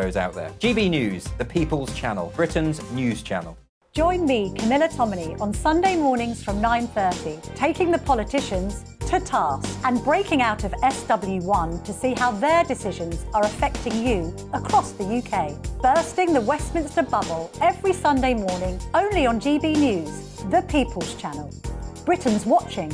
shows out there. GB News, the People's Channel, Britain's news channel. Join me, Camilla Tominey, on Sunday mornings from 9:30, taking the politicians to task and breaking out of SW1 to see how their decisions are affecting you across the UK. Bursting the Westminster bubble every Sunday morning, only on GB News, the People's Channel. Britain's watching.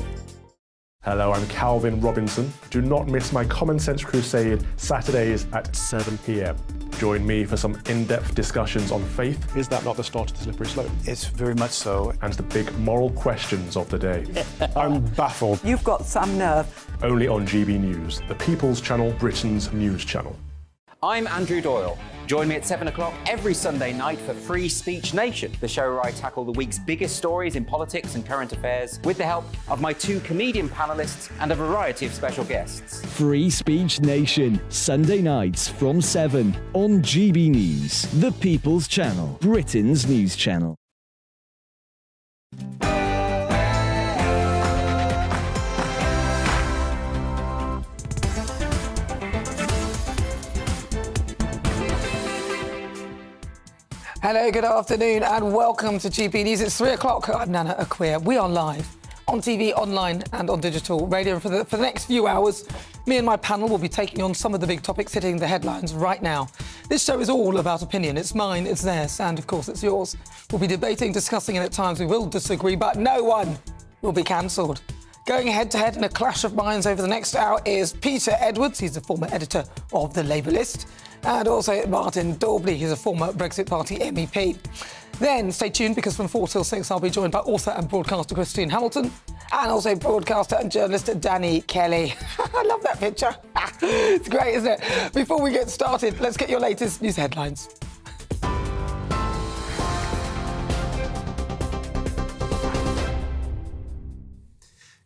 Hello, I'm Calvin Robinson. Do not miss my Common Sense Crusade Saturdays at 7 p.m. Join me for some in-depth discussions on faith. Is that not the start of the slippery slope? It's very much so. And the big moral questions of the day. I'm baffled. You've got some nerve. Only on GB News, the People's Channel, Britain's news channel. I'm Andrew Doyle. Join me at 7 o'clock every Sunday night for Free Speech Nation, the show where I tackle the week's biggest stories in politics and current affairs with the help of my two comedian panellists and a variety of special guests. Free Speech Nation, Sunday nights from 7 on GB News, the People's Channel, Britain's news channel. Hello, good afternoon, and welcome to GB News. It's 3 o'clock. I'm Nana Akua. We are live on TV, online, and on digital radio. And for the next few hours, me and my panel will be taking on some of the big topics hitting the headlines right now. This show is all about opinion. It's mine, it's theirs, and of course, it's yours. We'll be debating, discussing, and at times we will disagree, but no one will be cancelled. Going head-to-head in a clash of minds over the next hour is Peter Edwards. He's the former editor of The Labour List. And also Martin Daubney, he's a former Brexit Party MEP. Then stay tuned, because from 4 till 6 I'll be joined by author and broadcaster Christine Hamilton, and also broadcaster and journalist Danny Kelly. I love that picture. It's great, isn't it? Before we get started, let's get your latest news headlines.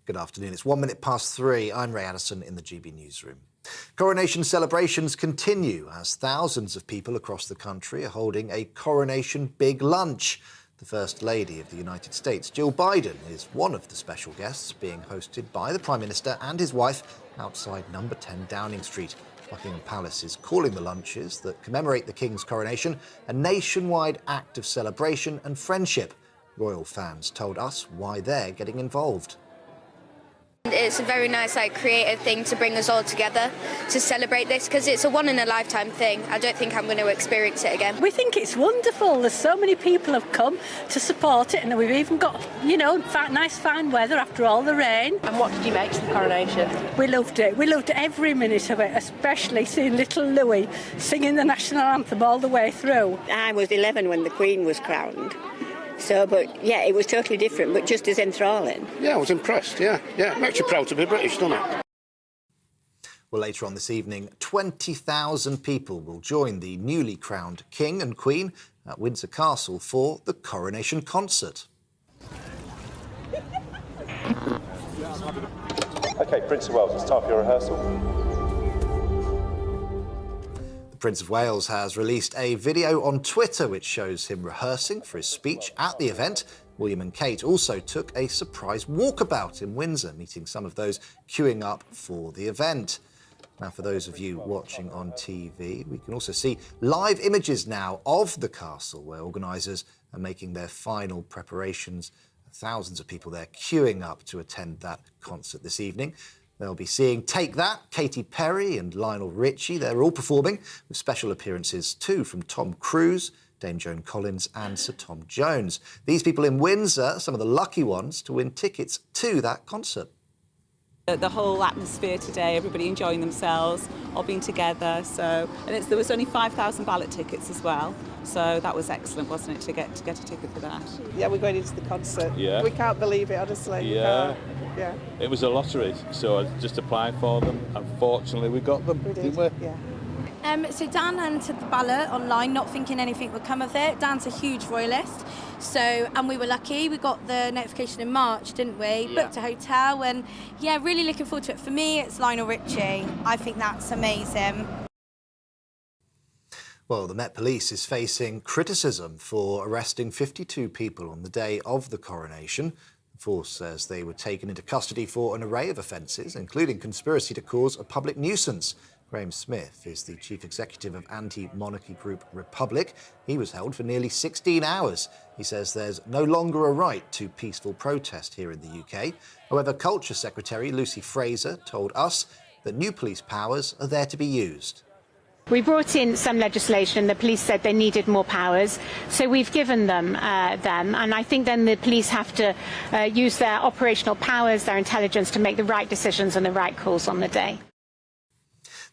Good afternoon. It's 1 minute past 3. I'm Ray Addison in the GB newsroom. Coronation celebrations continue as thousands of people across the country are holding a coronation big lunch. The First Lady of the United States, Jill Biden, is one of the special guests being hosted by the Prime Minister and his wife outside number 10 Downing Street. Buckingham Palace is calling the lunches that commemorate the King's coronation a nationwide act of celebration and friendship. Royal fans told us why they're getting involved. It's a very nice, creative thing to bring us all together to celebrate this, because it's a one-in-a-lifetime thing. I don't think I'm going to experience it again. We think it's wonderful. There's so many people have come to support it, and we've even got, nice fine weather after all the rain. And what did you make of the coronation? We loved it. We loved every minute of it, especially seeing little Louis singing the national anthem all the way through. I was 11 when the Queen was crowned. So, but yeah, it was totally different, but just as enthralling. Yeah, I was impressed, yeah. I'm actually proud to be British, don't I? Well, later on this evening, 20,000 people will join the newly crowned King and Queen at Windsor Castle for the Coronation concert. OK, Prince of Wales, it's time for your rehearsal. Prince of Wales has released a video on Twitter which shows him rehearsing for his speech at the event. William and Kate also took a surprise walkabout in Windsor, meeting some of those queuing up for the event. Now, for those of you watching on TV, we can also see live images now of the castle, where organisers are making their final preparations. Thousands of people there queuing up to attend that concert this evening. They'll be seeing Take That, Katy Perry and Lionel Richie. They're all performing, with special appearances too from Tom Cruise, Dame Joan Collins and Sir Tom Jones. These people in Windsor are some of the lucky ones to win tickets to that concert. The whole atmosphere today, everybody enjoying themselves, all being together. There was only 5,000 ballot tickets as well. So that was excellent, wasn't it, to get a ticket for that? Yeah, we're going into the concert. Yeah. We can't believe it, honestly. Yeah. Yeah. It was a lottery, so I just applied for them. Unfortunately, we got them, didn't we? Yeah. So Dan entered the ballot online, not thinking anything would come of it. Dan's a huge royalist, and we were lucky. We got the notification in March, didn't we? Yeah. Booked a hotel, and really looking forward to it. For me, it's Lionel Richie. I think that's amazing. Well, the Met Police is facing criticism for arresting 52 people on the day of the coronation. The force says they were taken into custody for an array of offences, including conspiracy to cause a public nuisance. Graham Smith is the chief executive of anti-monarchy group Republic. He was held for nearly 16 hours. He says there's no longer a right to peaceful protest here in the UK. However, Culture Secretary Lucy Fraser told us that new police powers are there to be used. We brought in some legislation. The police said they needed more powers, so we've given them and I think then the police have to use their operational powers, their intelligence, to make the right decisions and the right calls on the day.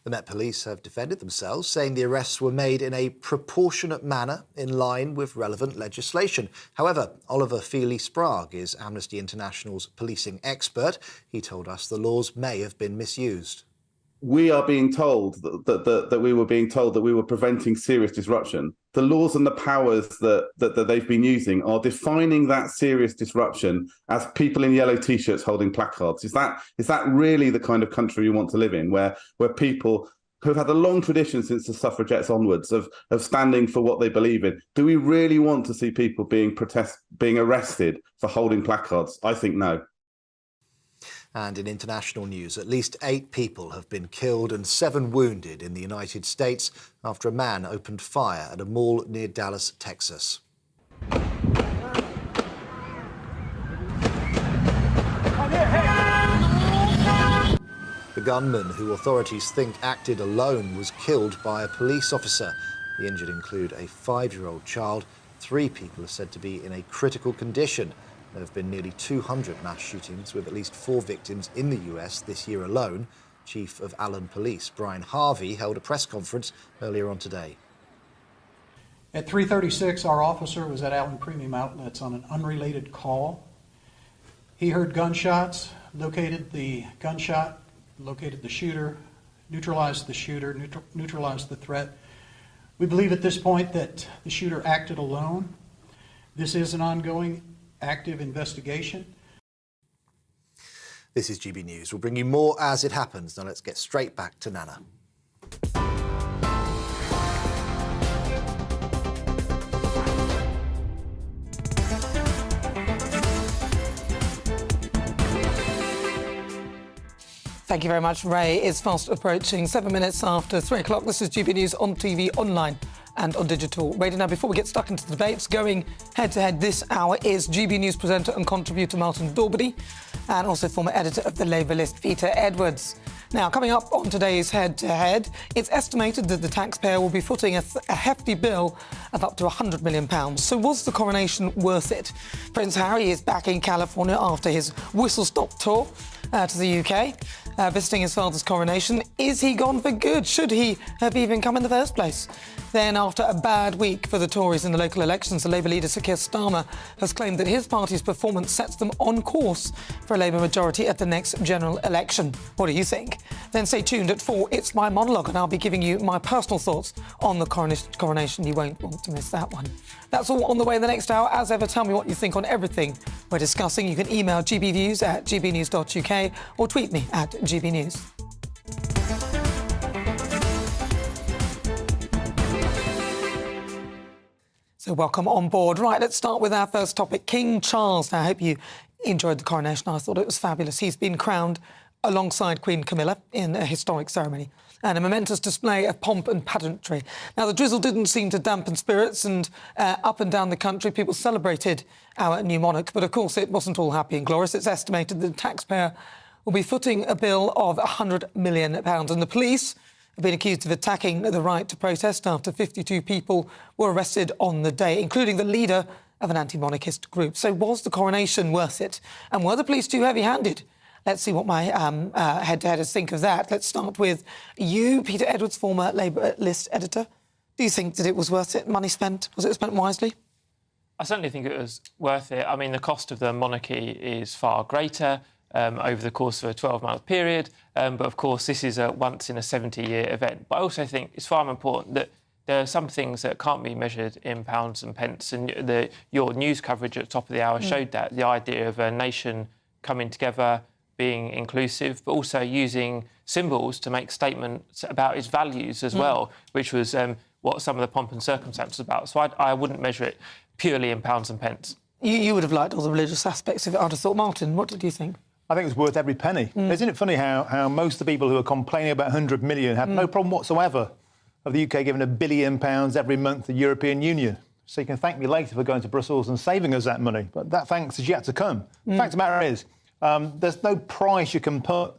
The Met Police have defended themselves, saying the arrests were made in a proportionate manner in line with relevant legislation. However, Oliver Feely-Sprague is Amnesty International's policing expert. He told us the laws may have been misused. We are being told that we were being told that we were preventing serious disruption. The laws and the powers that they've been using are defining that serious disruption as people in yellow T-shirts holding placards. Is that really the kind of country we want to live in, where people who've had a long tradition since the suffragettes onwards of standing for what they believe in? Do we really want to see people being arrested for holding placards? I think no. And in international news, at least 8 people have been killed and 7 wounded in the United States after a man opened fire at a mall near Dallas, Texas. The gunman, who authorities think acted alone, was killed by a police officer. The injured include a 5-year-old child. 3 people are said to be in a critical condition. There have been nearly 200 mass shootings, with at least 4 victims in the US this year alone. Chief of Allen Police, Brian Harvey, held a press conference earlier on today. At 3:36, our officer was at Allen Premium Outlets on an unrelated call. He heard gunshots, located the gunshot, located the shooter, neutralized the shooter, neutralized the threat. We believe at this point that the shooter acted alone. This is an ongoing active investigation. This is GB News. We'll bring you more as it happens. Now let's get straight back to Nana. Thank you very much, Ray. It's fast approaching 7 minutes after 3 o'clock. This is GB News on TV, online and on digital radio. Now, before we get stuck into the debates, going head-to-head this hour is GB News presenter and contributor Martin Daubady, and also former editor of the Labour list, Peter Edwards. Now, coming up on today's head-to-head, it's estimated that the taxpayer will be footing a hefty bill of up to £100 million. So was the coronation worth it? Prince Harry is back in California after his whistle-stop tour to the UK, visiting his father's coronation. Is he gone for good? Should he have even come in the first place? Then, after a bad week for the Tories in the local elections, the Labour leader Sir Keir Starmer has claimed that his party's performance sets them on course for a Labour majority at the next general election. What do you think? Then stay tuned at 4. It's my monologue, and I'll be giving you my personal thoughts on the coronation. You won't want to miss that one. That's all on the way in the next hour. As ever, tell me what you think on everything we're discussing. You can email gbviews at gbnews.uk or tweet me at gbnews. So welcome on board. Right, let's start with our first topic, King Charles. Now, I hope you enjoyed the coronation. I thought it was fabulous. He's been crowned alongside Queen Camilla in a historic ceremony and a momentous display of pomp and pageantry. Now, the drizzle didn't seem to dampen spirits, and up and down the country, people celebrated our new monarch. But, of course, it wasn't all happy and glorious. It's estimated that the taxpayer will be footing a bill of £100 million. And the police have been accused of attacking the right to protest after 52 people were arrested on the day, including the leader of an anti-monarchist group. So was the coronation worth it? And were the police too heavy-handed? Let's see what my head-to-headers think of that. Let's start with you, Peter Edwards, former Labour list editor. Do you think that it was worth it? Money spent? Was it spent wisely? I certainly think it was worth it. I mean, the cost of the monarchy is far greater over the course of a 12-month period. But, of course, this is a once-in-a-70-year event. But I also think it's far more important that there are some things that can't be measured in pounds and pence. And your news coverage at the top of the hour showed that, the idea of a nation coming together, being inclusive, but also using symbols to make statements about its values as well, which was what some of the pomp and circumstance was about. So I wouldn't measure it purely in pounds and pence. You would have liked all the religious aspects of it, I'd have thought. Martin, what did you think? I think it was worth every penny. Isn't it funny how most of the people who are complaining about 100 million have no problem whatsoever of the UK giving £1 billion every month to the European Union? So you can thank me later for going to Brussels and saving us that money. But that thanks is yet to come. The fact of the matter is, there's no price you can put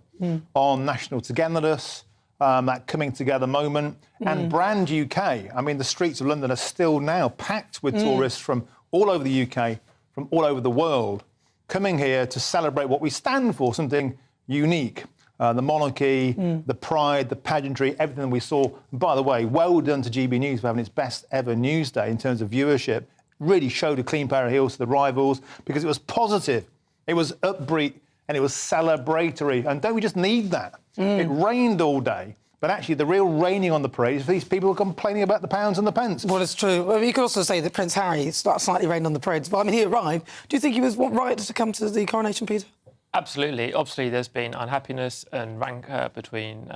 on national togetherness, that coming together moment. And brand UK, I mean, the streets of London are still now packed with tourists from all over the UK, from all over the world, coming here to celebrate what we stand for, something unique. The monarchy, the pride, the pageantry, everything we saw. And by the way, well done to GBNews for having its best ever news day in terms of viewership. Really showed a clean pair of heels to the rivals because it was positive, it was upbeat, and it was celebratory. And don't we just need that? It rained all day, but actually the real raining on the parade is for these people who are complaining about the pounds and the pence. Well, it's true. I mean, you could also say that Prince Harry slightly rained on the parades, but I mean, he arrived. Do you think he was right to come to the coronation, Peter? Absolutely. Obviously, there's been unhappiness and rancour between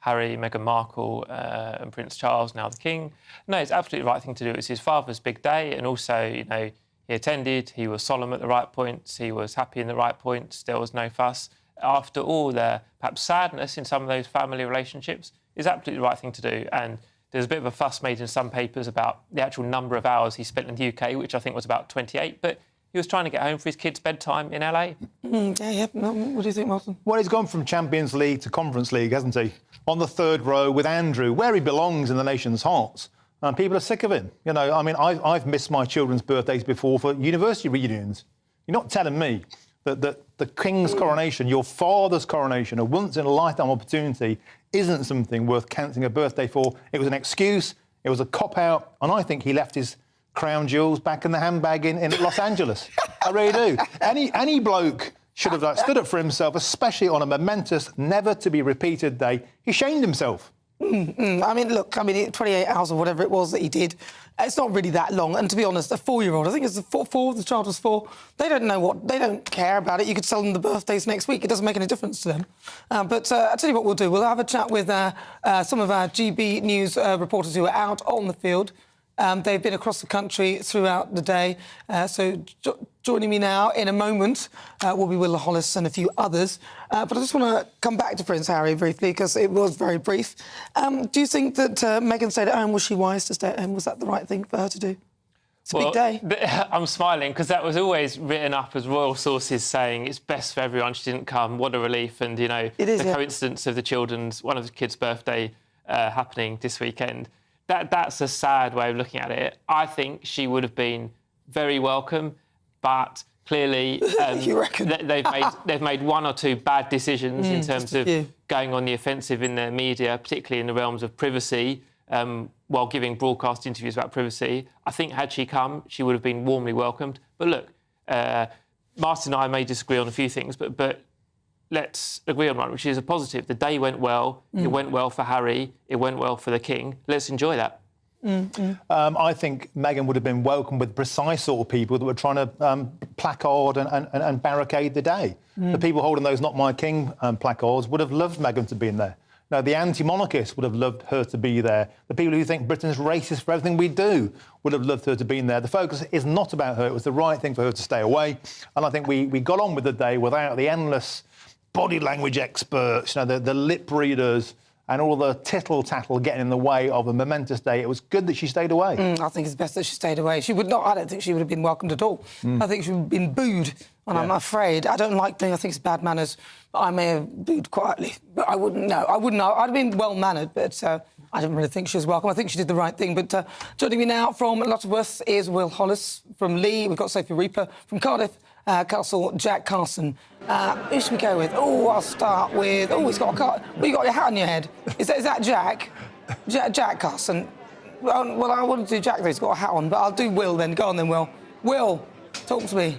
Harry, Meghan Markle and Prince Charles, now the King. No, it's absolutely the right thing to do. It's his father's big day, and also, you know, he attended, he was solemn at the right points, he was happy in the right points, there was no fuss. After all, the perhaps sadness in some of those family relationships is absolutely the right thing to do. And there's a bit of a fuss made in some papers about the actual number of hours he spent in the UK, which I think was about 28, but he was trying to get home for his kids' bedtime in LA. Yeah. What do you think, Martin? Well, he's gone from Champions League to Conference League, hasn't he? On the third row with Andrew, where he belongs in the nation's hearts. And people are sick of him. You know, I mean, I've missed my children's birthdays before for university reunions. You're not telling me that the King's coronation, your father's coronation, a once-in-a-lifetime opportunity, isn't something worth cancelling a birthday for. It was an excuse, it was a cop-out, and I think he left his crown jewels back in the handbag in Los Angeles. I really do. Any bloke should have stood up for himself, especially on a momentous, never-to-be-repeated day. He shamed himself. I mean, look, 28 hours or whatever it was that he did, it's not really that long. And to be honest, a 4-year-old, I think it's the child was 4, they don't care about it. You could tell them the birthdays next week. It doesn't make any difference to them. But I'll tell you what we'll do. We'll have a chat with some of our GB News reporters who are out on the field. They've been across the country throughout the day. So joining me now in a moment will be Will Hollis and a few others. But I just want to come back to Prince Harry briefly because it was very brief. Do you think that Meghan stayed at home? Was she wise to stay at home? Was that the right thing for her to do? It's a big day. I'm smiling because that was always written up as royal sources saying it's best for everyone she didn't come. What a relief. And, you know, coincidence of one of the kids' birthday happening this weekend. That's a sad way of looking at it. I think she would have been very welcome, but clearly you reckon? they've made one or two bad decisions in terms of going on the offensive in their media, particularly in the realms of privacy, while giving broadcast interviews about privacy. I think had she come, she would have been warmly welcomed. But look, Martin and I may disagree on a few things, but let's agree on one, which is a positive. The day went well. It went well for Harry. It went well for the King. Let's enjoy that. I think Meghan would have been welcomed with precise sort of people that were trying to placard and barricade the day. The people holding those Not My King placards would have loved Meghan to be in there. Now, the anti-monarchists would have loved her to be there. The people who think Britain's racist for everything we do would have loved her to be in there. The focus is not about her. It was the right thing for her to stay away. And I think we got on with the day without the endless body language experts, you know, the lip readers and all the tittle-tattle getting in the way of a momentous day. It was good that she stayed away. I think it's best that she stayed away. She would not. I don't think she would have been welcomed at all. I think she would have been booed, and I'm afraid. I don't like doing. I think it's bad manners. I may have booed quietly, but I wouldn't know. I wouldn't know. I'd have been well-mannered, but I didn't really think she was welcome. I think she did the right thing. But joining me now from Lutterworth is Will Hollis. From Lee, we've got Sophie Reaper. From Cardiff, Castle, Jack Carson. Who should we go with? Oh, I'll start with... Oh, he's got a car... Well, you got your hat on your head. Is that Jack? Jack Carson. Well, I wouldn't do Jack, though. He's got a hat on, but I'll do Will then. Go on then, Will. Will, talk to me.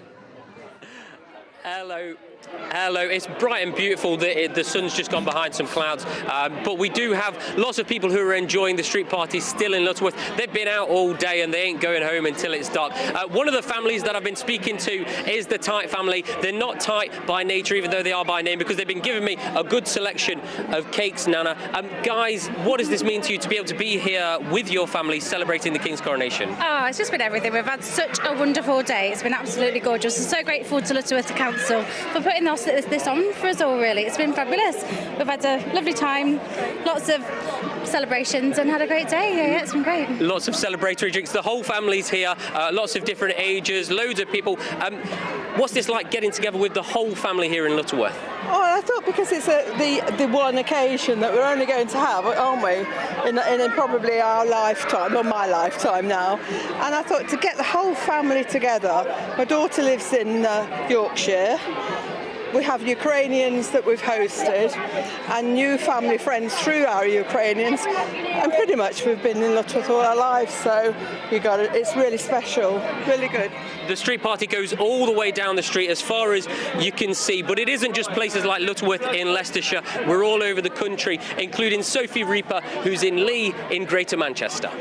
Hello. Hello, it's bright and beautiful. The sun's just gone behind some clouds, but we do have lots of people who are enjoying the street party still in Lutterworth. They've been out all day and they ain't going home until it's dark. One of the families that I've been speaking to is the Tight family. They're not tight by nature, even though they are by name, because they've been giving me a good selection of cakes, Nana. Guys, what does this mean to you to be able to be here with your family celebrating the King's coronation? Oh, it's just been everything. We've had such a wonderful day. It's been absolutely gorgeous. I'm so grateful to Lutterworth Council for putting putting this on for us all, really. It's been fabulous. We've had a lovely time, lots of celebrations, and had a great day. Yeah, it's been great. Lots of celebratory drinks. The whole family's here, lots of different ages, loads of people. What's this like getting together with the whole family here in Lutterworth? Oh, I thought because it's the one occasion that we're only going to have, aren't we, in probably our lifetime, or my lifetime now. And I thought to get the whole family together. My daughter lives in Yorkshire. We have Ukrainians that we've hosted and new family friends through our Ukrainians, and pretty much we've been in Lutterworth all our lives, so it's really special, really good. The street party goes all the way down the street as far as you can see, but it isn't just places like Lutterworth in Leicestershire. We're all over the country, including Sophie Reaper, who's in Lee in Greater Manchester.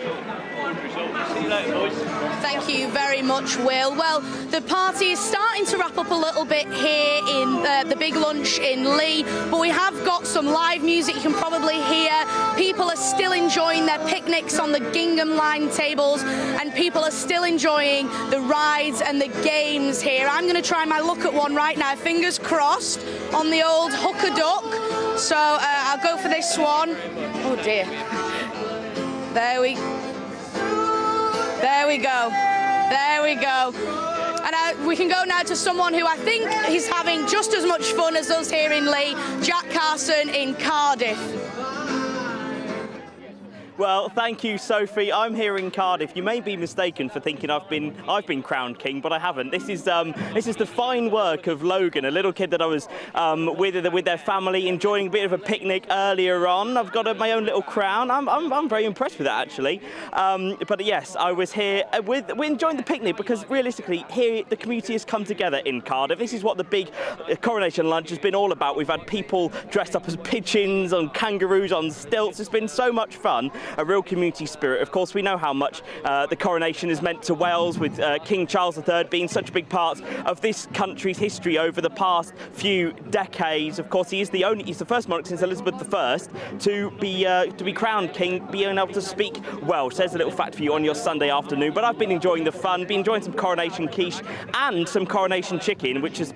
Thank you very much, Will. Well, the party is starting to wrap up a little bit here in the big lunch in Lee, but we have got some live music you can probably hear. People are still enjoying their picnics on the gingham line tables, and people are still enjoying the rides and the games here. I'm going to try my luck at one right now, fingers crossed, on the old hooker duck. So I'll go for this one. Oh dear. There we go. There we go. And we can go now to someone who I think is having just as much fun as us here in Lee, Jack Carson in Cardiff. Well, thank you, Sophie. I'm here in Cardiff. You may be mistaken for thinking I've been crowned king, but I haven't. This is the fine work of Logan, a little kid that I was with their family, enjoying a bit of a picnic earlier on. I've got my own little crown. I'm very impressed with that, actually. But yes, I was here. We're enjoying the picnic because realistically, here the community has come together in Cardiff. This is what the big Coronation lunch has been all about. We've had people dressed up as pigeons, on kangaroos, on stilts. It's been so much fun. A real community spirit. Of course, we know how much the coronation has meant to Wales, with King Charles III being such a big part of this country's history over the past few decades. Of course, he's the first monarch since Elizabeth I to be crowned king, being able to speak Welsh. There's a little fact for you on your Sunday afternoon. But I've been enjoying the fun, been enjoying some coronation quiche and some coronation chicken, which is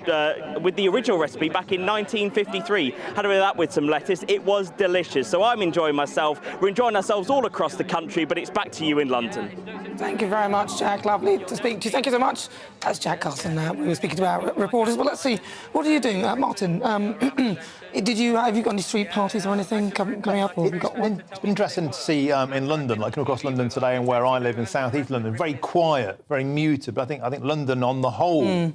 with the original recipe back in 1953. Had a bit of that with some lettuce. It was delicious. So I'm enjoying myself. We're enjoying ourselves all across the country, but it's back to you in London. Thank you very much, Jack. Lovely to speak to you. Thank you so much. That's Jack Carson. We were speaking to our reporters. Well, let's see. What are you doing, Martin? Have you got any street parties or anything coming up, or have you got one? It's been interesting to see in London, like across London today, and where I live in South East London, very quiet, very muted. But I think London, on the whole,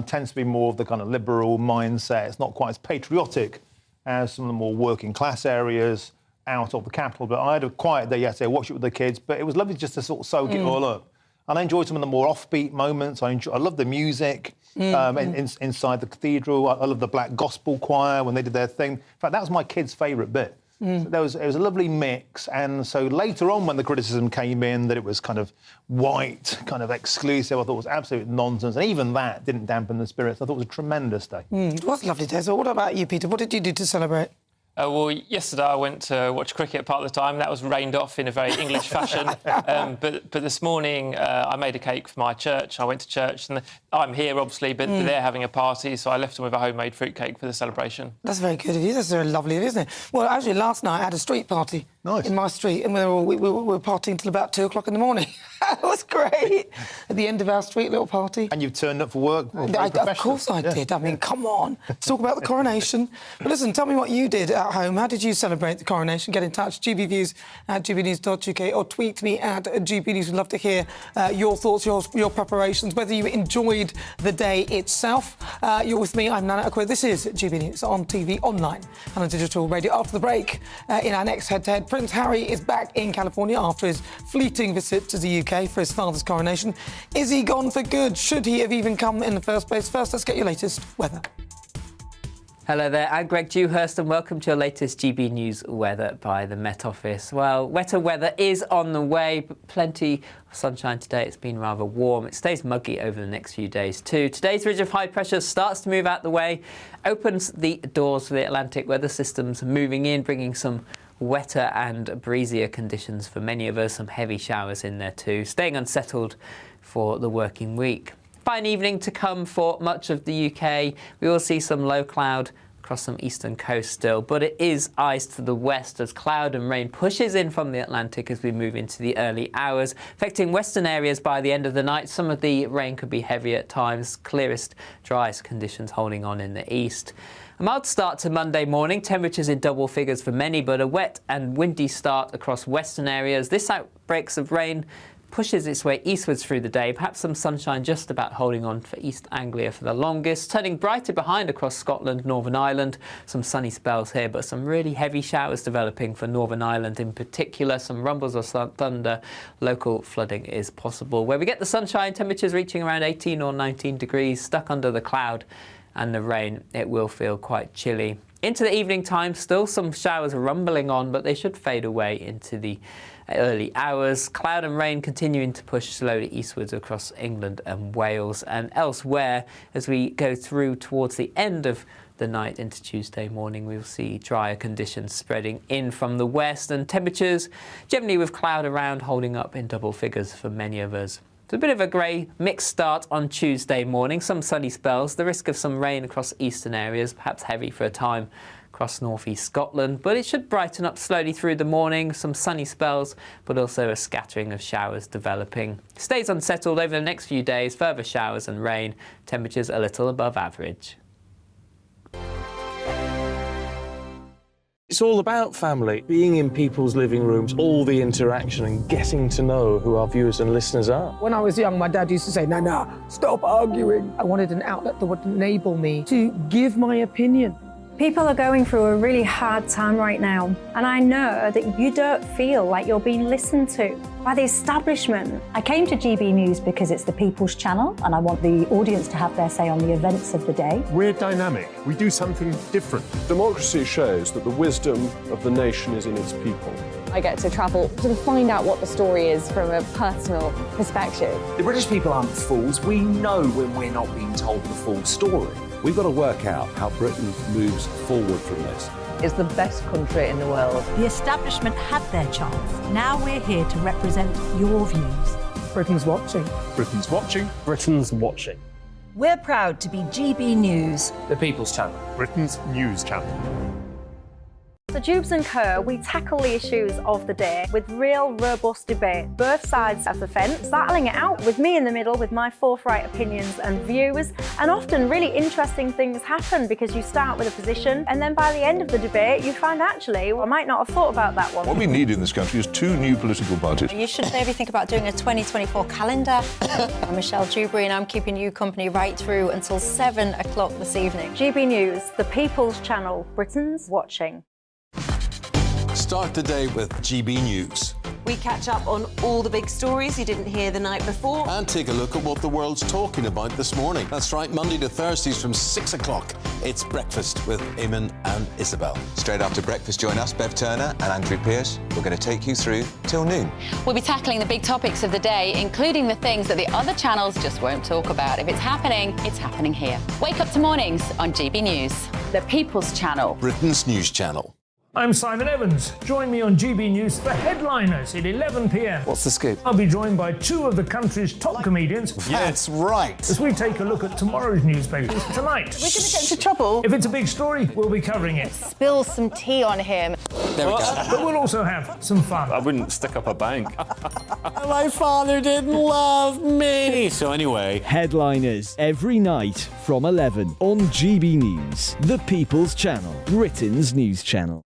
tends to be more of the kind of liberal mindset. It's not quite as patriotic as some of the more working class areas out of the capital. But I had a quiet day yesterday, watched it with the kids, but it was lovely just to sort of soak it all up. And I enjoyed some of the more offbeat moments. I love the music inside the cathedral. I love the Black Gospel Choir when they did their thing. In fact, that was my kids' favourite bit. So it was a lovely mix. And so later on, when the criticism came in that it was kind of white, kind of exclusive, I thought it was absolute nonsense. And even that didn't dampen the spirits. I thought it was a tremendous day. It was a lovely day. So what about you, Peter? What did you do to celebrate? Well, yesterday I went to watch cricket part of the time. That was rained off in a very English fashion. But this morning I made a cake for my church. I went to church, and I'm here, obviously, but they're having a party, so I left them with a homemade fruitcake for the celebration. That's very good of you. That's very lovely of you, isn't it? Well, actually, last night I had a street party in my street, and we were partying till about 2 o'clock in the morning. It was great. At the end of our street little party. And you've turned up for work? Of course I did. I mean, come on. Let's talk about the coronation. But listen, tell me what you did at home. How did you celebrate the coronation? Get in touch, gbviews at gbnews.uk, or tweet me at gbnews. We'd love to hear your thoughts, your preparations, whether you enjoyed the day itself. You're with me, I'm Nana Akua. This is GB News on TV, online and on digital radio. After the break, in our next head-to-head, Prince Harry is back in California after his fleeting visit to the UK for his father's coronation. Is he gone for good? Should he have even come in the first place? First, let's get your latest weather. Hello there, I'm Greg Dewhurst and welcome to your latest GB News weather by the Met Office. Well, wetter weather is on the way, but plenty of sunshine today. It's been rather warm. It stays muggy over the next few days too. Today's ridge of high pressure starts to move out the way, opens the doors for the Atlantic weather systems moving in, bringing some wetter and breezier conditions for many of us, some heavy showers in there too, staying unsettled for the working week. Fine evening to come for much of the UK. We will see some low cloud across some eastern coast still, but it is ice to the west as cloud and rain pushes in from the Atlantic as we move into the early hours, affecting western areas by the end of the night. Some of the rain could be heavy at times, clearest, driest conditions holding on in the east. A mild start to Monday morning, temperatures in double figures for many, but a wet and windy start across western areas. This outbreaks of rain pushes its way eastwards through the day, perhaps some sunshine just about holding on for East Anglia for the longest, turning brighter behind across Scotland, Northern Ireland. Some sunny spells here, but some really heavy showers developing for Northern Ireland in particular. Some rumbles of thunder, local flooding is possible. Where we get the sunshine, temperatures reaching around 18 or 19 degrees, stuck under the cloud and the rain, it will feel quite chilly. Into the evening time, still some showers rumbling on, but they should fade away into the early hours. Cloud and rain continuing to push slowly eastwards across England and Wales, and elsewhere as we go through towards the end of the night into Tuesday morning, we'll see drier conditions spreading in from the west, and temperatures generally with cloud around holding up in double figures for many of us. It's a bit of a grey, mixed start on Tuesday morning. Some sunny spells, the risk of some rain across eastern areas, perhaps heavy for a time across northeast Scotland, but it should brighten up slowly through the morning. Some sunny spells, but also a scattering of showers developing. Stays unsettled over the next few days, further showers and rain, temperatures a little above average. It's all about family, being in people's living rooms, all the interaction and getting to know who our viewers and listeners are. When I was young, my dad used to say, Nana, stop arguing. I wanted an outlet that would enable me to give my opinion. People are going through a really hard time right now, and I know that you don't feel like you're being listened to by the establishment. I came to GB News because it's the People's Channel, and I want the audience to have their say on the events of the day. We're dynamic. We do something different. Democracy shows that the wisdom of the nation is in its people. I get to travel to find out what the story is from a personal perspective. The British people aren't fools. We know when we're not being told the full story. We've got to work out how Britain moves forward from this. It's the best country in the world. The establishment had their chance. Now we're here to represent your views. Britain's watching. Britain's watching. Britain's watching. We're proud to be GB News. The People's Channel. Britain's news channel. So Jubes and Co, we tackle the issues of the day with real robust debate, both sides of the fence, battling it out with me in the middle with my forthright opinions and views. And often really interesting things happen because you start with a position and then by the end of the debate you find actually, well, I might not have thought about that one. What we need in this country is 2 new political parties. You should maybe think about doing a 2024 calendar. I'm Michelle Dewberry and I'm keeping you company right through until 7 o'clock this evening. GB News, the People's Channel, Britain's watching. Start the day with GB News. We catch up on all the big stories you didn't hear the night before. And take a look at what the world's talking about this morning. That's right, Monday to Thursdays from 6 o'clock. It's Breakfast with Eamon and Isabel. Straight after breakfast, join us, Bev Turner and Andrew Pearce. We're going to take you through till noon. We'll be tackling the big topics of the day, including the things that the other channels just won't talk about. If it's happening here. Wake up to mornings on GB News. The People's Channel. Britain's news channel. I'm Simon Evans. Join me on GB News for Headliners at 11 p.m. What's the scoop? I'll be joined by 2 of the country's top comedians. That's right. As we take a look at tomorrow's newspapers tonight. We're going to get into trouble. If it's a big story, we'll be covering it. Spill some tea on him. There we go. But we'll also have some fun. I wouldn't stick up a bank. My father didn't love me. So anyway. Headliners every night from 11 on GB News, the People's Channel, Britain's news channel.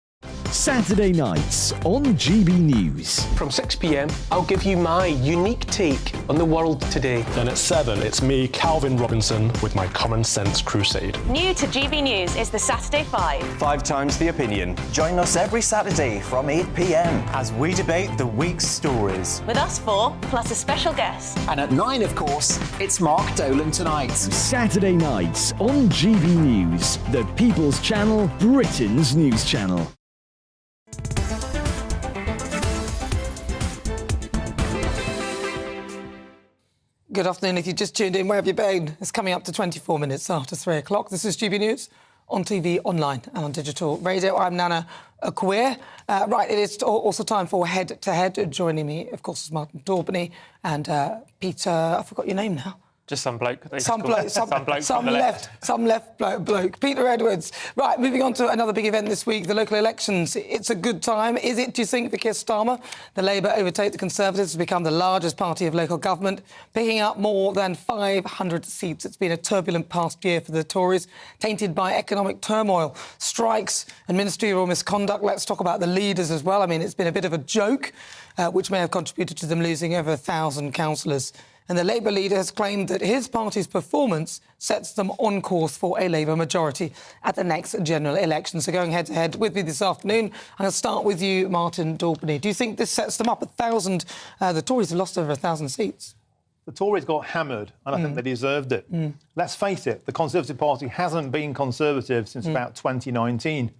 Saturday nights on GB News. From 6 p.m, I'll give you my unique take on the world today. Then at 7, it's me, Calvin Robinson, with my Common Sense Crusade. New to GB News is the Saturday 5. 5 times the opinion. Join us every Saturday from 8 p.m. as we debate the week's stories. With us 4, plus a special guest. And at 9, of course, it's Mark Dolan Tonight. Saturday nights on GB News, the People's Channel, Britain's news channel. Good afternoon. If you just tuned in, where have you been? It's coming up to 24 minutes after 3 o'clock. This is GB News on TV, online and on digital radio. I'm Nana Akua. Right, it is also time for Head to Head. Joining me, of course, is Martin Daubney and Peter, I forgot your name now. Just some bloke. Some bloke from the left. Some left bloke. Peter Edwards. Right, moving on to another big event this week, the local elections. It's a good time. Is it, do you think, for Keir Starmer? The Labour overtake the Conservatives to become the largest party of local government, picking up more than 500 seats. It's been a turbulent past year for the Tories, tainted by economic turmoil, strikes and ministerial misconduct. Let's talk about the leaders as well. I mean, it's been a bit of a joke, which may have contributed to them losing over 1,000 councillors. And the Labour leader has claimed that his party's performance sets them on course for a Labour majority at the next general election. So going head-to-head with me this afternoon, I'm going to start with you, Martin Daubney. Do you think this sets them up? The Tories have lost over 1,000 seats. The Tories got hammered, and I think they deserved it. Let's face it, the Conservative Party hasn't been Conservative since about 2019.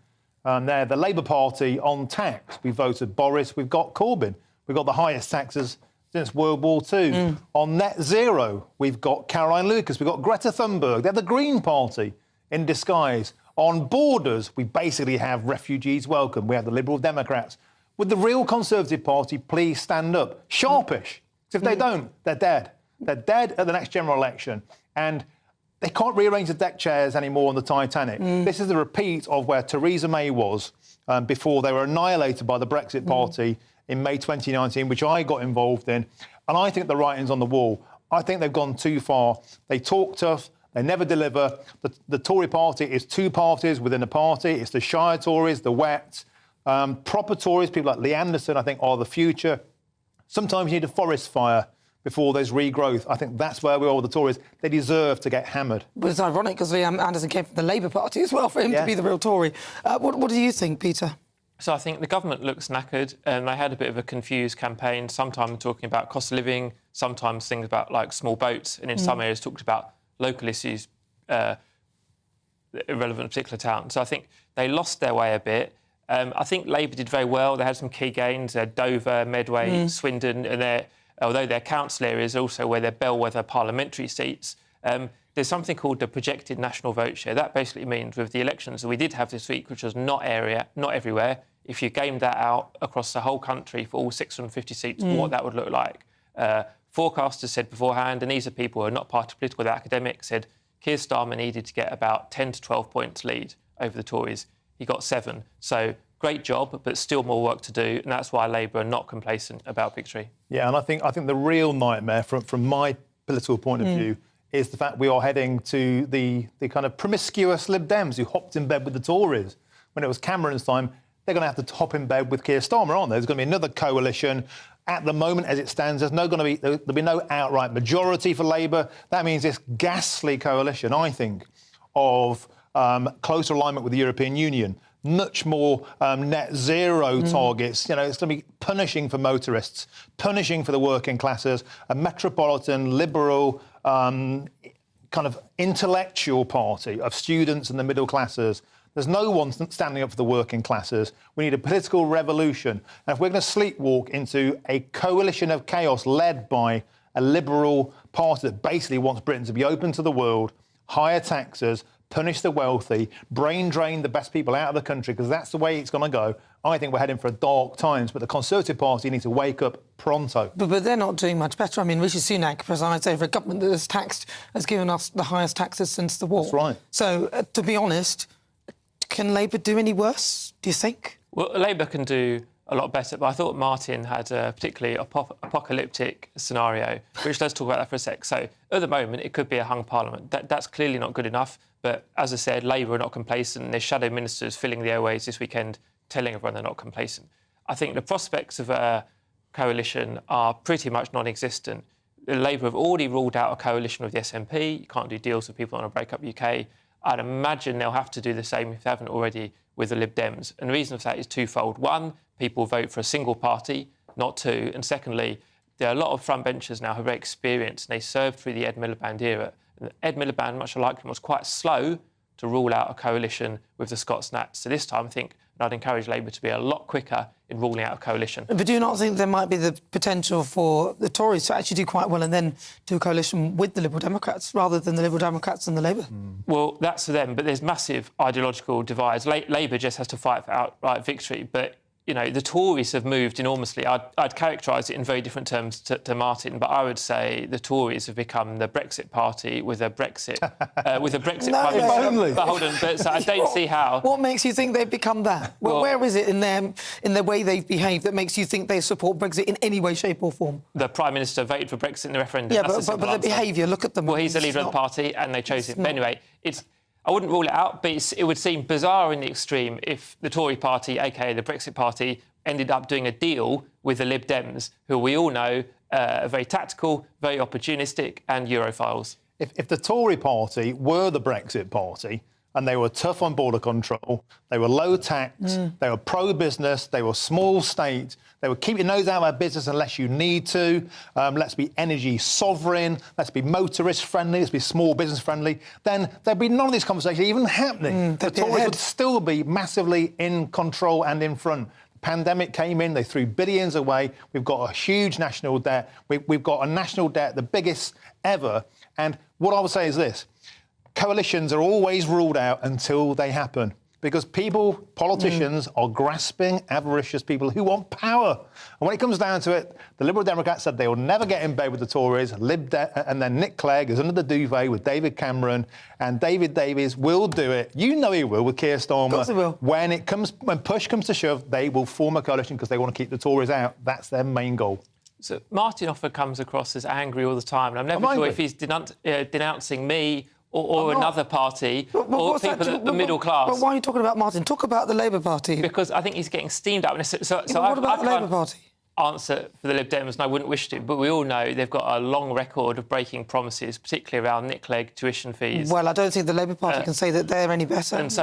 They're the Labour Party on tax. We voted Boris, we've got Corbyn. We've got the highest taxes since World War II. On net zero, we've got Caroline Lucas, we've got Greta Thunberg. They're the Green Party in disguise. On borders, we basically have refugees welcome. We have the Liberal Democrats. Would the real Conservative Party please stand up? Sharpish. Because if they don't, they're dead. They're dead at the next general election. And they can't rearrange the deck chairs anymore on the Titanic. This is a repeat of where Theresa May was before they were annihilated by the Brexit Party in May 2019, which I got involved in. And I think the writing's on the wall. I think they've gone too far. They talk tough, they never deliver. The Tory party is two parties within a party. It's the Shire Tories, the Wets. Proper Tories, people like Lee Anderson, I think, are the future. Sometimes you need a forest fire before there's regrowth. I think that's where we are with the Tories. They deserve to get hammered. But it's ironic because Lee Anderson came from the Labour Party as well, for him to be the real Tory. What do you think, Peter? So I think the government looks knackered, and they had a bit of a confused campaign, sometimes talking about cost of living, sometimes things about, like, small boats, and in some areas talked about local issues irrelevant to particular towns. So I think they lost their way a bit. I think Labour did very well. They had some key gains. They had Dover, Medway, Swindon, and although their council areas are also where they're bellwether parliamentary seats, there's something called the projected national vote share. That basically means with the elections that we did have this week, which was not everywhere, if you gamed that out across the whole country for all 650 seats, what that would look like. Forecasters said beforehand, and these are people who are not part of political, they're academics, said Keir Starmer needed to get about 10 to 12 points lead over the Tories. He got 7. So great job, but still more work to do, and that's why Labour are not complacent about victory. Yeah, and I think the real nightmare from my political point of view is the fact we are heading to the kind of promiscuous Lib Dems who hopped in bed with the Tories. When it was Cameron's time, they're going to have to hop in bed with Keir Starmer, aren't they? There's going to be another coalition. At the moment, as it stands, there'll be no outright majority for Labour. That means this ghastly coalition, I think, of closer alignment with the European Union, much more net zero targets. You know, it's going to be punishing for motorists, punishing for the working classes, a metropolitan, liberal, kind of intellectual party of students and the middle classes. There's no one standing up for the working classes. We need a political revolution. And if we're going to sleepwalk into a coalition of chaos led by a liberal party that basically wants Britain to be open to the world, higher taxes, punish the wealthy, brain drain the best people out of the country, because that's the way it's going to go, I think we're heading for dark times. But the Conservative Party needs to wake up pronto. But they're not doing much better. I mean, Rishi Sunak presides over a government that has given us the highest taxes since the war. That's right. So, to be honest, can Labour do any worse, do you think? Well, Labour can do a lot better, but I thought Martin had a particularly apocalyptic scenario, which let's talk about that for a sec. So, at the moment, it could be a hung parliament. That's clearly not good enough. But, as I said, Labour are not complacent. There's shadow ministers filling the airways this weekend telling everyone they're not complacent. I think the prospects of a coalition are pretty much non-existent. Labour have already ruled out a coalition with the SNP. You can't do deals with people on a break-up UK. I'd imagine they'll have to do the same, if they haven't already, with the Lib Dems. And the reason for that is twofold. One, people vote for a single party, not two. And secondly, there are a lot of frontbenchers now who are very experienced, and they served through the Ed Miliband era. And Ed Miliband, much like him, was quite slow to rule out a coalition with the Scots Nats. So this time, I think, and I'd encourage Labour to be a lot quicker in ruling out a coalition. But do you not think there might be the potential for the Tories to actually do quite well and then do a coalition with the Liberal Democrats rather than the Liberal Democrats and the Labour? Well, that's for them, but there's massive ideological divides. Labour just has to fight for outright victory, but you know, the Tories have moved enormously. I'd characterise it in very different terms to Martin, but I would say the Tories have become the Brexit party with a Brexit No, Prime if Minister. But hold on, so I don't see how. What makes you think they've become that? Where is it in the way they've behaved that makes you think they support Brexit in any way, shape, or form? The Prime Minister voted for Brexit in the referendum. Yeah, That's but the behaviour, look at them. Well, he's the leader of the party, and they chose him. But anyway, I wouldn't rule it out, but it would seem bizarre in the extreme if the Tory party, aka the Brexit party, ended up doing a deal with the Lib Dems, who we all know are very tactical, very opportunistic, and Europhiles. If the Tory party were the Brexit party, and they were tough on border control, they were low tax, they were pro-business, they were small state, they would keep your nose out of our business unless you need to, let's be energy sovereign, let's be motorist friendly, let's be small business friendly, then there'd be none of this conversation even happening. The Tories would still be massively in control and in front. The pandemic came in, they threw billions away, we've got a huge national debt, we've got a national debt, the biggest ever, and what I would say is this: coalitions are always ruled out until they happen, because politicians are grasping, avaricious people who want power. And when it comes down to it, the Liberal Democrats said they will never get in bed with the Tories, and then Nick Clegg is under the duvet with David Cameron, and David Davies will do it. You know he will, with Keir Starmer. Of course he will. When push comes to shove, they will form a coalition because they want to keep the Tories out. That's their main goal. So Martin often comes across as angry all the time, and I'm never sure if he's denouncing me or another party, or people at the middle class. But why are you talking about Martin? Talk about the Labour Party. Because I think he's getting steamed up. What about the Labour Party? Answer for the Lib Dems, and I wouldn't wish to, but we all know they've got a long record of breaking promises, particularly around Nick Clegg tuition fees. Well, I don't think the Labour Party can say that they're any better. And so,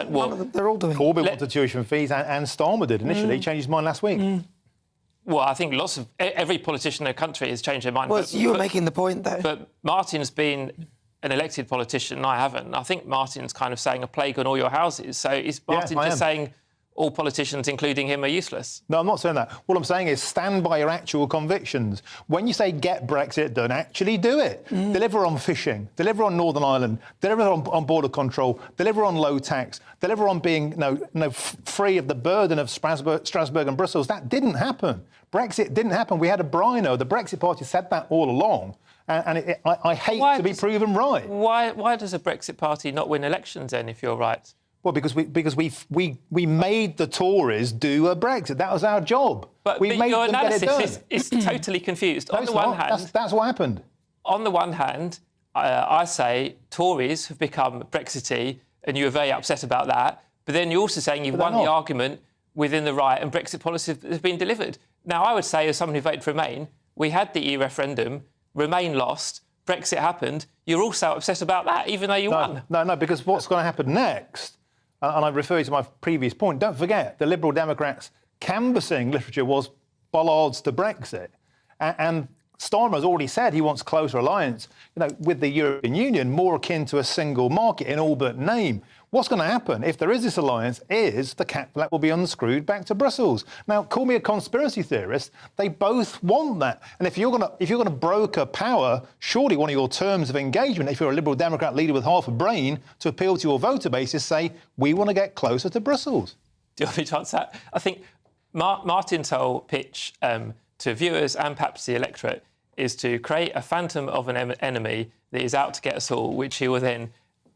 they're all doing. Corbyn wanted tuition fees, and Starmer did initially. He changed his mind last week. Well, I think every politician in the country has changed their mind. Well, you were making the point, though. But Martin's been an elected politician, and I haven't. I think Martin's kind of saying a plague on all your houses. So is Martin just saying all politicians, including him, are useless? No, I'm not saying that. What I'm saying is stand by your actual convictions. When you say get Brexit done, actually do it. Deliver on fishing, deliver on Northern Ireland, deliver on border control, deliver on low tax, deliver on being free of the burden of Strasbourg and Brussels. That didn't happen. Brexit didn't happen. We had a brino. The Brexit Party said that all along. And I hate to be proven right. Why does a Brexit Party not win elections then, if you're right? Well, because we made the Tories do a Brexit. That was our job. But your analysis is totally confused. No, on the one hand, that's what happened. On the one hand, I say Tories have become Brexity, and you were very upset about that. But then you're also saying you've won the argument within the right, and Brexit policy has been delivered. Now, I would say, as someone who voted for Remain, we had the EU referendum, Remain lost, Brexit happened. You're also upset about that, even though you won. No, because what's going to happen next, and I refer you to my previous point, don't forget, the Liberal Democrats' canvassing literature was bollards to Brexit. And Starmer has already said he wants closer alliance, with the European Union, more akin to a single market in all but name. What's going to happen if there is this alliance is the cap flat will be unscrewed back to Brussels. Now, call me a conspiracy theorist. They both want that. And if you're going to broker power, surely one of your terms of engagement, if you're a Liberal Democrat leader with half a brain, to appeal to your voter base is say, we want to get closer to Brussels. Do you want me to answer that? I think Martin's whole pitch to viewers and perhaps the electorate is to create a phantom of an enemy that is out to get us all, which he will then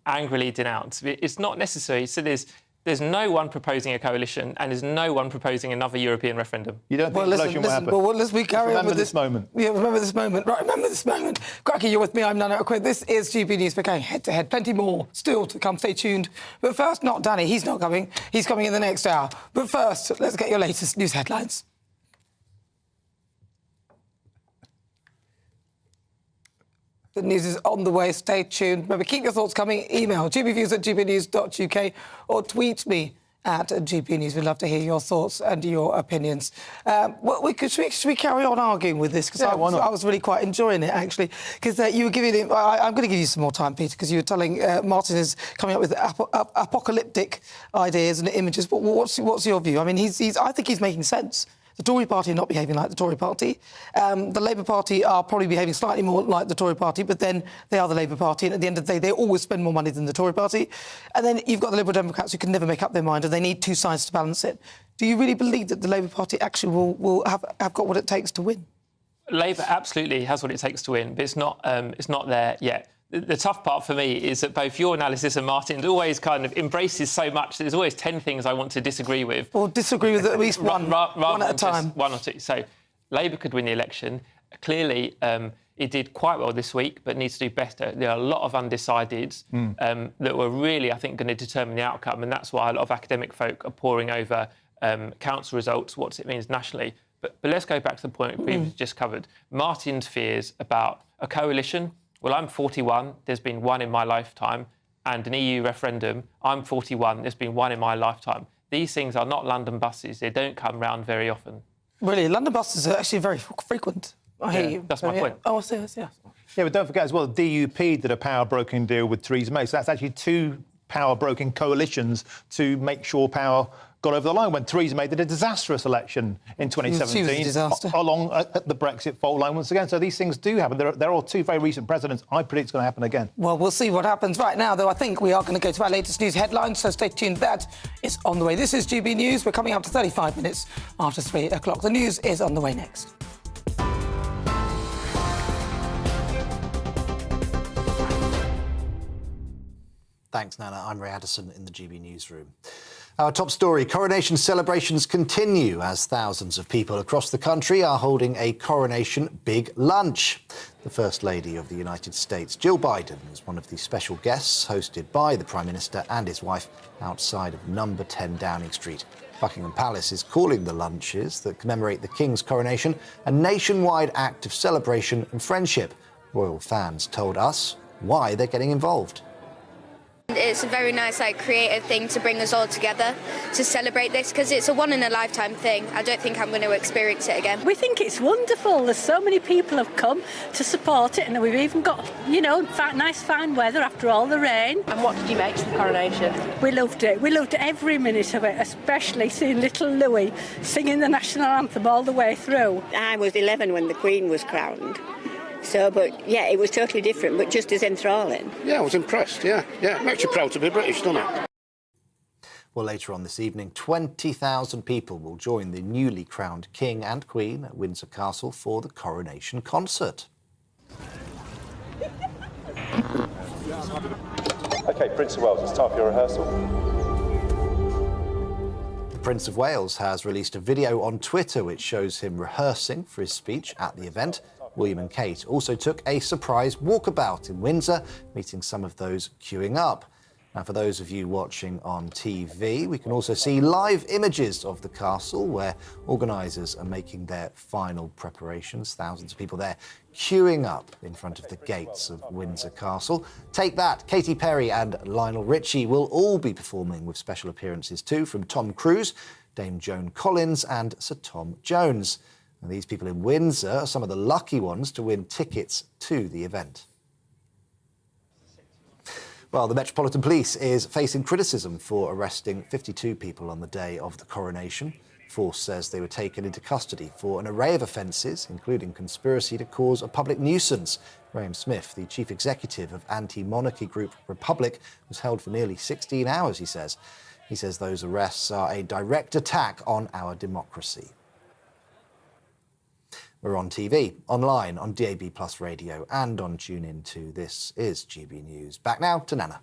angrily denounce. It's not necessary. So there's no one proposing a coalition, and there's no one proposing another European referendum. You don't think coalition will happen? Well, let's carry on with this moment. Yeah, remember this moment. Right, remember this moment. Cracky, you're with me. I'm Nana Akua. This is GB News. We're going head-to-head. Plenty more still to come. Stay tuned. But first, not Danny. He's not coming. He's coming in the next hour. But first, let's get your latest news headlines. The news is on the way. Stay tuned. Remember, keep your thoughts coming. Email gbviews@gbnews.uk or tweet me at GBNews. We'd love to hear your thoughts and your opinions. Should we carry on arguing with this? Because I was really quite enjoying it, actually. Because you were giving... I'm going to give you some more time, Peter, because you were telling Martin is coming up with apocalyptic ideas and images. But what's your view? I mean, I think he's making sense. The Tory party are not behaving like the Tory party. The Labour Party are probably behaving slightly more like the Tory party, but then they are the Labour Party, and at the end of the day, they always spend more money than the Tory party. And then you've got the Liberal Democrats who can never make up their mind, and they need two sides to balance it. Do you really believe that the Labour Party actually will have got what it takes to win? Labour absolutely has what it takes to win, but it's not there yet. The tough part for me is that both your analysis and Martin's always kind of embraces so much that there's always 10 things I want to disagree with. Or disagree with at least one at a time. One or two. So Labour could win the election. Clearly, it did quite well this week, but needs to do better. There are a lot of undecideds that were really, I think, going to determine the outcome, and that's why a lot of academic folk are poring over council results, what it means nationally. But let's go back to the point we've just covered. Martin's fears about a coalition. Well, I'm 41, there's been one in my lifetime, and an EU referendum, I'm 41, there's been one in my lifetime. These things are not London buses, they don't come round very often. Really? London buses are actually very frequent. I hear you. That's my point. Oh, I see, yeah. Yeah, but don't forget as well, the DUP did a power broking deal with Theresa May, so that's actually two power broking coalitions to make sure power got over the line when Theresa May did a disastrous election in 2017 She was a disaster. along the Brexit fault line once again. So these things do happen. There are two very recent precedents. I predict it's going to happen again. Well, we'll see what happens. Right now, though, I think we are going to go to our latest news headlines, so stay tuned. That is on the way. This is GB News. We're coming up to 35 minutes after 3 o'clock. The news is on the way next. Thanks, Nana. I'm Ray Addison in the GB newsroom. Our top story, coronation celebrations continue as thousands of people across the country are holding a coronation big lunch. The First Lady of the United States, Jill Biden, was one of the special guests hosted by the Prime Minister and his wife outside of number 10 Downing Street. Buckingham Palace is calling the lunches that commemorate the King's coronation a nationwide act of celebration and friendship. Royal fans told us why they're getting involved. It's a very nice, creative thing to bring us all together to celebrate this because it's a one-in-a-lifetime thing. I don't think I'm going to experience it again. We think it's wonderful. There's so many people have come to support it, and we've even got, nice fine weather after all the rain. And what did you make of the coronation? We loved it. We loved every minute of it, especially seeing little Louis singing the national anthem all the way through. I was 11 when the Queen was crowned. So, but yeah, it was totally different, but just as enthralling. Yeah, I was impressed, yeah. I'm actually proud to be British, don't I? Well, later on this evening, 20,000 people will join the newly crowned King and Queen at Windsor Castle for the coronation concert. OK, Prince of Wales, it's time for your rehearsal. The Prince of Wales has released a video on Twitter which shows him rehearsing for his speech at the event. William and Kate also took a surprise walkabout in Windsor, meeting some of those queuing up. Now, for those of you watching on TV, we can also see live images of the castle where organisers are making their final preparations. Thousands of people there queuing up in front of the gates of Windsor Castle. Take that, Katy Perry and Lionel Richie will all be performing with special appearances too from Tom Cruise, Dame Joan Collins and Sir Tom Jones. And these people in Windsor are some of the lucky ones to win tickets to the event. Well, the Metropolitan Police is facing criticism for arresting 52 people on the day of the coronation. Force says they were taken into custody for an array of offences, including conspiracy to cause a public nuisance. Graham Smith, the chief executive of anti-monarchy group Republic, was held for nearly 16 hours, he says. He says those arrests are a direct attack on our democracy. We're on TV, online, on DAB+ radio and on TuneIn too. This is GB News. Back now to Nana.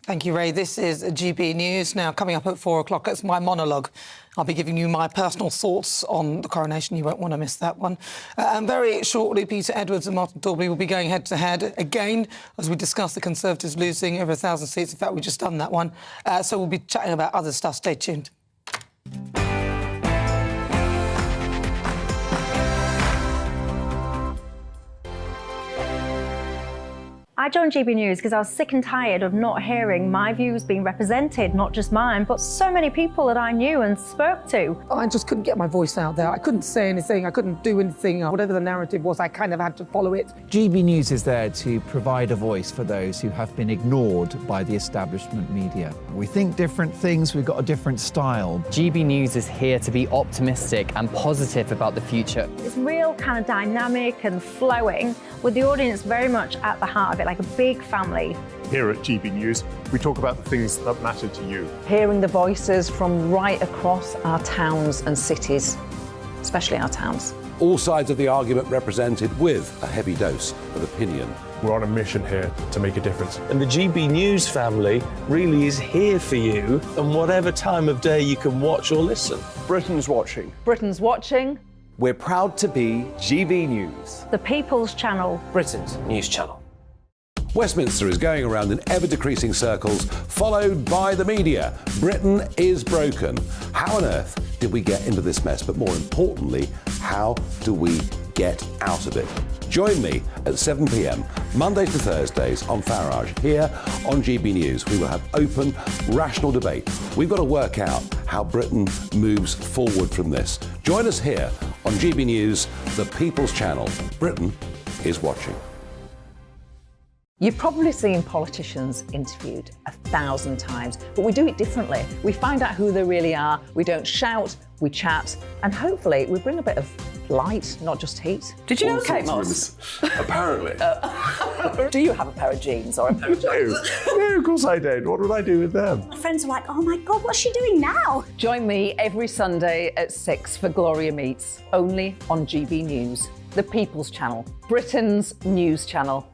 Thank you, Ray. This is GB News. Now, coming up at 4 o'clock, it's my monologue. I'll be giving you my personal thoughts on the coronation. You won't want to miss that one. And very shortly, Peter Edwards and Martin Dalby will be going head-to-head again as we discuss the Conservatives losing over 1,000 seats. In fact, we've just done that one. So we'll be chatting about other stuff. Stay tuned. I I joined GB News because I was sick and tired of not hearing my views being represented, not just mine, but so many people that I knew and spoke to. I just couldn't get my voice out there. I couldn't say anything. I couldn't do anything. Whatever the narrative was, I kind of had to follow it. GB News is there to provide a voice for those who have been ignored by the establishment media. We think different things, we've got a different style. GB News is here to be optimistic and positive about the future. It's real kind of dynamic and flowing, with the audience very much at the heart of it, like a big family. Here at GB News, we talk about the things that matter to you. Hearing the voices from right across our towns and cities, especially our towns. All sides of the argument represented with a heavy dose of opinion. We're on a mission here to make a difference. And the GB News family really is here for you, and whatever time of day you can watch or listen. Britain's watching. Britain's watching. We're proud to be GB News. The People's Channel. Britain's news channel. Westminster is going around in ever-decreasing circles, followed by the media. Britain is broken. How on earth did we get into this mess? But more importantly, how do we get out of it? Join me at 7 p.m, Mondays to Thursdays on Farage, here on GB News. We will have open, rational debate. We've got to work out how Britain moves forward from this. Join us here on GB News, the People's Channel. Britain is watching. You've probably seen politicians interviewed 1,000 times, but we do it differently. We find out who they really are, we don't shout, we chat, and hopefully we bring a bit of light, not just heat. Did you know Kate Moss? Apparently. Do you have a pair of jeans or a pair of jeans? No, of course I don't. What would I do with them? My friends are like, oh my God, what's she doing now? Join me every Sunday at 6 for Gloria Meets, only on GB News, the People's Channel, Britain's news channel.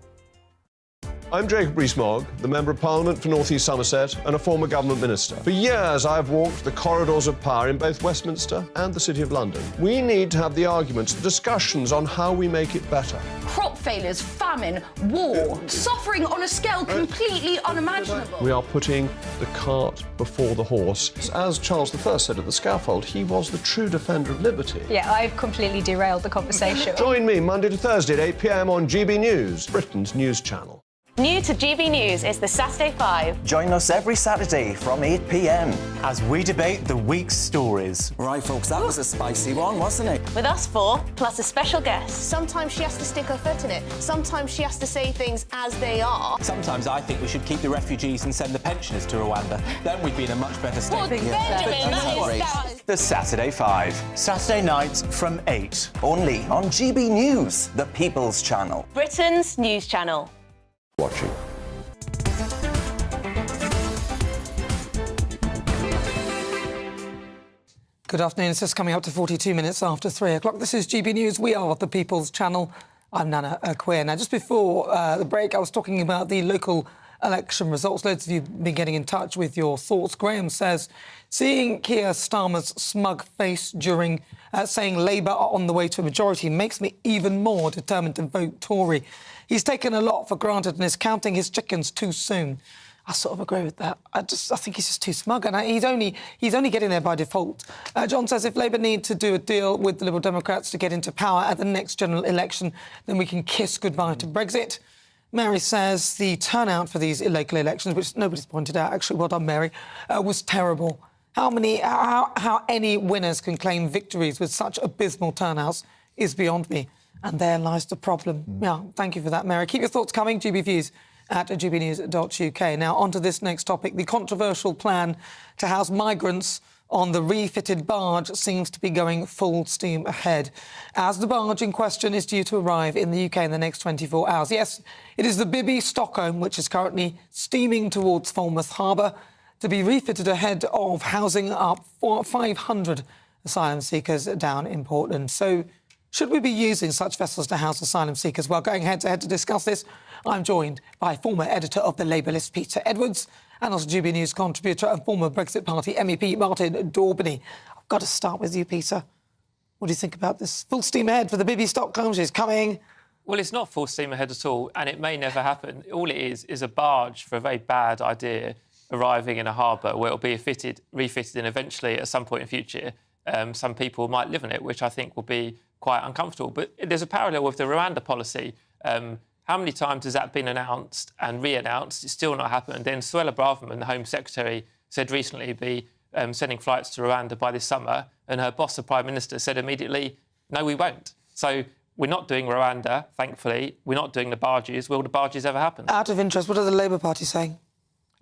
I'm Jacob Rees-Mogg, the Member of Parliament for North East Somerset and a former government minister. For years, I've walked the corridors of power in both Westminster and the City of London. We need to have the arguments, the discussions on how we make it better. Crop failures, famine, war, suffering on a scale completely unimaginable. We are putting the cart before the horse. As Charles I said at the scaffold, he was the true defender of liberty. Yeah, I've completely derailed the conversation. Join me Monday to Thursday at 8 p.m. on GB News, Britain's news channel. New to GB News is the Saturday 5. Join us every Saturday from 8 p.m. as we debate the week's stories. Right, folks, that was a spicy one, wasn't it? With us four, plus a special guest. Sometimes she has to stick her foot in it. Sometimes she has to say things as they are. Sometimes I think we should keep the refugees and send the pensioners to Rwanda. Then we'd be in a much better state. Well, Benjamin, that is... The Saturday 5. Saturday nights from 8. Only on GB News, the People's Channel. Britain's news channel. Watching. Good afternoon. It's just coming up to 42 minutes after 3 o'clock. This is GB News. We are the People's Channel. I'm Nana Akua. Now, just before the break, I was talking about the local election results. Loads of you have been getting in touch with your thoughts. Graham says, seeing Keir Starmer's smug face during saying Labour are on the way to a majority makes me even more determined to vote Tory. He's taken a lot for granted and is counting his chickens too soon. I sort of agree with that. I think he's just too smug, and he's only getting there by default. John says if Labour need to do a deal with the Liberal Democrats to get into power at the next general election, then we can kiss goodbye to Brexit. Mary says the turnout for these local elections, which nobody's pointed out, actually, well done, Mary, was terrible. How any winners can claim victories with such abysmal turnouts is beyond me. And there lies the problem. Yeah, thank you for that, Mary. Keep your thoughts coming. GBviews at gbnews.uk. Now, on to this next topic. The controversial plan to house migrants on the refitted barge seems to be going full steam ahead, as the barge in question is due to arrive in the UK in the next 24 hours. Yes, it is the Bibby Stockholm, which is currently steaming towards Falmouth Harbour, to be refitted ahead of housing up 500 asylum seekers down in Portland. So, should we be using such vessels to house asylum seekers? Well, going head-to-head to discuss this, I'm joined by former editor of the Labour list, Peter Edwards, and also GB News contributor and former Brexit Party MEP, Martin Daubney. I've got to start with you, Peter. What do you think about this? Full steam ahead for the Bibby Stockholm. She's coming. Well, it's not full steam ahead at all, and it may never happen. All it is a barge for a very bad idea arriving in a harbour where it'll be refitted and eventually, at some point in future, some people might live in it, which I think will be quite uncomfortable. But there's a parallel with the Rwanda policy. how many times has that been announced and re-announced? It's still not happened. Then Suella Braverman, the Home Secretary, said recently he'd be sending flights to Rwanda by this summer, and her boss, the Prime Minister, said immediately, no, we won't. So we're not doing Rwanda, thankfully. We're not doing the barges. Will the barges ever happen? Out of interest, what are the Labour Party saying?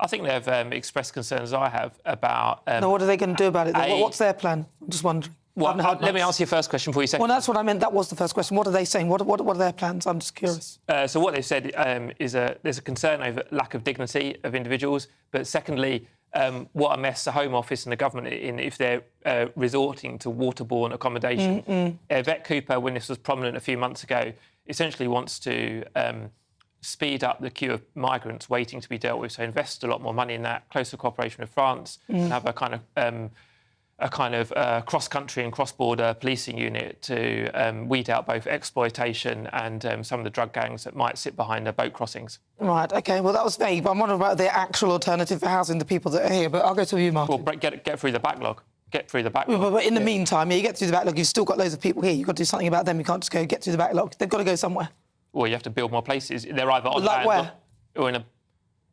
I think they've expressed concerns I have about... no, what are they going to do about it? What's their plan? I'm just wondering. Well, let me answer your first question before you second. Well, that's what I meant. That was the first question. What are they saying? What are their plans? I'm just curious. So what they've said is there's a concern over lack of dignity of individuals, but secondly, what a mess the Home Office and the government are in if they're resorting to waterborne accommodation. Yvette Cooper, when this was prominent a few months ago, essentially wants to speed up the queue of migrants waiting to be dealt with, so invest a lot more money in that, closer cooperation with France, and have a kind of cross-country and cross-border policing unit to weed out both exploitation and some of the drug gangs that might sit behind the boat crossings. Right, OK, well, that was vague, but I'm wondering about the actual alternative for housing the people that are here, but I'll go to you, Martin. Well, get through the backlog. Get through the backlog. But in the meantime, you get through the backlog, you've still got loads of people here, you've got to do something about them, you can't just go get through the backlog. They've got to go somewhere. Well, you have to build more places. They're either on like land where? or in a...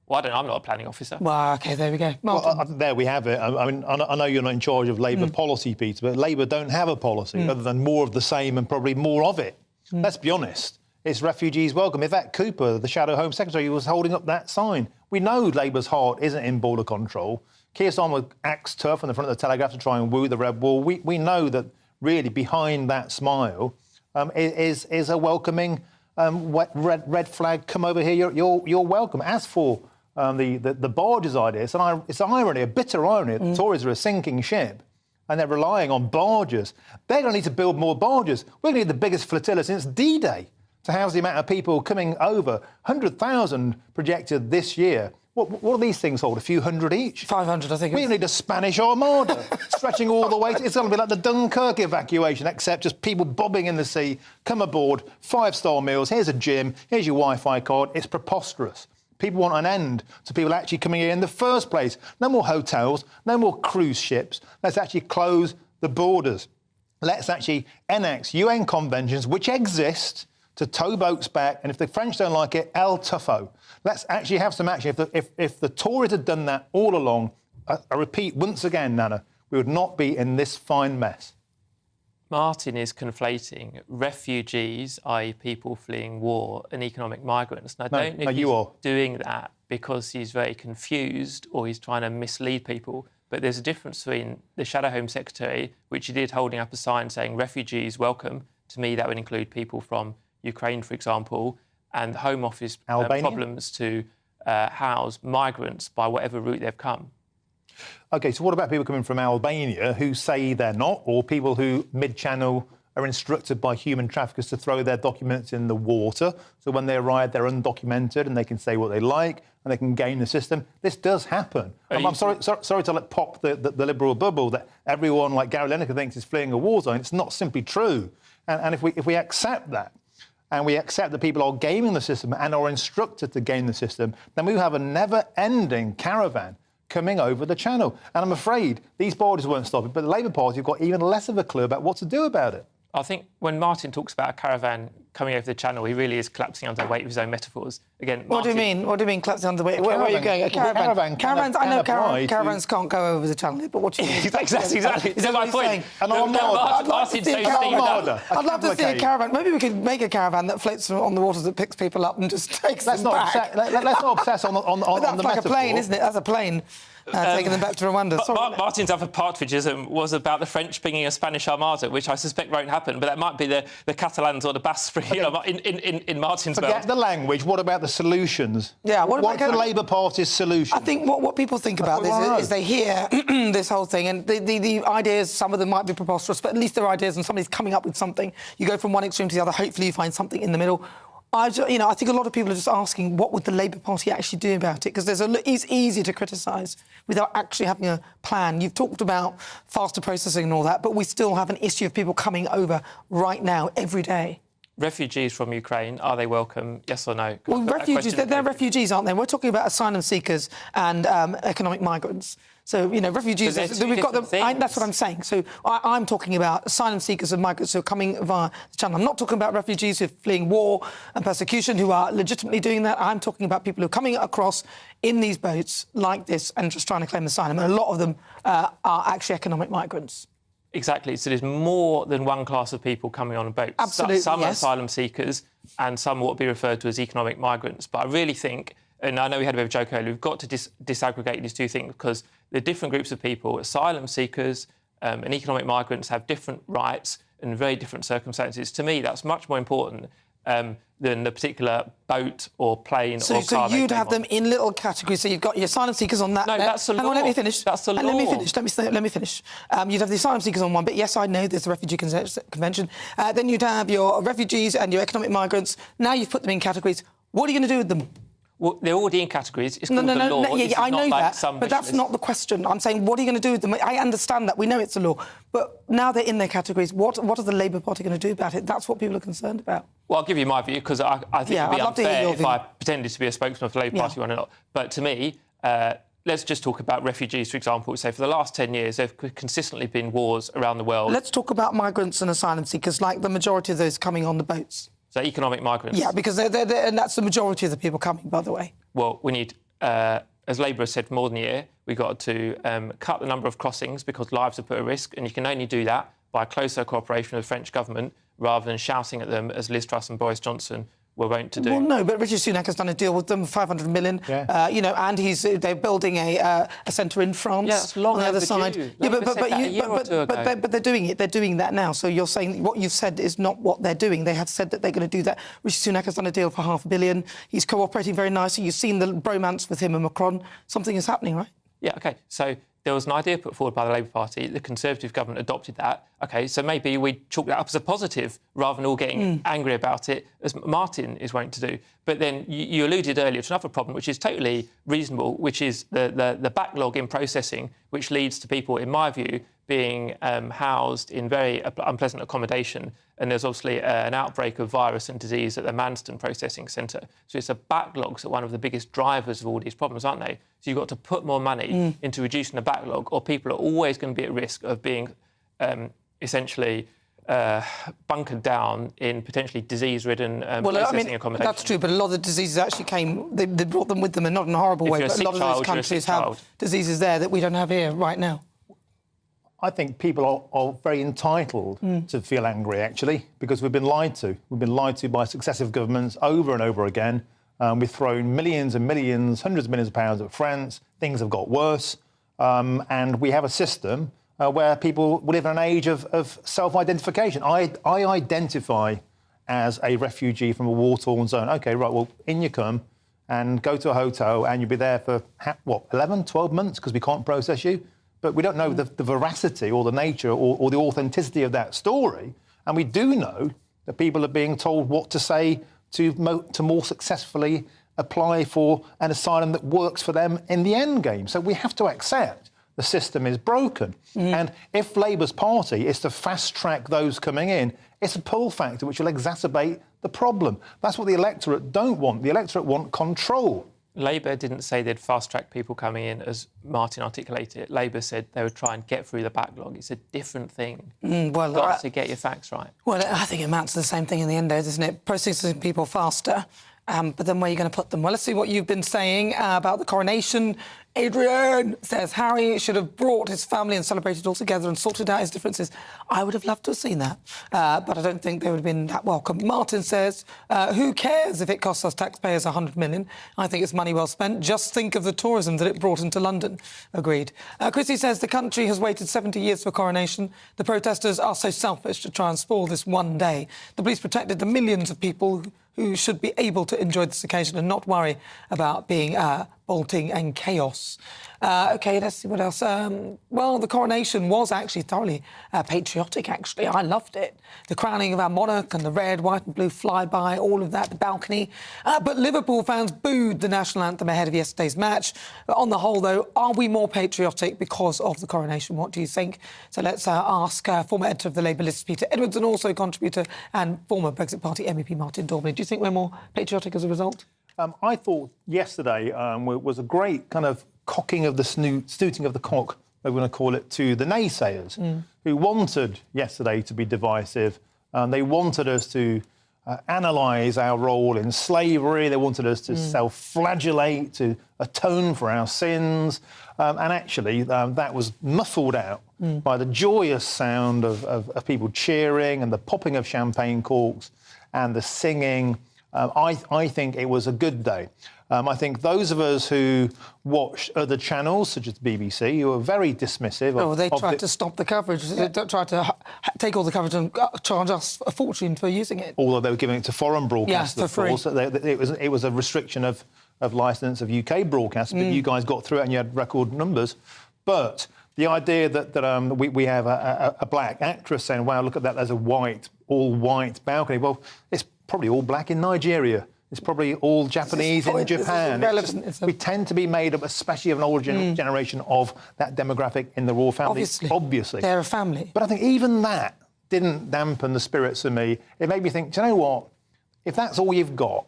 Well, I don't know, I'm not a planning officer. Well, OK, there we go. Martin. Well, there we have it. I mean, I know you're not in charge of Labour policy, Peter, but Labour don't have a policy other than more of the same and probably more of it. Let's be honest. It's refugees welcome. Yvette Cooper, the Shadow Home Secretary, was holding up that sign. We know Labour's heart isn't in border control. Keir Starmer axed turf on the front of the Telegraph to try and woo the red wall. We know that really behind that smile is a welcoming red flag. Come over here. You're welcome. As for the barges idea, it's an irony, a bitter irony. The Tories are a sinking ship and they're relying on barges. They're going to need to build more barges. We're going to need the biggest flotilla since D-Day to house the amount of people coming over. 100,000 projected this year. What do these things hold? A few hundred each? 500, I think. We need a Spanish armada stretching all the way. It's going to be like the Dunkirk evacuation, except just people bobbing in the sea. Come aboard, 5-star meals, here's a gym, here's your Wi-Fi card. It's preposterous. People want an end to people actually coming here in the first place. No more hotels, no more cruise ships. Let's actually close the borders. Let's actually annex UN conventions, which exist, to tow boats back, and if the French don't like it, El Tuffo. Let's actually have some action. If the Tories had done that all along, I repeat once again, Nana, we would not be in this fine mess. Martin is conflating refugees, i.e. people fleeing war, and economic migrants. And I don't know if he's doing that because he's very confused or he's trying to mislead people. But there's a difference between the Shadow Home Secretary, which he did holding up a sign saying refugees welcome. To me, that would include people from Ukraine, for example, and the Home Office problems to house migrants by whatever route they've come. OK, so what about people coming from Albania who say they're not, or people who mid-channel are instructed by human traffickers to throw their documents in the water, so when they arrive they're undocumented and they can say what they like and they can game the system? This does happen. I'm sorry to let pop the Liberal bubble that everyone like Gary Lineker thinks is fleeing a war zone. It's not simply true. And if we accept that, and we accept that people are gaming the system and are instructed to game the system, then we have a never-ending caravan coming over the channel. And I'm afraid these borders won't stop it, but the Labour Party have got even less of a clue about what to do about it. I think when Martin talks about a caravan coming over the channel, he really is collapsing under the weight of his own metaphors. Again, What do you mean? What do you mean collapsing under the weight? Where are you going? A caravan? Caravans, I know caravans can't go over the channel, but what do you mean? Exactly. Is that my point? I'd love to see a caravan. Maybe we could make a caravan that floats on the waters that picks people up and just takes them back. Let's not obsess on the That's like a plane, isn't it? That's a plane. Taking them back to Rwanda. Martin's other Patriotism was about the French bringing a Spanish armada, which I suspect won't happen, but that might be the Catalans or the Basques in Martin's world. Forget the language. What about the solutions? Yeah. What's the Labour Party's solution? I think what people think about this is they hear this whole thing, and the ideas, some of them might be preposterous, but at least they're ideas, and somebody's coming up with something. You go from one extreme to the other. Hopefully, you find something in the middle. I think a lot of people are just asking, what would the Labour Party actually do about it? Because it's easy to criticise without actually having a plan. You've talked about faster processing and all that, but we still have an issue of people coming over right now, every day. Refugees from Ukraine, are they welcome? Yes or no? Well, refugees, they're refugees, aren't they? We're talking about asylum seekers and economic migrants. So, you know, refugees, But they're we've got them. two different That's what I'm saying. So I'm talking about asylum seekers and migrants who are coming via the channel. I'm not talking about refugees who are fleeing war and persecution who are legitimately doing that. I'm talking about people who are coming across in these boats like this and just trying to claim asylum. And a lot of them are actually economic migrants. Exactly. So there's more than one class of people coming on a boat. Absolutely, Some are yes. asylum seekers and some what would be referred to as economic migrants. But I really think, and I know we had a bit of a joke earlier, we've got to disaggregate these two things because the different groups of people, asylum seekers and economic migrants, have different rights and very different circumstances. To me, that's much more important than the particular boat or plane or car. So you'd have them in little categories. So you've got your asylum seekers on that. No, that's the law. Hang on, let me finish. That's the law. Let me finish. You'd have the asylum seekers on one bit. Yes, I know there's the Refugee Convention. Then you'd have your refugees and your economic migrants. Now you've put them in categories. What are you going to do with them? Well, they're already in categories. It's called the law. I know that, but that's not the question. I'm saying, what are you going to do with them? I understand that. We know it's a law. But now they're in their categories. What are the Labour Party going to do about it? That's what people are concerned about. Well, I'll give you my view, because I think it would be unfair if I pretended to be a spokesman for the Labour Party one or not. But to me, let's just talk about refugees, for example. So for the last 10 years, there have consistently been wars around the world. Let's talk about migrants and asylum seekers, like the majority of those coming on the boats. So economic migrants. Yeah, because they're and that's the majority of the people coming, by the way. Well, we need, as Labour has said for more than a year, we've got to cut the number of crossings because lives are put at risk, and you can only do that by closer cooperation with the French government rather than shouting at them, as Liz Truss and Boris Johnson were wont to do. Well, no, but Rishi Sunak has done a deal with them, 500 million, you know, and they're building a centre in France. Yeah, it's long on the other overdue. side. Yeah, but they're doing it. They're doing that now. So you're saying what you've said is not what they're doing. They have said that they're going to do that. Rishi Sunak has done a deal for $500 million. He's cooperating very nicely. You've seen the bromance with him and Macron. Something is happening, right? Yeah, OK. So there was an idea put forward by the Labour Party. The Conservative government adopted that. OK, so maybe we chalk that up as a positive rather than all getting angry about it, as Martin is wont to do. But then you alluded earlier to another problem, which is totally reasonable, which is the backlog in processing, which leads to people, in my view, being housed in very unpleasant accommodation. And there's obviously an outbreak of virus and disease at the Manston Processing Centre. So it's the backlogs that are one of the biggest drivers of all these problems, aren't they? So you've got to put more money into reducing the backlog, or people are always going to be at risk of being essentially bunkered down in potentially disease-ridden processing accommodation. That's true, but a lot of the diseases actually they brought them with them, and not in a horrible way, but a lot of those countries have diseases there that we don't have here right now. I think people are very entitled to feel angry, actually, because we've been lied to. We've been lied to by successive governments over and over again. We've thrown millions and millions, hundreds of millions of pounds at France. Things have got worse. And we have a system where people live in an age of self-identification. I identify as a refugee from a war-torn zone. OK, right, well, in you come and go to a hotel and you'll be there for, 11, 12 months because we can't process you. But we don't know the veracity or the nature or the authenticity of that story. And we do know that people are being told what to say to more successfully apply for an asylum that works for them in the end game. So we have to accept the system is broken. And if Labour's party is to fast-track those coming in, it's a pull factor which will exacerbate the problem. That's what the electorate don't want. The electorate want control. Labour didn't say they'd fast-track people coming in, as Martin articulated it. Labour said they would try and get through the backlog. It's a different thing. You've got to get your facts right. Well, I think it amounts to the same thing in the end, doesn't it? Processing people faster. But then where are you going to put them? Well, let's see what you've been saying about the coronation. Adrian says Harry should have brought his family and celebrated all together and sorted out his differences. I would have loved to have seen that, but I don't think they would have been that welcome. Martin says, who cares if it costs us taxpayers $100 million? I think it's money well spent. Just think of the tourism that it brought into London. Agreed. Chrissy says the country has waited 70 years for coronation. The protesters are so selfish to try and spoil this one day. The police protected the millions of people who should be able to enjoy this occasion and not worry about being bolting and chaos. OK, let's see what else. Well, the coronation was actually thoroughly patriotic, actually. I loved it. The crowning of our monarch and the red, white and blue flyby, all of that, the balcony. But Liverpool fans booed the national anthem ahead of yesterday's match. But on the whole, though, are we more patriotic because of the coronation? What do you think? So let's ask former editor of the Labour list, Peter Edwards, and also contributor and former Brexit Party MEP Martin Daubney. Do you think we're more patriotic as a result? I thought yesterday was a great kind of cocking of the snooting of the cock, we're going to call it, to the naysayers who wanted yesterday to be divisive. They wanted us to analyse our role in slavery. They wanted us to self-flagellate, to atone for our sins. And actually, that was muffled out by the joyous sound of people cheering and the popping of champagne corks and the singing. I think it was a good day. I think those of us who watched other channels, such as the BBC, who were very dismissive... they tried to stop the coverage. They tried to take all the coverage and charge us a fortune for using it. Although they were giving it to foreign broadcasters, for free. Of course. It was a restriction of licence of UK broadcasters, but you guys got through it and you had record numbers. But the idea that we have a black actress saying, wow, look at that, there's a all-white balcony. Well, it's probably all black in Nigeria. It's probably all Japanese in Japan. We tend to be made up, especially of an older generation, of that demographic in the royal family. Obviously. They're a family. But I think even that didn't dampen the spirits of me. It made me think, do you know what? If that's all you've got,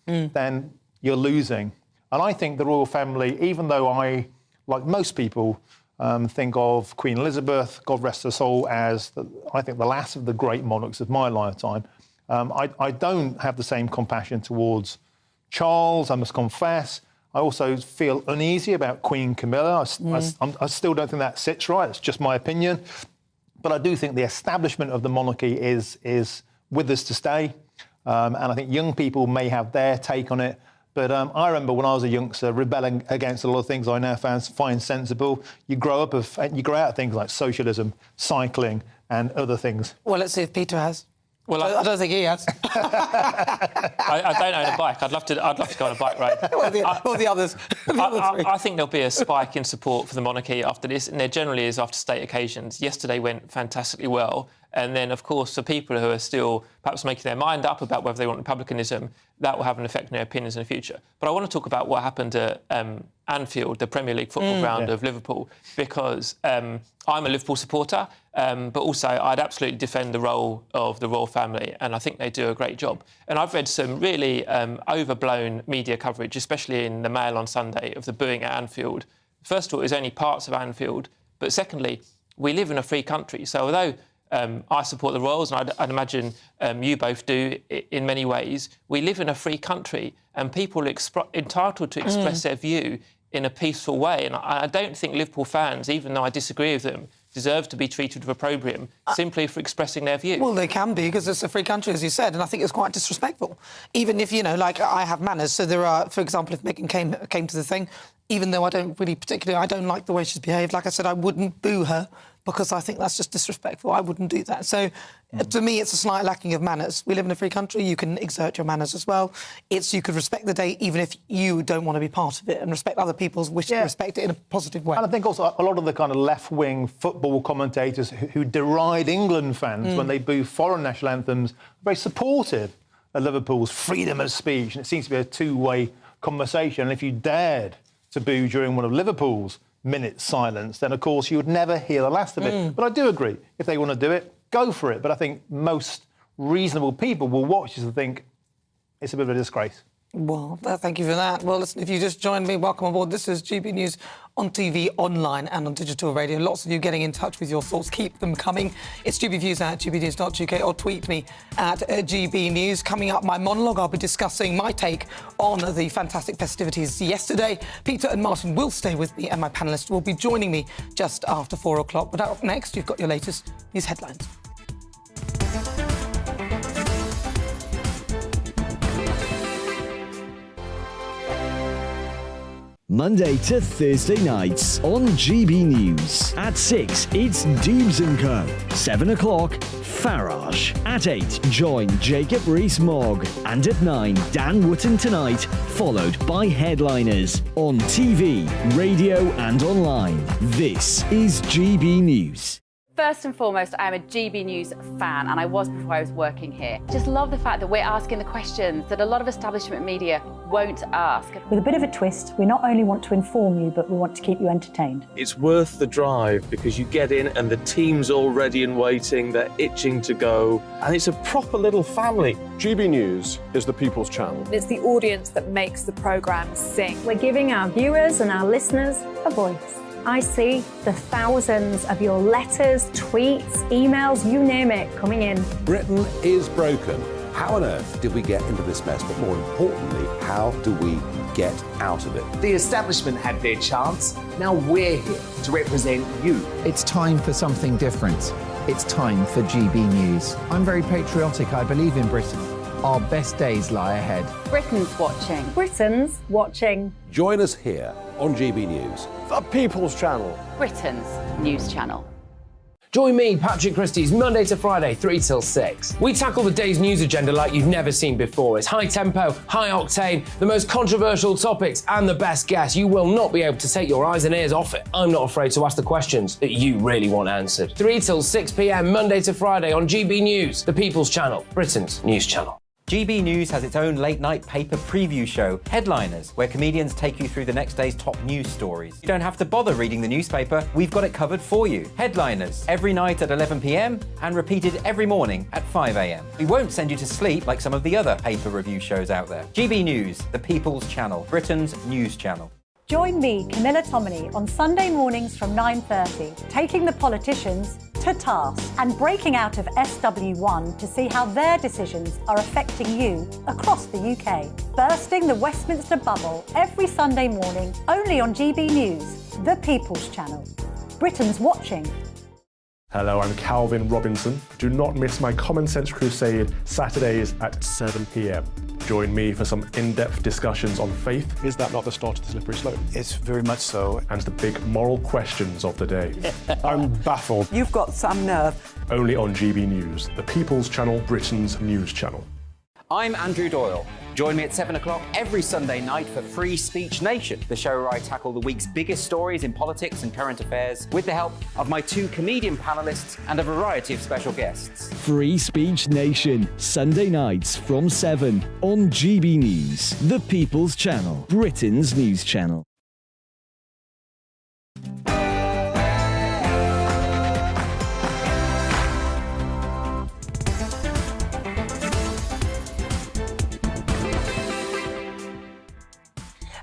then you're losing. And I think the royal family, even though I, like most people, think of Queen Elizabeth, God rest her soul, as, I think, the last of the great monarchs of my lifetime, I don't have the same compassion towards Charles, I must confess. I also feel uneasy about Queen Camilla. I still don't think that sits right. It's just my opinion. But I do think the establishment of the monarchy is with us to stay. And I think young people may have their take on it. But I remember when I was a youngster rebelling against a lot of things I now find sensible. You grow out of things like socialism, cycling and other things. Well, let's see if Peter has. Well, I don't think he has. I don't own a bike. I'd love to go on a bike ride. Well, the others. I think there'll be a spike in support for the monarchy after this, and there generally is after state occasions. Yesterday went fantastically well. And then, of course, for people who are still perhaps making their mind up about whether they want republicanism, that will have an effect on their opinions in the future. But I want to talk about what happened at Anfield, the Premier League football ground of Liverpool, because I'm a Liverpool supporter, but also I'd absolutely defend the role of the royal family, and I think they do a great job. And I've read some really overblown media coverage, especially in the Mail on Sunday, of the booing at Anfield. First of all, it was only parts of Anfield, but secondly, we live in a free country, so although I support the Royals, and I'd imagine you both do in many ways, we live in a free country and people are entitled to express their view in a peaceful way. And I don't think Liverpool fans, even though I disagree with them, deserve to be treated with opprobrium simply for expressing their view. Well, they can be, because it's a free country, as you said, and I think it's quite disrespectful. Even if, like, I have manners, so there are, for example, if Meghan came to the thing, even though I don't like the way she's behaved, like I said, I wouldn't boo her, because I think that's just disrespectful. I wouldn't do that. So, to me, it's a slight lacking of manners. We live in a free country. You can exert your manners as well. You could respect the day even if you don't want to be part of it, and respect other people's wish to respect it in a positive way. And I think also a lot of the kind of left-wing football commentators who deride England fans when they boo foreign national anthems are very supportive of Liverpool's freedom of speech, and it seems to be a two-way conversation. And if you dared to boo during one of Liverpool's minute silence, then of course you would never hear the last of it. But I do agree, if they want to do it, go for it. But I think most reasonable people will watch this and think it's a bit of a disgrace. Well, thank you for that. Well, listen, if you just joined me, welcome aboard. This is GB News on TV, online and on digital radio. Lots of you getting in touch with your thoughts. Keep them coming. It's GBViews at gbnews.uk or tweet me at GB News. Coming up, my monologue, I'll be discussing my take on the fantastic festivities yesterday. Peter and Martin will stay with me, and my panellists will be joining me just after 4 o'clock. But up next, you've got your latest news headlines. Monday to Thursday nights on GB News. At 6, it's Dubes & Co. 7 o'clock, Farage. At 8, join Jacob Rees-Mogg. And at 9, Dan Wootton Tonight, followed by Headliners. On TV, radio and online. This is GB News. First and foremost, I am a GB News fan, and I was before I was working here. Just love the fact that we're asking the questions that a lot of establishment media won't ask. With a bit of a twist, we not only want to inform you, but we want to keep you entertained. It's worth the drive because you get in and the team's all ready and waiting, they're itching to go, and it's a proper little family. GB News is the people's channel. It's the audience that makes the programme sing. We're giving our viewers and our listeners a voice. I see the thousands of your letters, tweets, emails, you name it, coming in. Britain is broken. How on earth did we get into this mess? But more importantly, how do we get out of it? The establishment had their chance. Now we're here to represent you. It's time for something different. It's time for GB News. I'm very patriotic. I believe in Britain. Our best days lie ahead. Britain's watching. Britain's watching. Join us here on GB News. The people's channel. Britain's news channel. Join me, Patrick Christie's Monday to Friday, 3 till 6. We tackle the day's news agenda like you've never seen before. It's high tempo, high octane, the most controversial topics, and the best guests. You will not be able to take your eyes and ears off it. I'm not afraid to ask the questions that you really want answered. 3 till 6 p.m, Monday to Friday on GB News, the People's Channel, Britain's news channel. GB News has its own late-night paper preview show, Headliners, where comedians take you through the next day's top news stories. You don't have to bother reading the newspaper, we've got it covered for you. Headliners, every night at 11 p.m, and repeated every morning at 5 a.m. We won't send you to sleep like some of the other paper review shows out there. GB News, the People's Channel, Britain's news channel. Join me, Camilla Tominey, on Sunday mornings from 9:30, taking the politicians to task and breaking out of SW1 to see how their decisions are affecting you across the UK. Bursting the Westminster bubble every Sunday morning, only on GB News, the People's Channel. Britain's watching. Hello, I'm Calvin Robinson. Do not miss my Common Sense Crusade Saturdays at 7 p.m. Join me for some in-depth discussions on faith. Is that not the start of the slippery slope? It's very much so. And the big moral questions of the day. I'm baffled. You've got some nerve. Only on GB News, the People's Channel, Britain's news channel. I'm Andrew Doyle. Join me at 7 o'clock every Sunday night for Free Speech Nation, the show where I tackle the week's biggest stories in politics and current affairs with the help of my 2 comedian panelists and a variety of special guests. Free Speech Nation, Sunday nights from 7 on GB News, the People's Channel, Britain's news channel.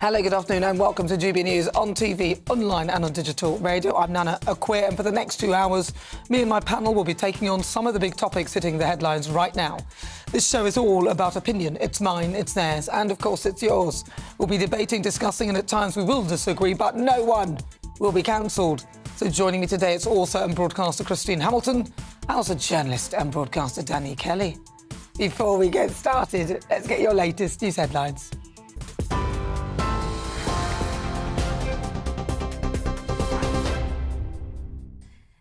Hello, good afternoon and welcome to GB News on TV, online and on digital radio. I'm Nana Akua, and for the next 2 hours, me and my panel will be taking on some of the big topics hitting the headlines right now. This show is all about opinion. It's mine, it's theirs, and of course it's yours. We'll be debating, discussing, and at times we will disagree, but no one will be cancelled. So joining me today, it's author and broadcaster Christine Hamilton, and also journalist and broadcaster Danny Kelly. Before we get started, let's get your latest news headlines.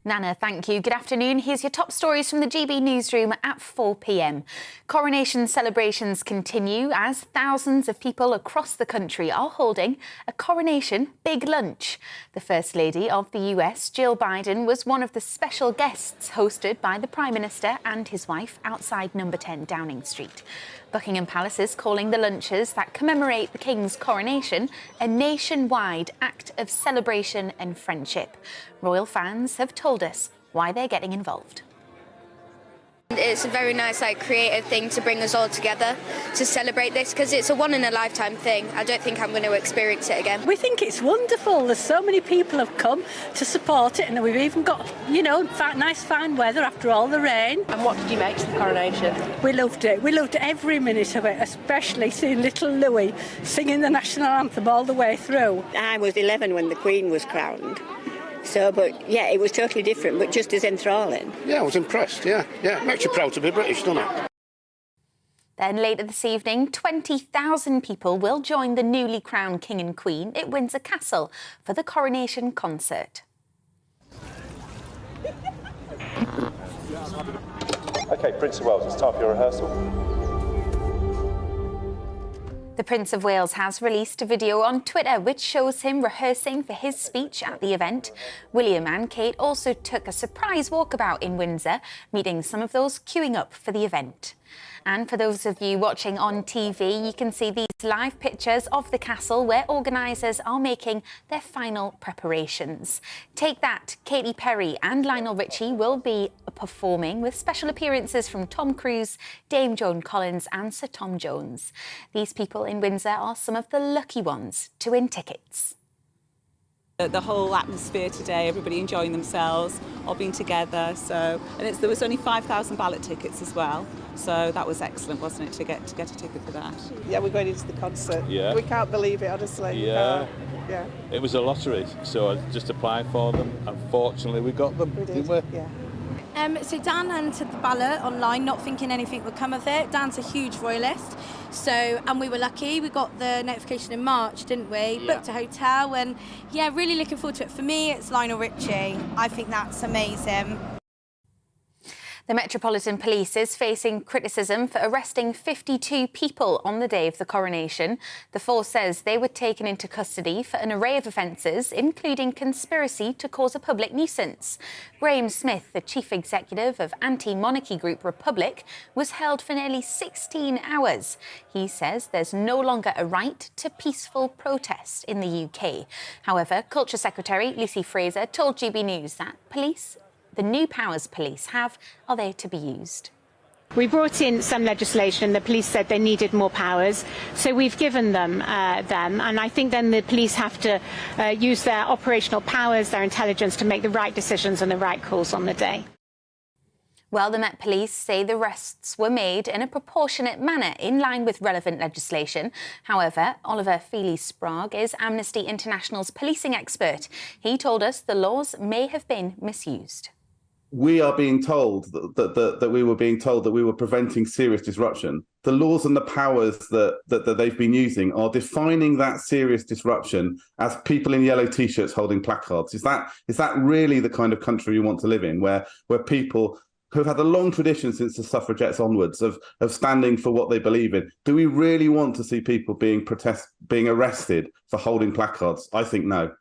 Nana, thank you. Good afternoon. Here's your top stories from the GB newsroom at 4 p.m. Coronation celebrations continue as thousands of people across the country are holding a coronation big lunch. The First Lady of the US, Jill Biden, was one of the special guests hosted by the Prime Minister and his wife outside number 10 Downing Street. Buckingham Palace is calling the lunches that commemorate the King's coronation a nationwide act of celebration and friendship. Royal fans have told us why they're getting involved. It's a very nice, creative thing to bring us all together to celebrate this, because it's a one-in-a-lifetime thing. I don't think I'm going to experience it again. We think it's wonderful. There's so many people have come to support it, and we've even got, nice fine weather after all the rain. And what did you make of the coronation? We loved it. We loved every minute of it, especially seeing little Louis singing the national anthem all the way through. I was 11 when the Queen was crowned. It was totally different, but just as enthralling. Yeah, I was impressed, yeah. Makes you proud to be British, doesn't it? Then later this evening, 20,000 people will join the newly crowned King and Queen at Windsor Castle for the coronation concert. OK, Prince of Wales, it's time for your rehearsal. The Prince of Wales has released a video on Twitter which shows him rehearsing for his speech at the event. William and Kate also took a surprise walkabout in Windsor, meeting some of those queuing up for the event. And for those of you watching on TV, you can see these live pictures of the castle where organisers are making their final preparations. Take That, Katy Perry and Lionel Richie will be performing with special appearances from Tom Cruise, Dame Joan Collins and Sir Tom Jones. These people in Windsor are some of the lucky ones to win tickets. The whole atmosphere today, everybody enjoying themselves, all being together. And there was only 5,000 ballot tickets as well. So that was excellent, wasn't it, to get a ticket for that? Yeah, we're going into the concert. Yeah. We can't believe it, honestly. Yeah. Yeah. It was a lottery, so I just applied for them. Unfortunately, we got them, didn't we? Yeah. So Dan entered the ballot online, not thinking anything would come of it. Dan's a huge royalist, and we were lucky. We got the notification in March, didn't we? Yeah. Booked a hotel, and yeah, really looking forward to it. For me, it's Lionel Richie. I think that's amazing. The Metropolitan Police is facing criticism for arresting 52 people on the day of the coronation. The force says they were taken into custody for an array of offences, including conspiracy to cause a public nuisance. Graham Smith, the chief executive of anti-monarchy group Republic, was held for nearly 16 hours. He says there's no longer a right to peaceful protest in the UK. However, Culture Secretary Lucy Fraser told GBNews that the new powers police have are there to be used. We brought in some legislation. The police said they needed more powers, so we've given them and I think then the police have to use their operational powers, their intelligence to make the right decisions and the right calls on the day. Well, the Met Police say the arrests were made in a proportionate manner in line with relevant legislation. However, Oliver Feely-Sprague is Amnesty International's policing expert. He told us the laws may have been misused. We are being told that we were being told that we were preventing serious disruption. The laws and the powers that they've been using are defining that serious disruption as people in yellow T-shirts holding placards. Is that really the kind of country you want to live in, where people who've had a long tradition since the suffragettes onwards of standing for what they believe in? Do we really want to see people being arrested for holding placards? I think no.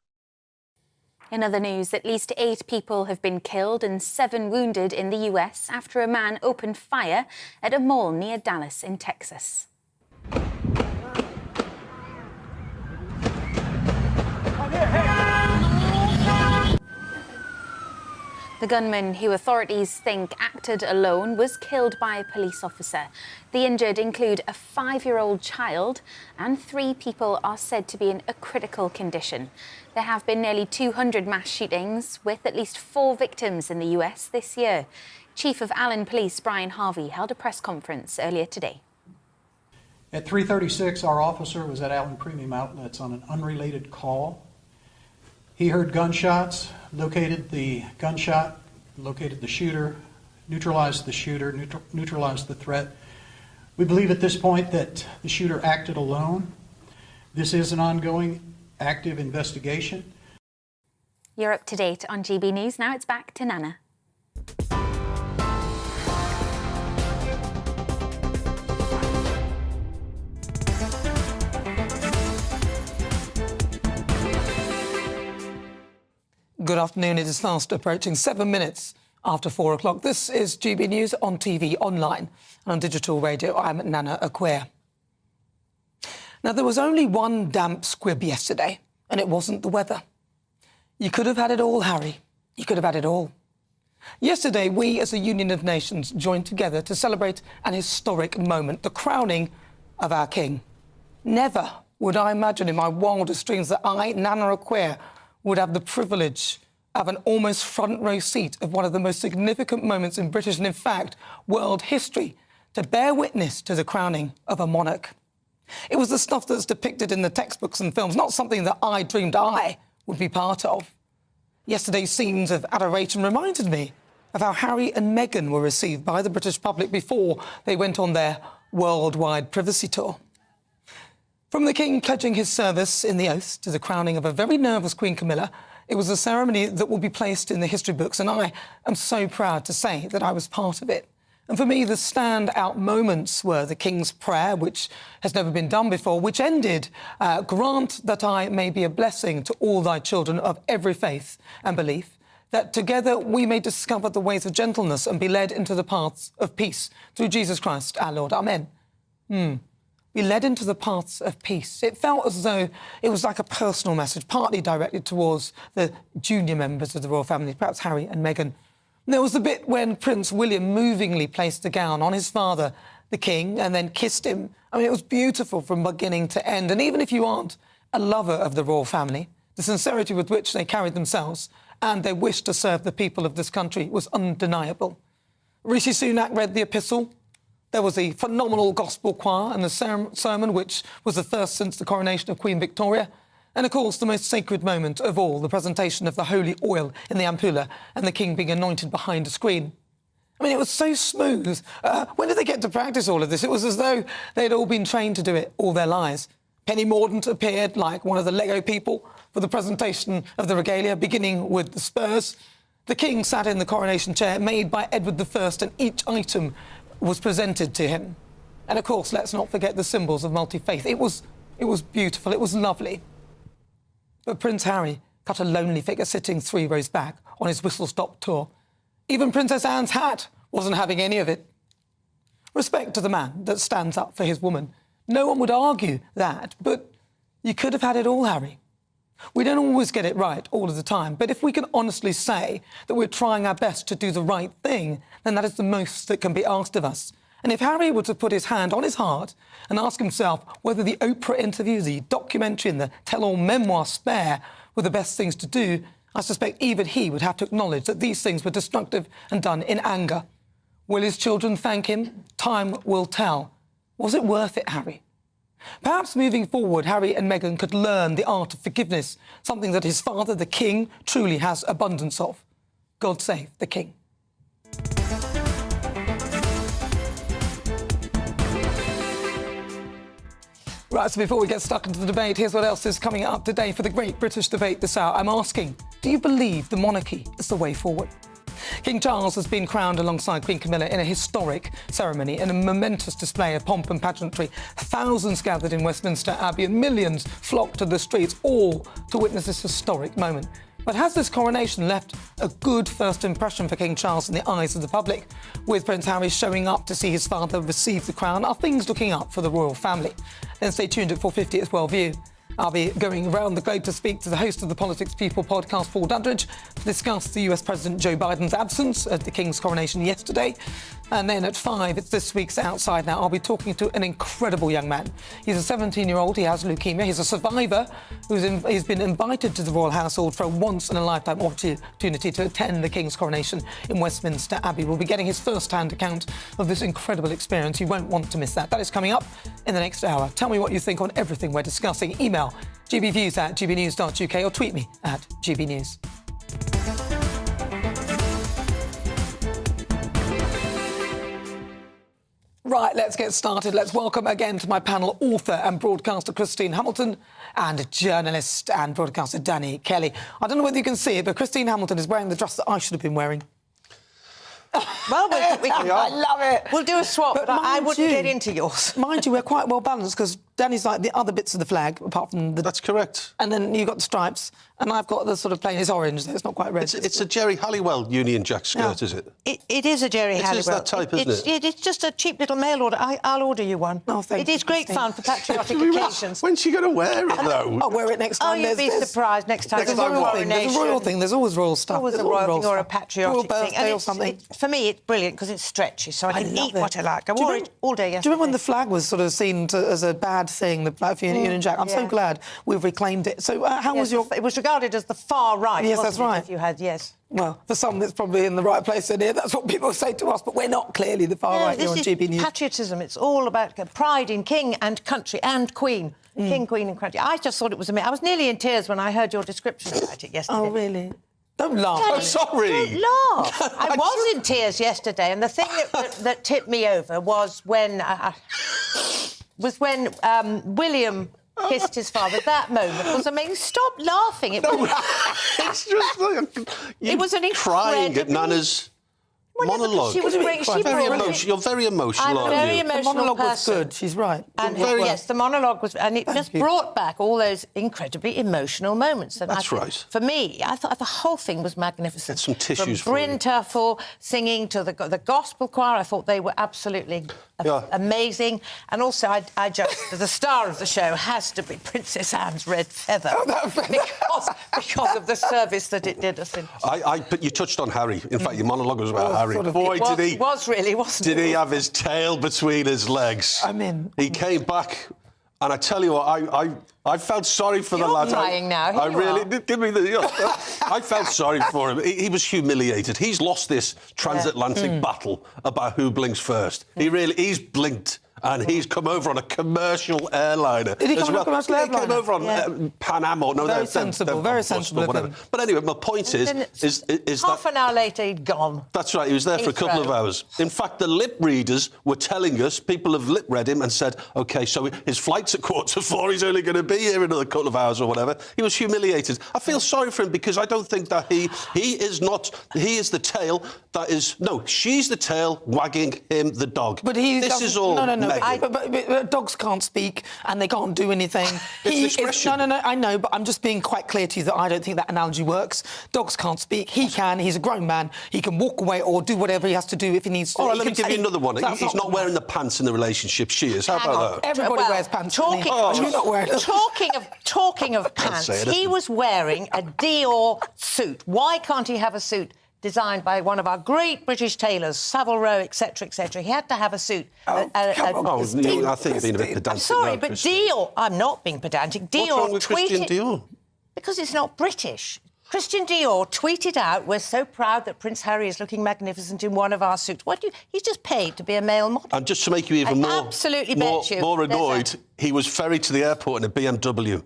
In other news, at least 8 people have been killed and 7 wounded in the US after a man opened fire at a mall near Dallas in Texas. The gunman, who authorities think acted alone, was killed by a police officer. The injured include a 5-year-old child, and 3 people are said to be in a critical condition. There have been nearly 200 mass shootings, with at least 4 victims in the US this year. Chief of Allen Police Brian Harvey held a press conference earlier today. At 3:36, our officer was at Allen Premium Outlets on an unrelated call. He heard gunshots, located the gunshot, located the shooter, neutralized the shooter, neutralized the threat. We believe at this point that the shooter acted alone. This is an ongoing, active investigation. You're up to date on GB News. Now it's back to Nana. Good afternoon. It is fast approaching 7 minutes after 4 o'clock. This is GB News on TV, online and on digital radio. I'm Nana Akua. Now, there was only one damp squib yesterday, and it wasn't the weather. You could have had it all, Harry. You could have had it all. Yesterday, we as a Union of Nations joined together to celebrate an historic moment, the crowning of our king. Never would I imagine in my wildest dreams that I, Nana Akua, would have the privilege of an almost front row seat of one of the most significant moments in British and, in fact, world history, to bear witness to the crowning of a monarch. It was the stuff that's depicted in the textbooks and films, not something that I dreamed I would be part of. Yesterday's scenes of adoration reminded me of how Harry and Meghan were received by the British public before they went on their worldwide privacy tour. From the King pledging his service in the oath to the crowning of a very nervous Queen Camilla, it was a ceremony that will be placed in the history books, and I am so proud to say that I was part of it. And for me, the standout moments were the King's Prayer, which has never been done before, which ended, grant that I may be a blessing to all thy children of every faith and belief, that together we may discover the ways of gentleness and be led into the paths of peace through Jesus Christ our Lord. Amen. Be led into the paths of peace. It felt as though it was like a personal message, partly directed towards the junior members of the royal family, perhaps Harry and Meghan. There was the bit when Prince William movingly placed the gown on his father, the King, and then kissed him. I mean, it was beautiful from beginning to end. And even if you aren't a lover of the royal family, the sincerity with which they carried themselves and their wish to serve the people of this country was undeniable. Rishi Sunak read the epistle. There was a phenomenal gospel choir and the sermon, which was the first since the coronation of Queen Victoria. And, of course, the most sacred moment of all, the presentation of the holy oil in the ampulla and the King being anointed behind a screen. I mean, it was so smooth. When did they get to practice all of this? It was as though they'd all been trained to do it all their lives. Penny Mordaunt appeared like one of the Lego people for the presentation of the regalia, beginning with the spurs. The King sat in the coronation chair made by Edward I, and each item was presented to him. And, of course, let's not forget the symbols of multi-faith. It was beautiful. It was lovely. But Prince Harry cut a lonely figure sitting 3 rows back on his whistle-stop tour. Even Princess Anne's hat wasn't having any of it. Respect to the man that stands up for his woman. No one would argue that, but you could have had it all, Harry. We don't always get it right all of the time, but if we can honestly say that we're trying our best to do the right thing, then that is the most that can be asked of us. And if Harry were to put his hand on his heart and ask himself whether the Oprah interview, the documentary and the tell-all memoir Spare were the best things to do, I suspect even he would have to acknowledge that these things were destructive and done in anger. Will his children thank him? Time will tell. Was it worth it, Harry? Perhaps moving forward, Harry and Meghan could learn the art of forgiveness, something that his father, the King, truly has abundance of. God save the King. Right, so before we get stuck into the debate, here's what else is coming up today for the Great British Debate this hour. I'm asking, do you believe the monarchy is the way forward? King Charles has been crowned alongside Queen Camilla in a historic ceremony and a momentous display of pomp and pageantry. Thousands gathered in Westminster Abbey and millions flocked to the streets, all to witness this historic moment. But has this coronation left a good first impression for King Charles in the eyes of the public? With Prince Harry showing up to see his father receive the crown, are things looking up for the royal family? Then stay tuned at 4:50 at Worldview. I'll be going around the globe to speak to the host of the Politics People podcast, Paul Dundridge, to discuss the US President Joe Biden's absence at the King's coronation yesterday. And then at 5, it's this week's Outside Now. I'll be talking to an incredible young man. He's a 17-year-old. He has leukemia. He's a survivor he's been invited to the royal household for a once-in-a-lifetime opportunity to attend the King's coronation in Westminster Abbey. We'll be getting his first-hand account of this incredible experience. You won't want to miss that. That is coming up in the next hour. Tell me what you think on everything we're discussing. Email gbviews@gbnews.uk or tweet me at gbnews. Right, let's get started. Let's welcome again to my panel author and broadcaster Christine Hamilton and journalist and broadcaster Danny Kelly. I don't know whether you can see it, but Christine Hamilton is wearing the dress that I should have been wearing. Well, I love it. We'll do a swap, but I wouldn't get into yours. Mind you, we're quite well balanced because Danny's like the other bits of the flag, apart from the... That's correct. And then you've got the stripes, and I've got the sort of plain... It's orange, it's not quite red. It's a Jerry Halliwell Union Jack skirt, is it? It is a Jerry Halliwell. It is that type, isn't it? It's just a cheap little mail order. I'll order you one. Oh, thank you. It is great fun for patriotic occasions. When's she going to wear it, though? I'll wear it next time. Oh, you'll be surprised next time. There's a royal thing. There's always royal stuff. Always a royal thing or a patriotic thing. And or something. For me, it's brilliant because it's stretchy, so I can eat what I like. I wore it all day yesterday. Do you remember when the flag was sort of seen as a bad thing, the flag for Union Jack? I'm so glad we've reclaimed it. So how was your... It was regarded as the far right, Yes, that's right. If you had, yes. Well, for some, it's probably in the right place in here. That's what people say to us, but we're not clearly the far right here on GB News. Patriotism. It's all about pride in king and country and queen. King, queen and country. I just thought it was amazing. I was nearly in tears when I heard your description about it yesterday. Oh, really? Don't laugh. I'm sorry. Don't laugh. I was in tears yesterday, and the thing that tipped me over was when William kissed his father. That moment was amazing. Stop laughing. It was, it's just like it was an crying incredible... at Nana's Monologue. She was great. She very brought emotional. You're very emotional, I'm a very aren't you? emotional The monologue person. was good. She's right. And yes, the monologue was, and it just brought back all those incredibly emotional moments. And That's right. For me, I thought the whole thing was magnificent. Some tissues From Bryn Tuffle singing to the gospel choir, I thought they were absolutely amazing. And also, I just the star of the show has to be Princess Anne's red feather because of the service that it did us in. But you touched on Harry. In fact, your monologue was about Harry. Boy, did he! Was really, wasn't it? Did he have his tail between his legs? I mean, he came back, and I tell you what, I felt sorry for the lad. You're crying now. I really did. Give me the. I felt sorry for him. He was humiliated. He's lost this transatlantic battle about who blinks first. He's blinked. And he's come over on a commercial airliner. Did he come on a commercial airliner? He came over on Pan Am or very sensible, very sensible. Whatever. But anyway, my point is half an hour later he'd gone. That's right. He was there for a couple of hours. In fact, the lip readers were telling us, people have lip read him and said, OK, so his flight's at 3:45. He's only going to be here another couple of hours or whatever. He was humiliated. I feel sorry for him because I don't think that he is the tail that is. No, she's the tail wagging him the dog. But this is all. No. But dogs can't speak and they can't do anything. I know, but I'm just being quite clear to you that I don't think that analogy works. Dogs can't speak. He can. He's a grown man. He can walk away or do whatever he has to do if he needs to. All right, let me give you another one. He's not wearing the pants in the relationship. She is. How about that? Everybody wears pants. Talking of pants, he was wearing a Dior suit. Why can't he have a suit designed by one of our great British tailors, Savile Row, etc., etc.? He had to have a suit. I think you're being a bit pedantic. I'm sorry, but Dior... I'm not being pedantic. Dior What's wrong with Christian Dior? Because it's not British. Christian Dior tweeted out, "We're so proud that Prince Harry is looking magnificent in one of our suits." He's just paid to be a male model. And just to make you even more annoyed, he was ferried to the airport in a BMW.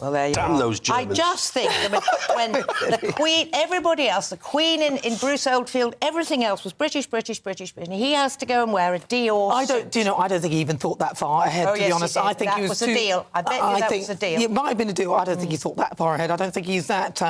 Well, there you Damn are. those Germans. I just think that when the Queen, everybody else, the Queen in Bruce Oldfield, everything else was British. And he has to go and wear a Dior I don't think he even thought that far ahead, to be honest. I think he was a deal. I bet you that was a deal. It might have been a deal. I don't think he thought that far ahead. I don't think he's that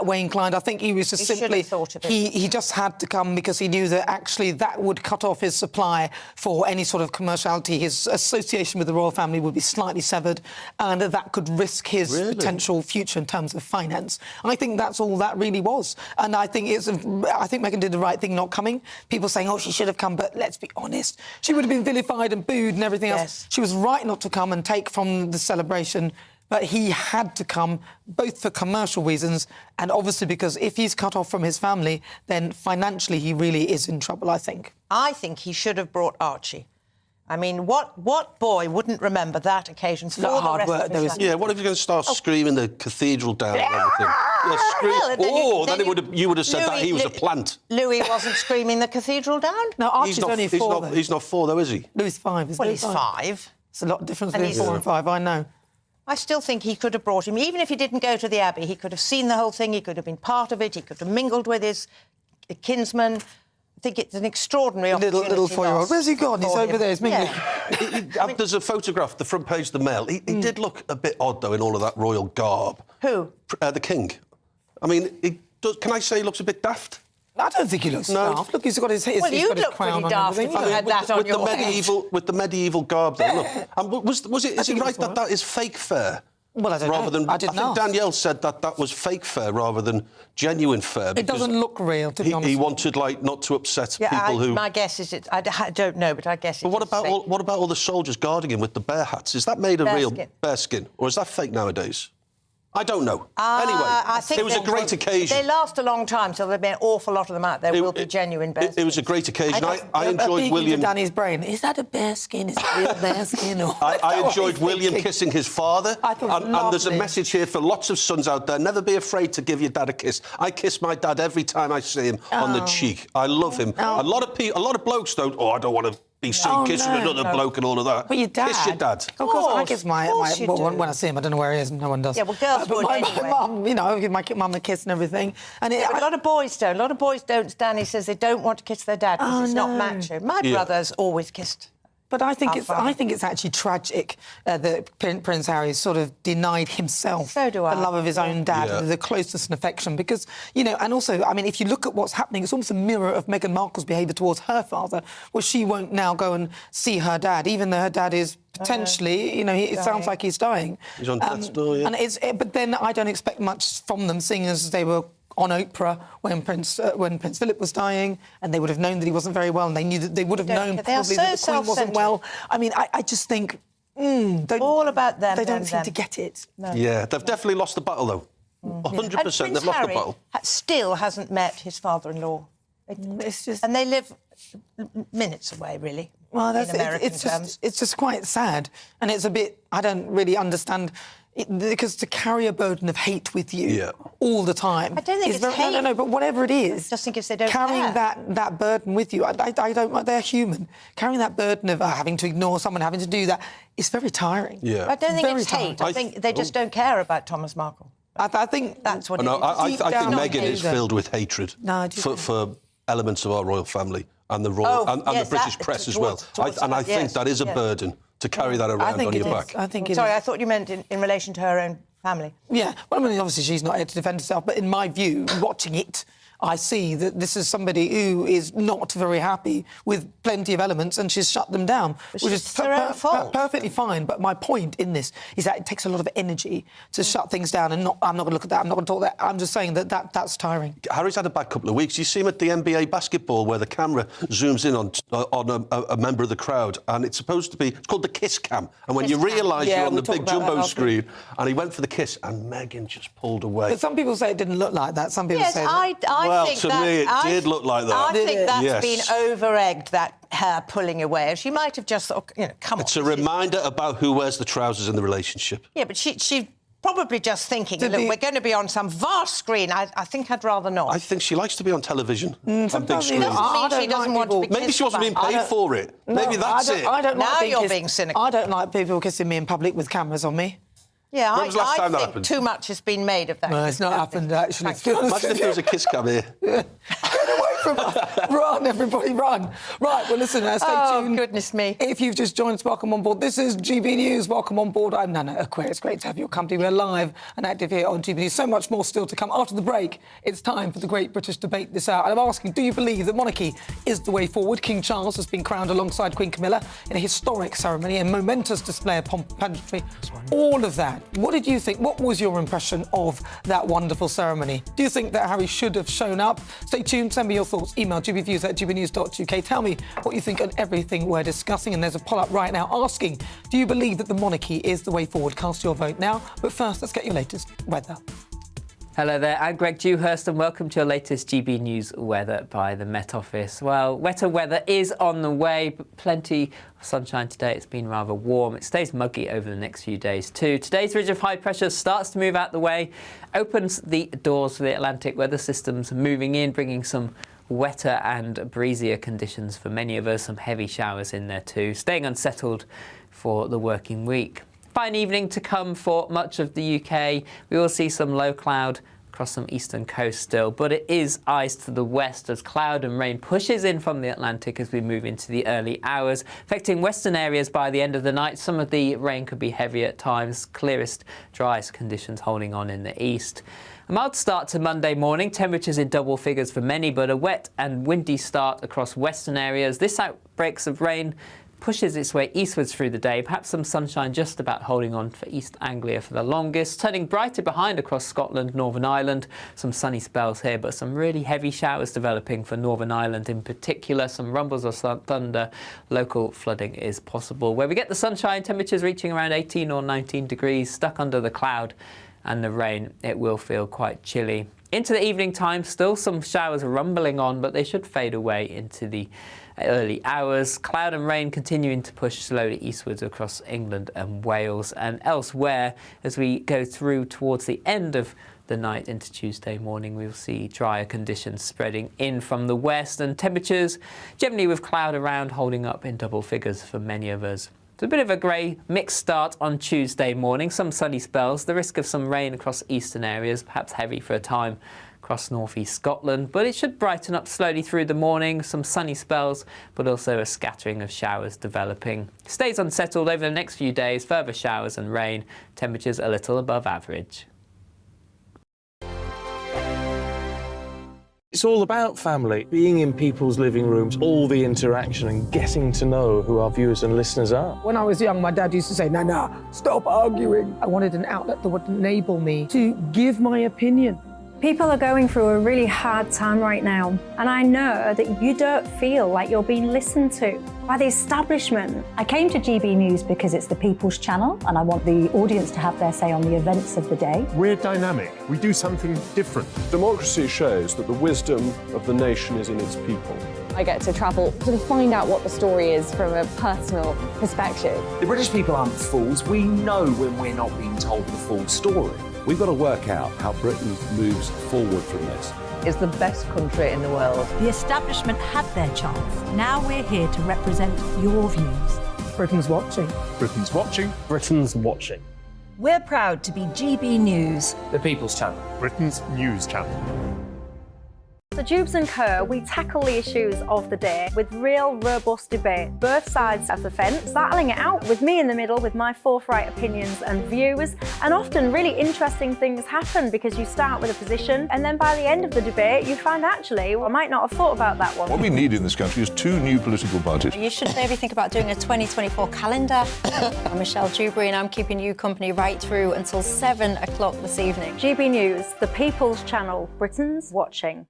way inclined. I think he was just simply... He just had to come because he knew that actually that would cut off his supply for any sort of commerciality. His association with the royal family would be slightly severed, and that could risk his potential future in terms of finance. I think that's all that really was. And I think Meghan did the right thing not coming. People saying, she should have come, but let's be honest, she would have been vilified and booed and everything else. She was right not to come and take from the celebration, but he had to come, both for commercial reasons and obviously because if he's cut off from his family, then financially he really is in trouble, I think. I think he should have brought Archie. I mean, what boy wouldn't remember that occasion for the hard work? What if you're going to start screaming the cathedral down and everything? Then you would have said that he was a plant. Louis wasn't screaming the cathedral down? No, Archie's only 4. He's not 4, though, is he? Louis is 5. Well, he's 5. It's a lot of difference between 4 and 5, I know. I still think he could have brought him. Even if he didn't go to the Abbey, he could have seen the whole thing, he could have been part of it, he could have mingled with his kinsman. I think it's an extraordinary opportunity. Little 4-year-old. Where's he gone? He's over there. He's mingling. There's a photograph, the front page of the Mail. He did look a bit odd, though, in all of that royal garb. Who? The King. I mean, can I say he looks a bit daft? I don't think he looks daft. Look, he's got his crown on. Well, you'd look pretty daft if you had that on your head. With the medieval garb, there. Look. Is it right that is fake fur? Well, I don't know. I think Danielle said that was fake fur rather than genuine fur. It doesn't look real, to be honest. He wanted, not to upset people who... My guess is I don't know, but I guess But what about all the soldiers guarding him with the bear hats? Is that made of real bear skin, or is that fake nowadays? I don't know. Anyway, I think it was a great occasion. They last a long time, so there'll be an awful lot of them out there. Will be genuine bear skins. It was a great occasion. I enjoyed William... Danny's brain. Is that a bear skin? Is it real bear skin? I enjoyed William kissing his father. And there's a message here for lots of sons out there. Never be afraid to give your dad a kiss. I kiss my dad every time I see him on the cheek. I love him. A lot of blokes don't... I don't want to be seen kissing another bloke and all of that. But your dad... Kiss your dad. Of course, I kiss my when I see him. I don't know where he is. No one does. Yeah, well, girls would anyway. My mum, I give my mum a kiss and everything. And but a lot of boys don't. A lot of boys don't. Danny says they don't want to kiss their dad because it's not macho. My brother's always kissed But I think it's actually tragic that Prince Harry sort of denied himself the love of his own dad, the closeness and affection, because, you know, and also, I mean, if you look at what's happening, it's almost a mirror of Meghan Markle's behaviour towards her father, where she won't now go and see her dad, even though her dad is potentially, you know, it sounds like he's dying. He's on death's door, yeah. But then I don't expect much from them, seeing as they were on Oprah when Prince Philip was dying, and they would have known that he wasn't very well, and they knew that they would have known probably that the Queen wasn't well. I mean, I just think all about them. They don't seem to get it. No. Yeah, they've definitely lost the battle though. 100%, they've lost the battle. Still hasn't met his father-in-law. It's just, and they live minutes away, really. Well, in American terms. It's just quite sad, and it's a bit. I don't really understand. Because to carry a burden of hate with you all the time... I don't think it's hate. No, but whatever it is... I just think if they don't carrying that burden with you, I don't... They're human. Carrying that burden of having to ignore someone, having to do that, it's very tiring. Yeah. I don't think it's hate. I think they just don't care about Thomas Markle. I think... That's what I think Meghan is filled with hatred for elements of our royal family and the royal and the British press as well. I think that is a burden to carry that around on your back. I think it Sorry, is. I thought you meant in relation to her own family. Yeah, well, I mean, obviously she's not here to defend herself, but in my view, watching it, I see that this is somebody who is not very happy with plenty of elements, and she's shut them down, which is perfectly fine. But my point in this is that it takes a lot of energy to shut things down, and I'm not going to look at that, I'm not going to talk that. I'm just saying that's tiring. Harry's had a bad couple of weeks. You see him at the NBA basketball where the camera zooms in on a member of the crowd, and it's supposed to be... It's called the kiss cam. And when you realise you're on the big jumbo screen, and he went for the kiss, and Meghan just pulled away. But some people say it didn't look like that. Some people say well, to me, it did look like that. I think that's been over-egged, that her pulling away. She might have just, come on. It's a reminder about who wears the trousers in the relationship. Yeah, but she probably just thinking, look, we're going to be on some vast screen. I think I'd rather not. I think she likes to be on television. On big screen. She doesn't want to be Maybe she wasn't being paid for it. Maybe that's it. Now you're being cynical. I don't like people kissing me in public with cameras on me. Yeah, when was the last time that think happened? Too much has been made of that. No, it's not happened, actually. Imagine if there was a kiss cam here. Get away from us. Run, everybody, run. Right, well, listen, stay tuned. Oh, goodness me. If you've just joined us, welcome on board. This is GB News. Welcome on board. I'm Nana Akua. It's great to have your company. We're live and active here on GB News. So much more still to come. After the break, it's time for the Great British Debate this hour. And I'm asking, do you believe that monarchy is the way forward? King Charles has been crowned alongside Queen Camilla in a historic ceremony, a momentous display of pomp and pageantry. All of that. What did you think? What was your impression of that wonderful ceremony? Do you think that Harry should have shown up? Stay tuned. Send me your thoughts. Email gbviews@gbnews.uk. Tell me what you think on everything we're discussing. And there's a poll up right now asking, do you believe that the monarchy is the way forward? Cast your vote now. But first, let's get your latest weather. Hello there, I'm Greg Dewhurst and welcome to your latest GB News weather by the Met Office. Well, wetter weather is on the way, but plenty of sunshine today. It's been rather warm. It stays muggy over the next few days too. Today's ridge of high pressure starts to move out the way, opens the doors for the Atlantic weather systems moving in, bringing some wetter and breezier conditions for many of us, some heavy showers in there too, staying unsettled for the working week. Fine evening to come for much of the UK. We will see some low cloud across some eastern coast still, but it is ice to the west as cloud and rain pushes in from the Atlantic as we move into the early hours, affecting western areas by the end of the night. Some of the rain could be heavy at times, clearest, driest conditions holding on in the east. A mild start to Monday morning, temperatures in double figures for many, but a wet and windy start across western areas. This outbreaks of rain pushes its way eastwards through the day, perhaps some sunshine just about holding on for East Anglia for the longest, turning brighter behind across Scotland, Northern Ireland, some sunny spells here, but some really heavy showers developing for Northern Ireland in particular, some rumbles of thunder, local flooding is possible. Where we get the sunshine, temperatures reaching around 18 or 19 degrees, stuck under the cloud and the rain, it will feel quite chilly. Into the evening time, still some showers rumbling on, but they should fade away into the early hours. Cloud and rain continuing to push slowly eastwards across England and Wales and elsewhere. As we go through towards the end of the night into Tuesday morning, we'll see drier conditions spreading in from the west and temperatures generally with cloud around holding up in double figures for many of us. It's a bit of a grey, mixed start on Tuesday morning. Some sunny spells, the risk of some rain across eastern areas, perhaps heavy for a time across north-east Scotland, but it should brighten up slowly through the morning, some sunny spells, but also a scattering of showers developing. Stays unsettled over the next few days, further showers and rain, temperatures a little above average. It's all about family, being in people's living rooms, all the interaction and getting to know who our viewers and listeners are. When I was young, my dad used to say, Nana, stop arguing. I wanted an outlet that would enable me to give my opinion. People are going through a really hard time right now, and I know that you don't feel like you're being listened to by the establishment. I came to GB News because it's the People's Channel, and I want the audience to have their say on the events of the day. We're dynamic. We do something different. Democracy shows that the wisdom of the nation is in its people. I get to travel to find out what the story is from a personal perspective. The British people aren't fools. We know when we're not being told the full story. We've got to work out how Britain moves forward from this. It's the best country in the world. The establishment had their chance. Now we're here to represent your views. Britain's watching. Britain's watching. Britain's watching. We're proud to be GB News. The People's Channel. Britain's news channel. So Dubes & Co, we tackle the issues of the day with real, robust debate. Both sides of the fence, battling it out with me in the middle with my forthright opinions and views. And often really interesting things happen because you start with a position and then by the end of the debate you find actually, well, I might not have thought about that one. What we need in this country is 2 new political parties. You should maybe think about doing a 2024 calendar. I'm Michelle Dewberry and I'm keeping you company right through until 7 o'clock this evening. GB News, the People's Channel, Britain's watching.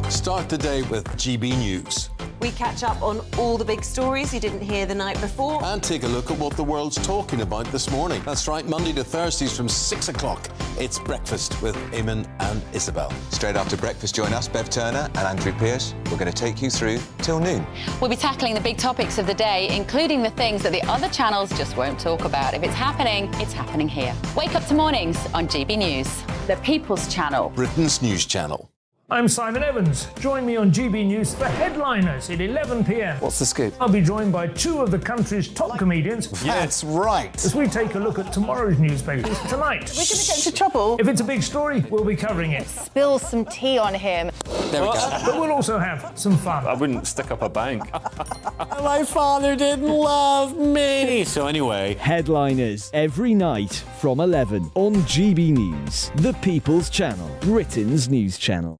Start the day with GB News. We catch up on all the big stories you didn't hear the night before. And take a look at what the world's talking about this morning. That's right, Monday to Thursdays from 6 o'clock. It's Breakfast with Eamon and Isabel. Straight after breakfast, join us, Bev Turner and Andrew Pearce. We're going to take you through till noon. We'll be tackling the big topics of the day, including the things that the other channels just won't talk about. If it's happening here. Wake up to mornings on GB News, the People's Channel. Britain's news channel. I'm Simon Evans. Join me on GB News for Headliners at 11 p.m. What's the scoop? I'll be joined by 2 of the country's top comedians. That's right. As we take a look at tomorrow's newspapers tonight. We're going to get into trouble. If it's a big story, we'll be covering it. Spill some tea on him. There we go. But we'll also have some fun. I wouldn't stick up a bank. My father didn't love me. So anyway. Headliners every night from 11 on GB News, the People's Channel, Britain's news channel.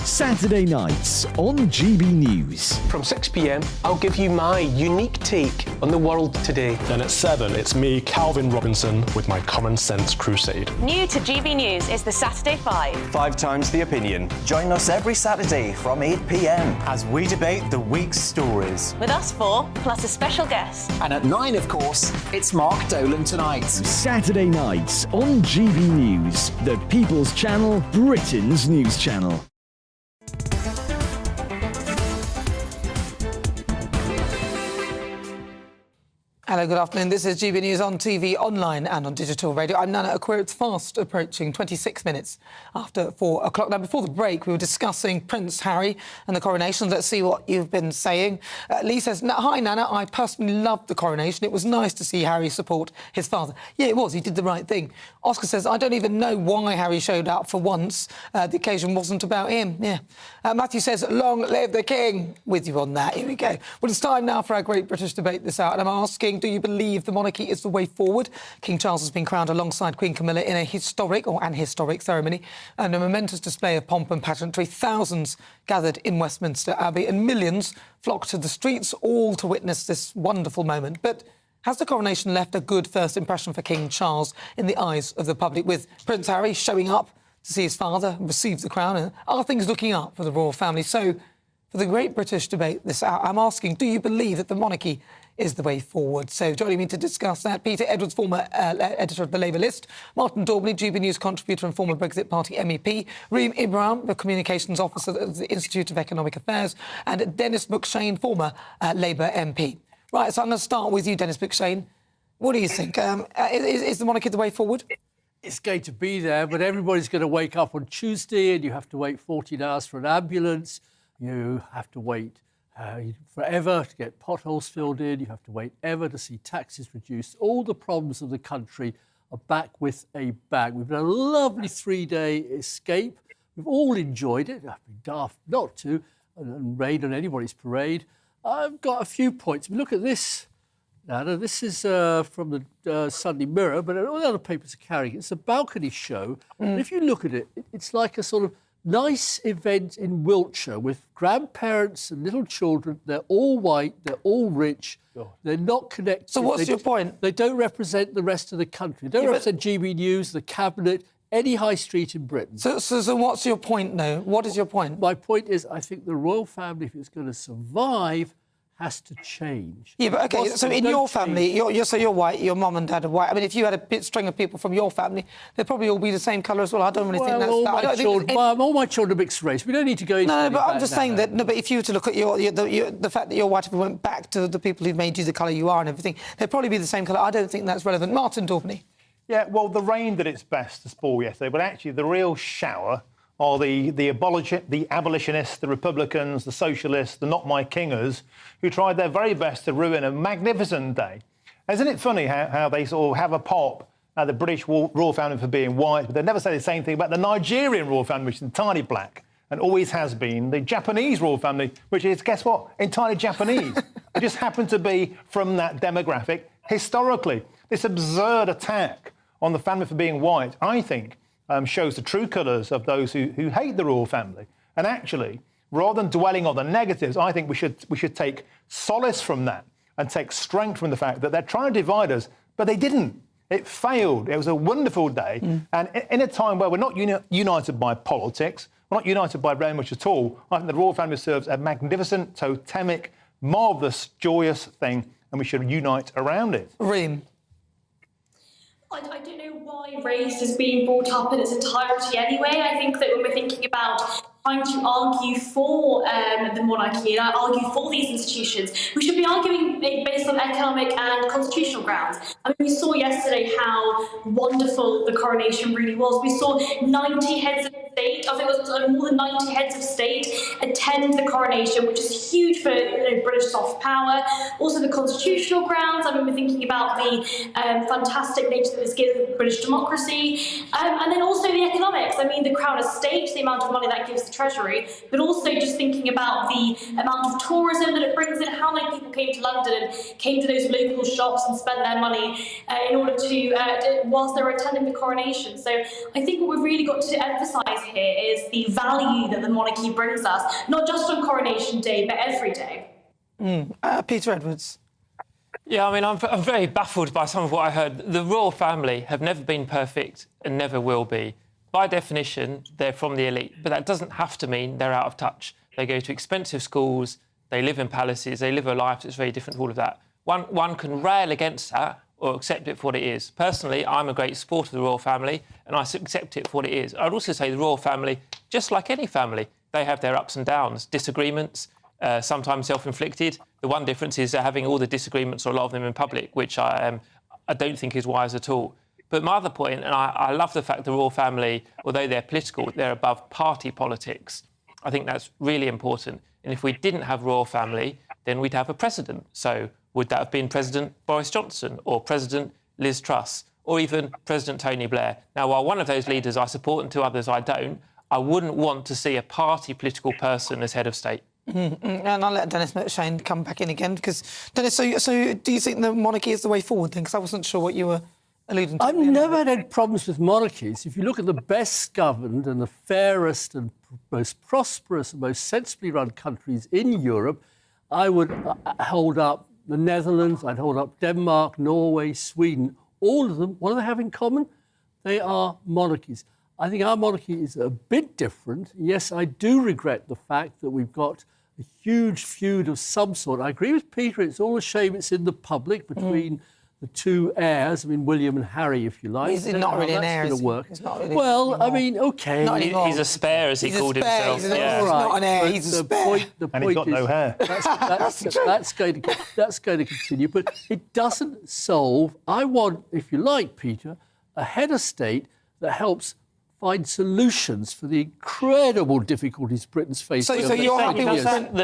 Saturday nights on GB News. From 6 p.m, I'll give you my unique take on the world today. Then at 7, it's me, Calvin Robinson, with my Common Sense Crusade. New to GB News is the Saturday 5. 5 times the opinion. Join us every Saturday from 8 p.m. as we debate the week's stories. With us 4, plus a special guest. And at 9, of course, it's Mark Dolan Tonight. Saturday nights on GB News, the People's Channel, Britain's news channel. Hello, good afternoon. This is GB News on TV, online and on digital radio. I'm Nana Akua. It's fast approaching 26 minutes after 4 o'clock. Now, before the break, we were discussing Prince Harry and the coronation. Let's see what you've been saying. Lee says, hi, Nana. I personally loved the coronation. It was nice to see Harry support his father. Yeah, it was. He did the right thing. Oscar says, I don't even know why Harry showed up for once. The occasion wasn't about him. Yeah. Matthew says, long live the king. With you on that. Here we go. Well, it's time now for our great British debate this hour. And I'm asking, do you believe the monarchy is the way forward? King Charles has been crowned alongside Queen Camilla in a historic ceremony and a momentous display of pomp and pageantry. Thousands gathered in Westminster Abbey and millions flocked to the streets, all to witness this wonderful moment. But has the coronation left a good first impression for King Charles in the eyes of the public, with Prince Harry showing up to see his father receive the crown? And are things looking up for the royal family? So, for the great British debate this hour, I'm asking, do you believe that the monarchy is the way forward? So joining me to discuss that, Peter Edwards, former editor of the Labour List, Martin Daubney, GB News contributor and former Brexit Party MEP, Reem Ibrahim, the communications officer at the Institute of Economic Affairs, and Dennis McShane, former Labour MP. Right, so I'm going to start with you, Dennis McShane. What do you think? Is the monarchy the way forward? It's going to be there, but everybody's going to wake up on Tuesday and you have to wait 14 hours for an ambulance. You have to wait forever to get potholes filled in. You have to wait ever to see taxes reduced. All the problems of the country are back with a bang. We've had a lovely 3-day escape, We've all enjoyed it. I'd be daft not to, and rain on anybody's parade. I've got a few points. Look at this. Nana, this is from the Sunday Mirror, but all the other papers are carrying it. It's a balcony show. And if you look at it, it's like a sort of nice event in Wiltshire with grandparents and little children. They're all white, they're all rich, they're not connected. So what's your point? They don't represent the rest of the country. They don't represent GBNews, the Cabinet, any high street in Britain. So what's your point, though? What is your point? My point is, I think the royal family, if it's going to survive, has to change. Yeah, but OK, so in your family, you're white, your mum and dad are white. I mean, if you had a string of people from your family, they'd probably all be the same colour as well. I don't really think that's... all my children are mixed race. We don't need to go into... No, but I'm just saying that... No, but if you were to look at the fact that you're white, if we went back to the people who made you the colour you are and everything, they'd probably be the same colour. I don't think that's relevant. Martin Daubney. Yeah, well, the rain did its best to spoil yesterday, but actually the real shower are the abolitionists, the Republicans, the socialists, the not my kingers, who tried their very best to ruin a magnificent day. Isn't it funny how they sort of have a pop at the British royal family for being white, but they never say the same thing about the Nigerian royal family, which is entirely black and always has been, the Japanese royal family, which is, guess what, entirely Japanese. They just happen to be from that demographic historically. This absurd attack on the family for being white, I think, shows the true colours of those who hate the royal family. And actually, rather than dwelling on the negatives, I think we should take solace from that and take strength from the fact that they're trying to divide us, but they didn't. It failed. It was a wonderful day. And in a time where we're not united by politics, we're not united by very much at all, I think the royal family serves a magnificent, totemic, marvellous, joyous thing, and we should unite around it. Reem. I don't know why race is being brought up in its entirety anyway. I think that when we're thinking about trying to argue for the monarchy and argue for these institutions, we should be arguing based on economic and constitutional grounds. I mean, we saw yesterday how wonderful the coronation really was. We saw 90 heads of state, I think it was more than 90 heads of state attend the coronation, which is huge for British soft power. Also the constitutional grounds. I mean, we're thinking about the fantastic nature that this gives British democracy. And then also the economics. I mean, the Crown Estate, the amount of money that gives the Treasury, but also just thinking about the amount of tourism that it brings in, how many people came to London and came to those local shops and spent their money in order to, whilst they were attending the coronation. So I think what we've really got to emphasise here is the value that the monarchy brings us, not just on Coronation Day, but every day. Peter Edwards. Yeah, I mean, I'm very baffled by some of what I heard. The royal family have never been perfect and never will be. By definition, they're from the elite, but that doesn't have to mean they're out of touch. They go to expensive schools, they live in palaces, they live a life that's very different to all of that. One can rail against that or accept it for what it is. Personally, I'm a great supporter of the royal family, and I accept it for what it is. I'd also say the royal family, just like any family, they have their ups and downs, disagreements, sometimes self-inflicted. The one difference is they're having all the disagreements, or a lot of them in public, which I don't think is wise at all. But my other point, and I love the fact the royal family, although they're political, they're above party politics. I think that's really important. And if we didn't have royal family, then we'd have a president. So would that have been President Boris Johnson or President Liz Truss or even President Tony Blair? Now, while one of those leaders I support and two others I don't, I wouldn't want to see a party political person as head of state. And I'll let Dennis McShane come back in again, because, Dennis, so do you think the monarchy is the way forward then? Because I wasn't sure what you were alluding to. I've never had any problems with monarchies. If you look at the best governed and the fairest and most prosperous and most sensibly run countries in Europe, I would hold up the Netherlands, I'd hold up Denmark, Norway, Sweden. All of them, what do they have in common? They are monarchies. I think our monarchy is a bit different. Yes, I do regret the fact that we've got a huge feud of some sort. I agree with Peter, it's all a shame it's in the public between the two heirs, I mean, William and Harry, if you like. He's not really an heir, work. He's not really well, I mean, OK. He's a spare, as he called himself. He's not an heir, he's a spare. And he's got no hair. That's going to continue, but it doesn't solve... I want, if you like, Peter, a head of state that helps find solutions for the incredible difficulties Britain's facing. So you're happy with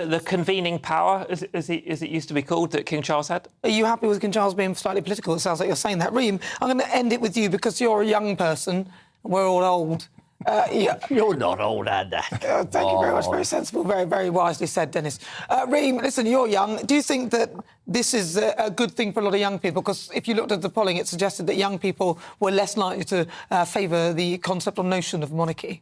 the convening power, as it used to be called, that King Charles had? Are you happy with King Charles being slightly political? It sounds like you're saying that. Reem, I'm going to end it with you because you're a young person, we're all old. Yeah. You're not old, Anna. Thank you very much. Very sensible, very, very wisely said, Dennis. Reem, listen, you're young. Do you think that this is a good thing for a lot of young people? Because if you looked at the polling, it suggested that young people were less likely to favour the concept or notion of monarchy.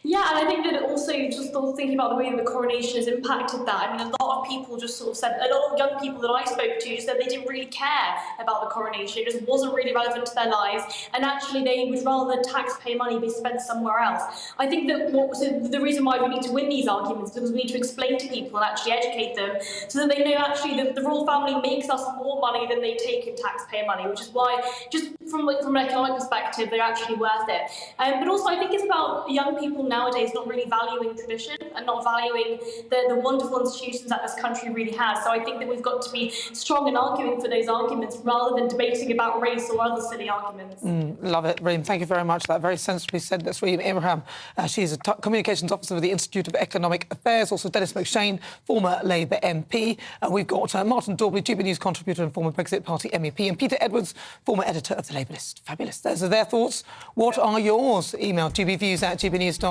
Yeah, and I think that also just thinking about the way that the coronation has impacted that. I mean, a lot of people just sort of said, a lot of young people that I spoke to just said they didn't really care about the coronation. It just wasn't really relevant to their lives, and actually they would rather taxpayer money be spent somewhere else. I think that the reason why we need to win these arguments is because we need to explain to people and actually educate them so that they know actually that the royal family makes us more money than they take in taxpayer money, which is why, just from an economic perspective, they're actually worth it. But also I think it's about young people nowadays not really valuing tradition and not valuing the wonderful institutions that this country really has. So I think that we've got to be strong in arguing for those arguments rather than debating about race or other silly arguments. Love it, Reem. Thank you very much for that. Very sensibly said. That's Reem Abraham. She's a communications officer with the Institute of Economic Affairs. Also Dennis McShane, former Labour MP. We've got Martin Daubly, GBNews contributor and former Brexit Party MEP, and Peter Edwards, former editor of the Labour List. Fabulous. Those are their thoughts. What are yours? Email gbviews@gbnews.uk.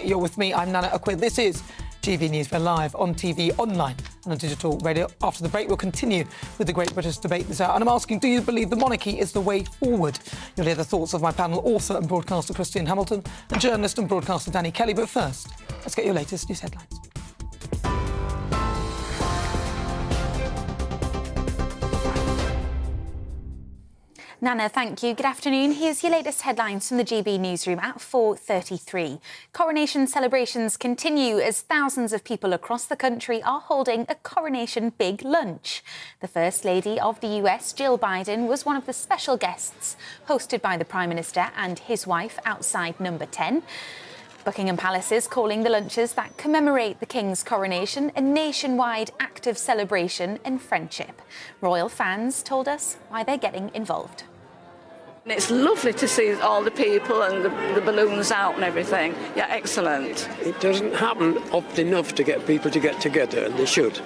You're with me. I'm Nana Akua. This is GB News. We're live on TV, online and on digital radio. After the break, we'll continue with the Great British Debate this hour. And I'm asking, do you believe the monarchy is the way forward? You'll hear the thoughts of my panel, author and broadcaster Christian Hamilton and journalist and broadcaster Danny Kelly. But first, let's get your latest news headlines. Nana, thank you. Good afternoon. Here's your latest headlines from the GB newsroom at 4:33. Coronation celebrations continue as thousands of people across the country are holding a coronation big lunch. The First Lady of the US, Jill Biden, was one of the special guests hosted by the Prime Minister and his wife outside Number 10. Buckingham Palace is calling the lunches that commemorate the King's coronation a nationwide act of celebration and friendship. Royal fans told us why they're getting involved. It's lovely to see all the people and the balloons out and everything. Yeah, excellent. It doesn't happen often enough to get people to get together, and they should.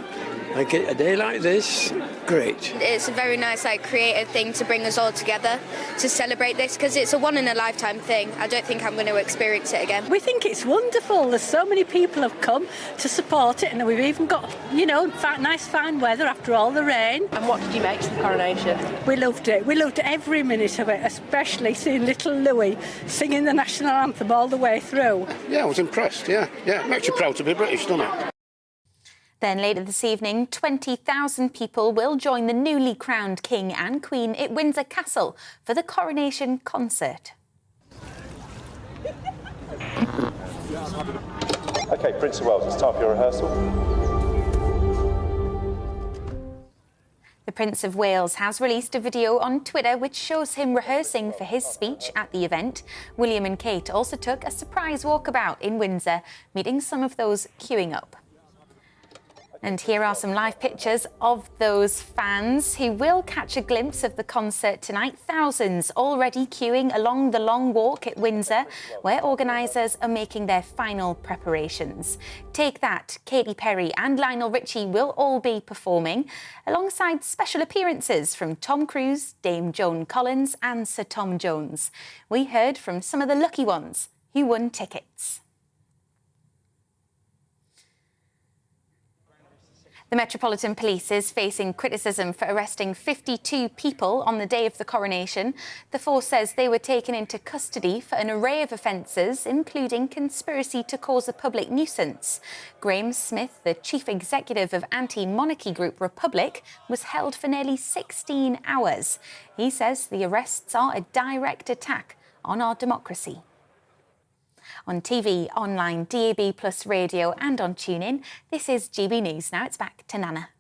Like a day like this, great. It's a very nice, creative thing to bring us all together to celebrate this, because it's a one-in-a-lifetime thing. I don't think I'm going to experience it again. We think it's wonderful. There's so many people have come to support it, and we've even got, nice fine weather after all the rain. And what did you make of the coronation? We loved it. We loved every minute of it, especially seeing little Louis singing the national anthem all the way through. Yeah, I was impressed, yeah. It makes you proud to be British, doesn't it? Then later this evening, 20,000 people will join the newly crowned King and Queen at Windsor Castle for the coronation concert. OK, Prince of Wales, it's time for your rehearsal. The Prince of Wales has released a video on Twitter which shows him rehearsing for his speech at the event. William and Kate also took a surprise walkabout in Windsor, meeting some of those queuing up. And here are some live pictures of those fans who will catch a glimpse of the concert tonight. Thousands already queuing along the long walk at Windsor, where organisers are making their final preparations. Take That, Katy Perry and Lionel Richie will all be performing, alongside special appearances from Tom Cruise, Dame Joan Collins and Sir Tom Jones. We heard from some of the lucky ones who won tickets. The Metropolitan Police is facing criticism for arresting 52 people on the day of the coronation. The force says they were taken into custody for an array of offences, including conspiracy to cause a public nuisance. Graham Smith, the chief executive of anti-monarchy group Republic, was held for nearly 16 hours. He says the arrests are a direct attack on our democracy. On TV, online, DAB+ radio and on TuneIn, this is GB News. Now it's back to Nana.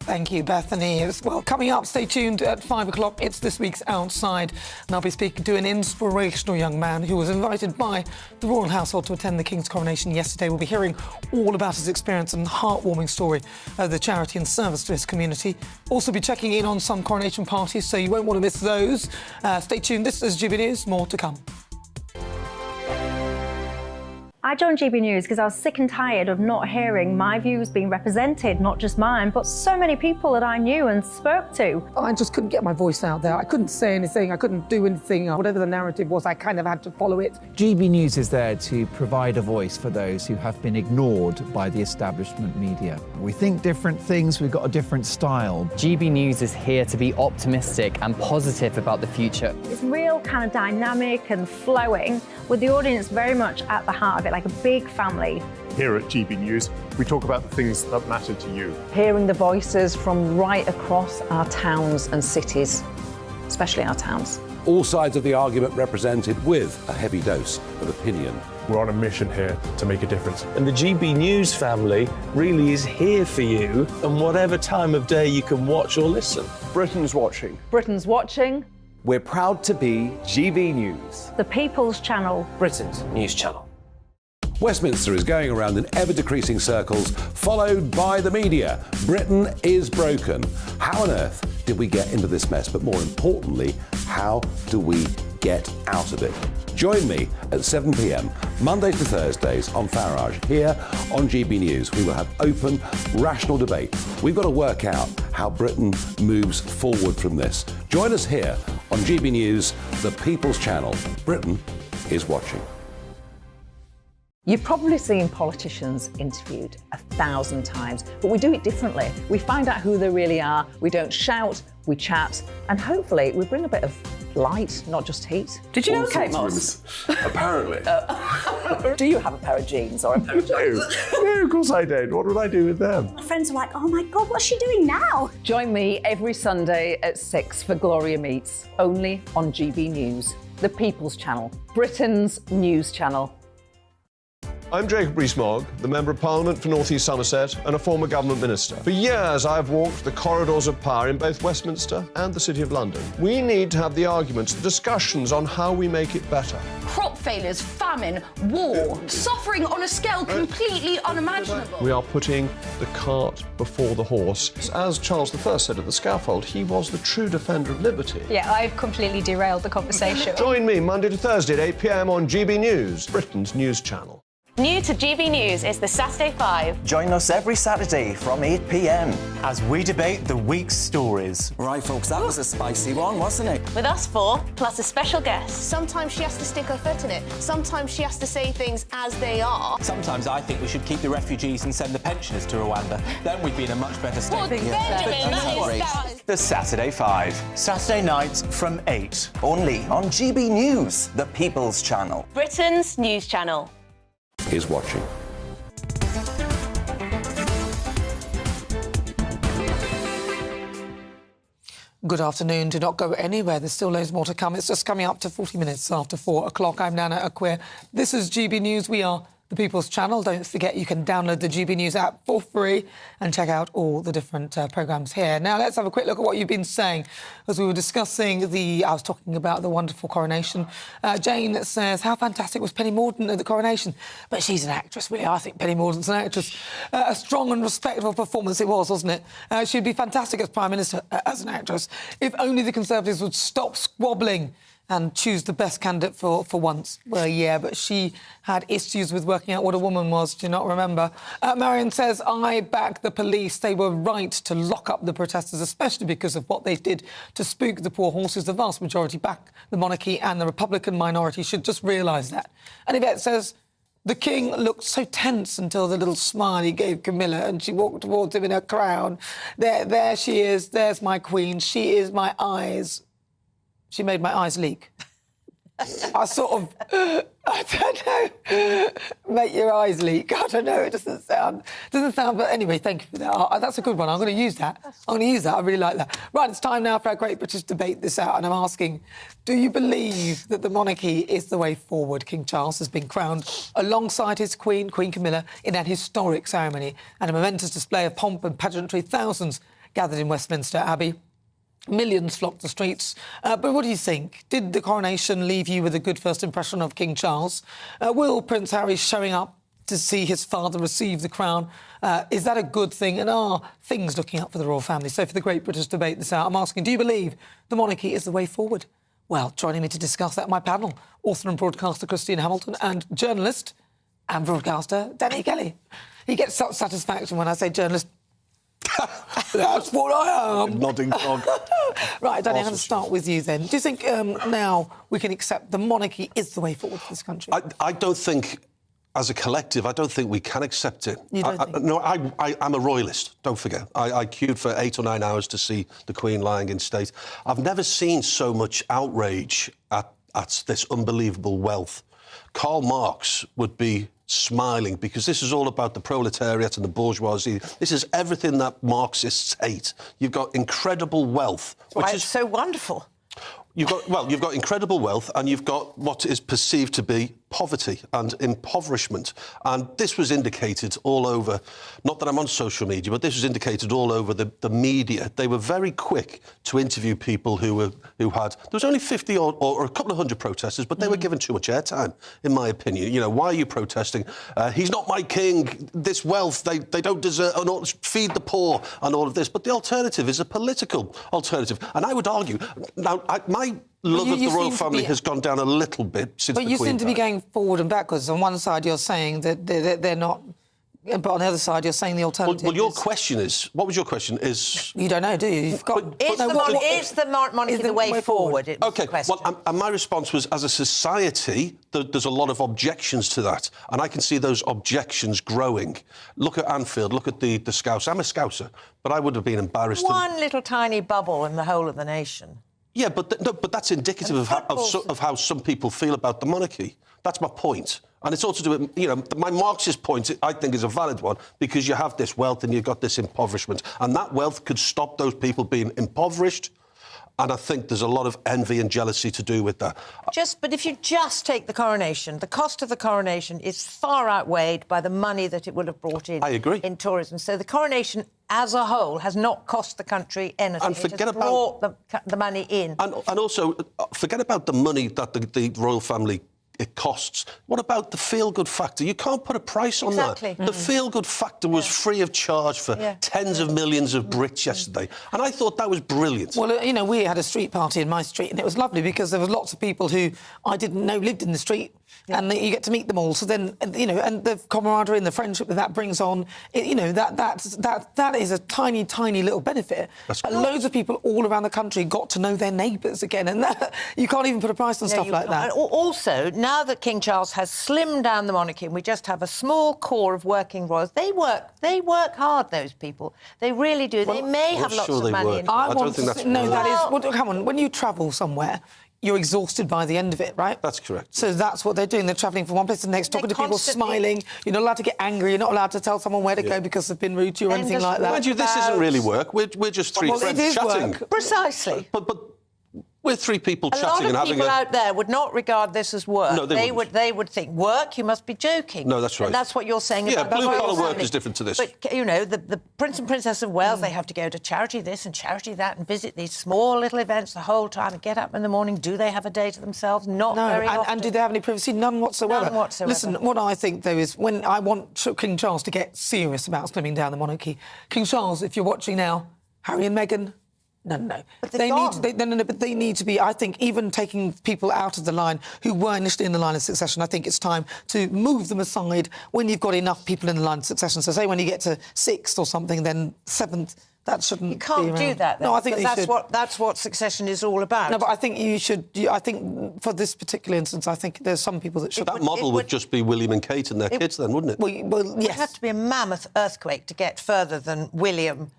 Thank you, Bethany. Well, coming up, stay tuned at 5 o'clock. It's this week's Outside, and I'll be speaking to an inspirational young man who was invited by the royal household to attend the King's coronation yesterday. We'll be hearing all about his experience and heartwarming story of the charity and service to his community. Also be checking in on some coronation parties, so you won't want to miss those. Stay tuned. This is GB News. More to come. I joined GB News because I was sick and tired of not hearing my views being represented, not just mine, but so many people that I knew and spoke to. I just couldn't get my voice out there. I couldn't say anything. I couldn't do anything. Whatever the narrative was, I kind of had to follow it. GB News is there to provide a voice for those who have been ignored by the establishment media. We think different things. We've got a different style. GB News is here to be optimistic and positive about the future. It's real kind of dynamic and flowing, with the audience very much at the heart of it, like a big family. Here at GB News, we talk about the things that matter to you. Hearing the voices from right across our towns and cities, especially our towns. All sides of the argument represented with a heavy dose of opinion. We're on a mission here to make a difference. And the GB News family really is here for you, and whatever time of day you can watch or listen. Britain's watching. Britain's watching. We're proud to be GB News. The People's Channel. Britain's news channel. Westminster is going around in ever-decreasing circles, followed by the media. Britain is broken. How on earth did we get into this mess? But more importantly, how do we get out of it? Join me at 7 p.m, Mondays to Thursdays on Farage, here on GB News. We will have open, rational debate. We've got to work out how Britain moves forward from this. Join us here on GB News, the People's Channel. Britain is watching. You've probably seen politicians interviewed 1,000 times, but we do it differently. We find out who they really are, we don't shout, we chat, and hopefully we bring a bit of light, not just heat. Did you know Kate Moss? Apparently. Do you have a pair of jeans or a pair of jeans? No, of course I don't. What would I do with them? My friends are like, oh my God, what's she doing now? Join me every Sunday at 6 for Gloria Meets, only on GB News, the People's Channel, Britain's news channel. I'm Jacob Rees-Mogg, the Member of Parliament for North East Somerset and a former government minister. For years, I've walked the corridors of power in both Westminster and the City of London. We need to have the arguments, the discussions on how we make it better. Crop failures, famine, war, suffering on a scale completely unimaginable. We are putting the cart before the horse. As Charles I said at the scaffold, he was the true defender of liberty. Yeah, I've completely derailed the conversation. Join me Monday to Thursday at 8 p.m. on GB News, Britain's news channel. New to GB News is the Saturday 5. Join us every Saturday from 8 p.m. as we debate the week's stories. Right, folks, that was a spicy one, wasn't it? With us four, plus a special guest. Sometimes she has to stick her foot in it. Sometimes she has to say things as they are. Sometimes I think we should keep the refugees and send the pensioners to Rwanda. Then we'd be in a much better state. Well, Benjamin, that is... The Saturday 5. Saturday nights from 8. Only on GB News, the People's Channel. Britain's news channel. Is watching. Good afternoon. Do not go anywhere. There's still loads more to come. It's just coming up to 40 minutes after 4 o'clock. I'm Nana Akua. This is GB News. We are the People's Channel. Don't forget you can download the GB News app for free and check out all the different programmes here. Now, let's have a quick look at what you've been saying. As we were discussing I was talking about the wonderful Coronation. Jane says, how fantastic was Penny Mordaunt at the Coronation? But she's an actress, really. I think Penny Mordaunt's an actress. A strong and respectable performance it was, wasn't it? She'd be fantastic as Prime Minister as an actress. If only the Conservatives would stop squabbling and choose the best candidate for once. Well, yeah, but she had issues with working out what a woman was. Do you not remember? Marion says, I back the police. They were right to lock up the protesters, especially because of what they did to spook the poor horses. The vast majority back the monarchy, and the Republican minority should just realise that. And Yvette says, the king looked so tense until the little smile he gave Camilla, and she walked towards him in her crown. There she is. There's my queen. She is my eyes. She made my eyes leak. I sort of, I don't know, make your eyes leak. I don't know, it doesn't sound, but anyway, thank you for that. That's a good one. I'm going to use that. I really like that. Right, it's time now for our Great British Debate this out, and I'm asking, do you believe that the monarchy is the way forward? King Charles has been crowned alongside his queen, Queen Camilla, in an historic ceremony and a momentous display of pomp and pageantry. Thousands gathered in Westminster Abbey. Millions flocked the streets. But what do you think? Did the coronation leave you with a good first impression of King Charles? Will Prince Harry showing up to see his father receive the crown, is that a good thing? And are things looking up for the royal family? So for the Great British Debate this hour, I'm asking, do you believe the monarchy is the way forward? Well, joining me to discuss that, my panel, author and broadcaster Christine Hamilton and journalist and broadcaster Danny Kelly. He gets such satisfaction when I say journalist. That's what I am. Nodding dog. Right, Danny, I'm going to start with you then. Do you think now we can accept the monarchy is the way forward for this country? I don't think, as a collective, I don't think we can accept it. You don't think? No, I'm a royalist, don't forget. I queued for 8 or 9 hours to see the Queen lying in state. I've never seen so much outrage at this unbelievable wealth. Karl Marx would be smiling because this is all about the proletariat and the bourgeoisie. This is everything that Marxists hate. You've got incredible wealth. Why it's so wonderful. You've got incredible wealth and you've got what is perceived to be poverty and impoverishment. And this was indicated all over, not that I'm on social media, but this was indicated all over the media. They were very quick to interview people who had... There was only 50 or a couple of hundred protesters, but they were given too much airtime, in my opinion. You know, why are you protesting? He's not my king. This wealth, they don't deserve... feed the poor and all of this. But the alternative is a political alternative. And I would argue... Now, my love of the royal family has gone down a little bit since the Queen died. But you seem to be going forward and backwards. On one side, you're saying that they're not... But on the other side, you're saying the alternative Well, your question is... What was your question? You don't know, do you? You've got... Is the monarchy the way forward? OK, well, and my response was, as a society, there's a lot of objections to that, and I can see those objections growing. Look at Anfield, look at the Scouts. I'm a Scouser, but I would have been embarrassed... One little tiny bubble in the whole of the nation. Yeah, but that's indicative of how some people feel about the monarchy. That's my point. And it's also to do with, you know, my Marxist point, I think, is a valid one, because you have this wealth and you've got this impoverishment. And that wealth could stop those people being impoverished. And I think there's a lot of envy and jealousy to do with that. But if you just take the coronation, the cost of the coronation is far outweighed by the money that it would have brought in. I agree. In tourism. So the coronation as a whole has not cost the country anything. And forget it has brought the money in. And also, forget about the money that the royal family... it costs. What about the feel-good factor? You can't put a price on that. The feel-good factor was free of charge for tens of millions of Brits yesterday. And I thought that was brilliant. Well, you know, we had a street party in my street, and it was lovely because there was lots of people who I didn't know lived in the street, and you get to meet them all. So then, you know, and the camaraderie and the friendship that brings on, you know, that is a tiny, tiny little benefit. Loads of people all around the country got to know their neighbours again, and you can't even put a price on stuff like that. And also, now that King Charles has slimmed down the monarchy and we just have a small core of working royals, they work hard, those people. They really do. They may have lots of money. I don't think that's... No, that is... Well, come on, when you travel somewhere, you're exhausted by the end of it, right? That's correct. So that's what they're doing. They're travelling from one place to the next, talking to people, smiling. You're not allowed to get angry. You're not allowed to tell someone where to go because they've been rude to you or anything like that. Mind you, this isn't really work. We're just three friends chatting. Work. Precisely. But we're three people chatting and having a... A lot of people out there would not regard this as work. No, they would think, work, you must be joking. No, that's right. And that's what you're saying about the royal blue-collar work family. is different to this. But, you know, the Prince and Princess of Wales, they have to go to charity this and charity that and visit these small little events the whole time and get up in the morning. Do they have a day to themselves? Not very often. And do they have any privacy? None whatsoever. None whatsoever. Listen, what I think, though, is when I want King Charles to get serious about slimming down the monarchy, King Charles, if you're watching now, Harry and Meghan... No. But they need to be, I think, even taking people out of the line who were initially in the line of succession. I think it's time to move them aside when you've got enough people in the line of succession. So say when you get to 6th or something, then 7th, that shouldn't be around. You can't do that, then. No, I think that's what succession is all about. No, but I think you should... I think for this particular instance, I think there's some people that should... That model would just be William and Kate and their kids then, wouldn't it? Well, yes. It would have to be a mammoth earthquake to get further than William,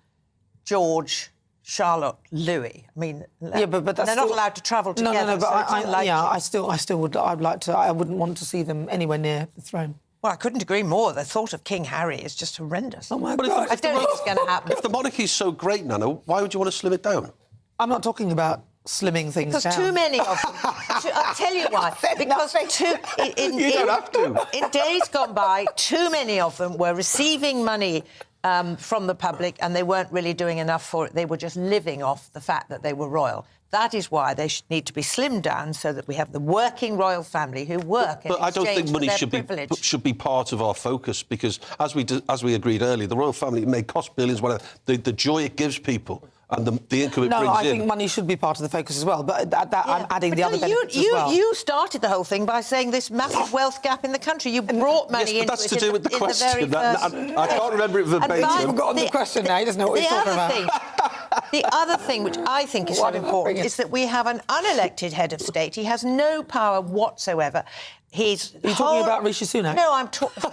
George... Charlotte, Louis. I mean, but that's they're not allowed to travel together. No, but I still would. I'd like to. I wouldn't want to see them anywhere near the throne. Well, I couldn't agree more. The thought of King Harry is just horrendous. Oh my God! I don't think it's going to happen. If the monarchy's so great, Nana, why would you want to slim it down? I'm not talking about slimming things down. Because too many of them. I'll tell you why. Because you don't have to. In days gone by, too many of them were receiving money from the public, and they weren't really doing enough for it. They were just living off the fact that they were royal. That is why they need to be slimmed down so that we have the working royal family who work in But I don't think exchange money for their privilege. should be part of our focus, because as we agreed earlier, the royal family may cost billions, whatever. The joy it gives people and the income it brings in. No, I think money should be part of the focus as well, but I'm adding the other benefits as well. You started the whole thing by saying this massive wealth gap in the country. You brought money into that's it to do with the question. I can't remember it verbatim. I've forgotten the question now. He doesn't know what he's talking about. The other thing, which I think is so important, is that we have an unelected head of state. He has no power whatsoever. Are you talking about Rishi Sunak? No, I'm talking...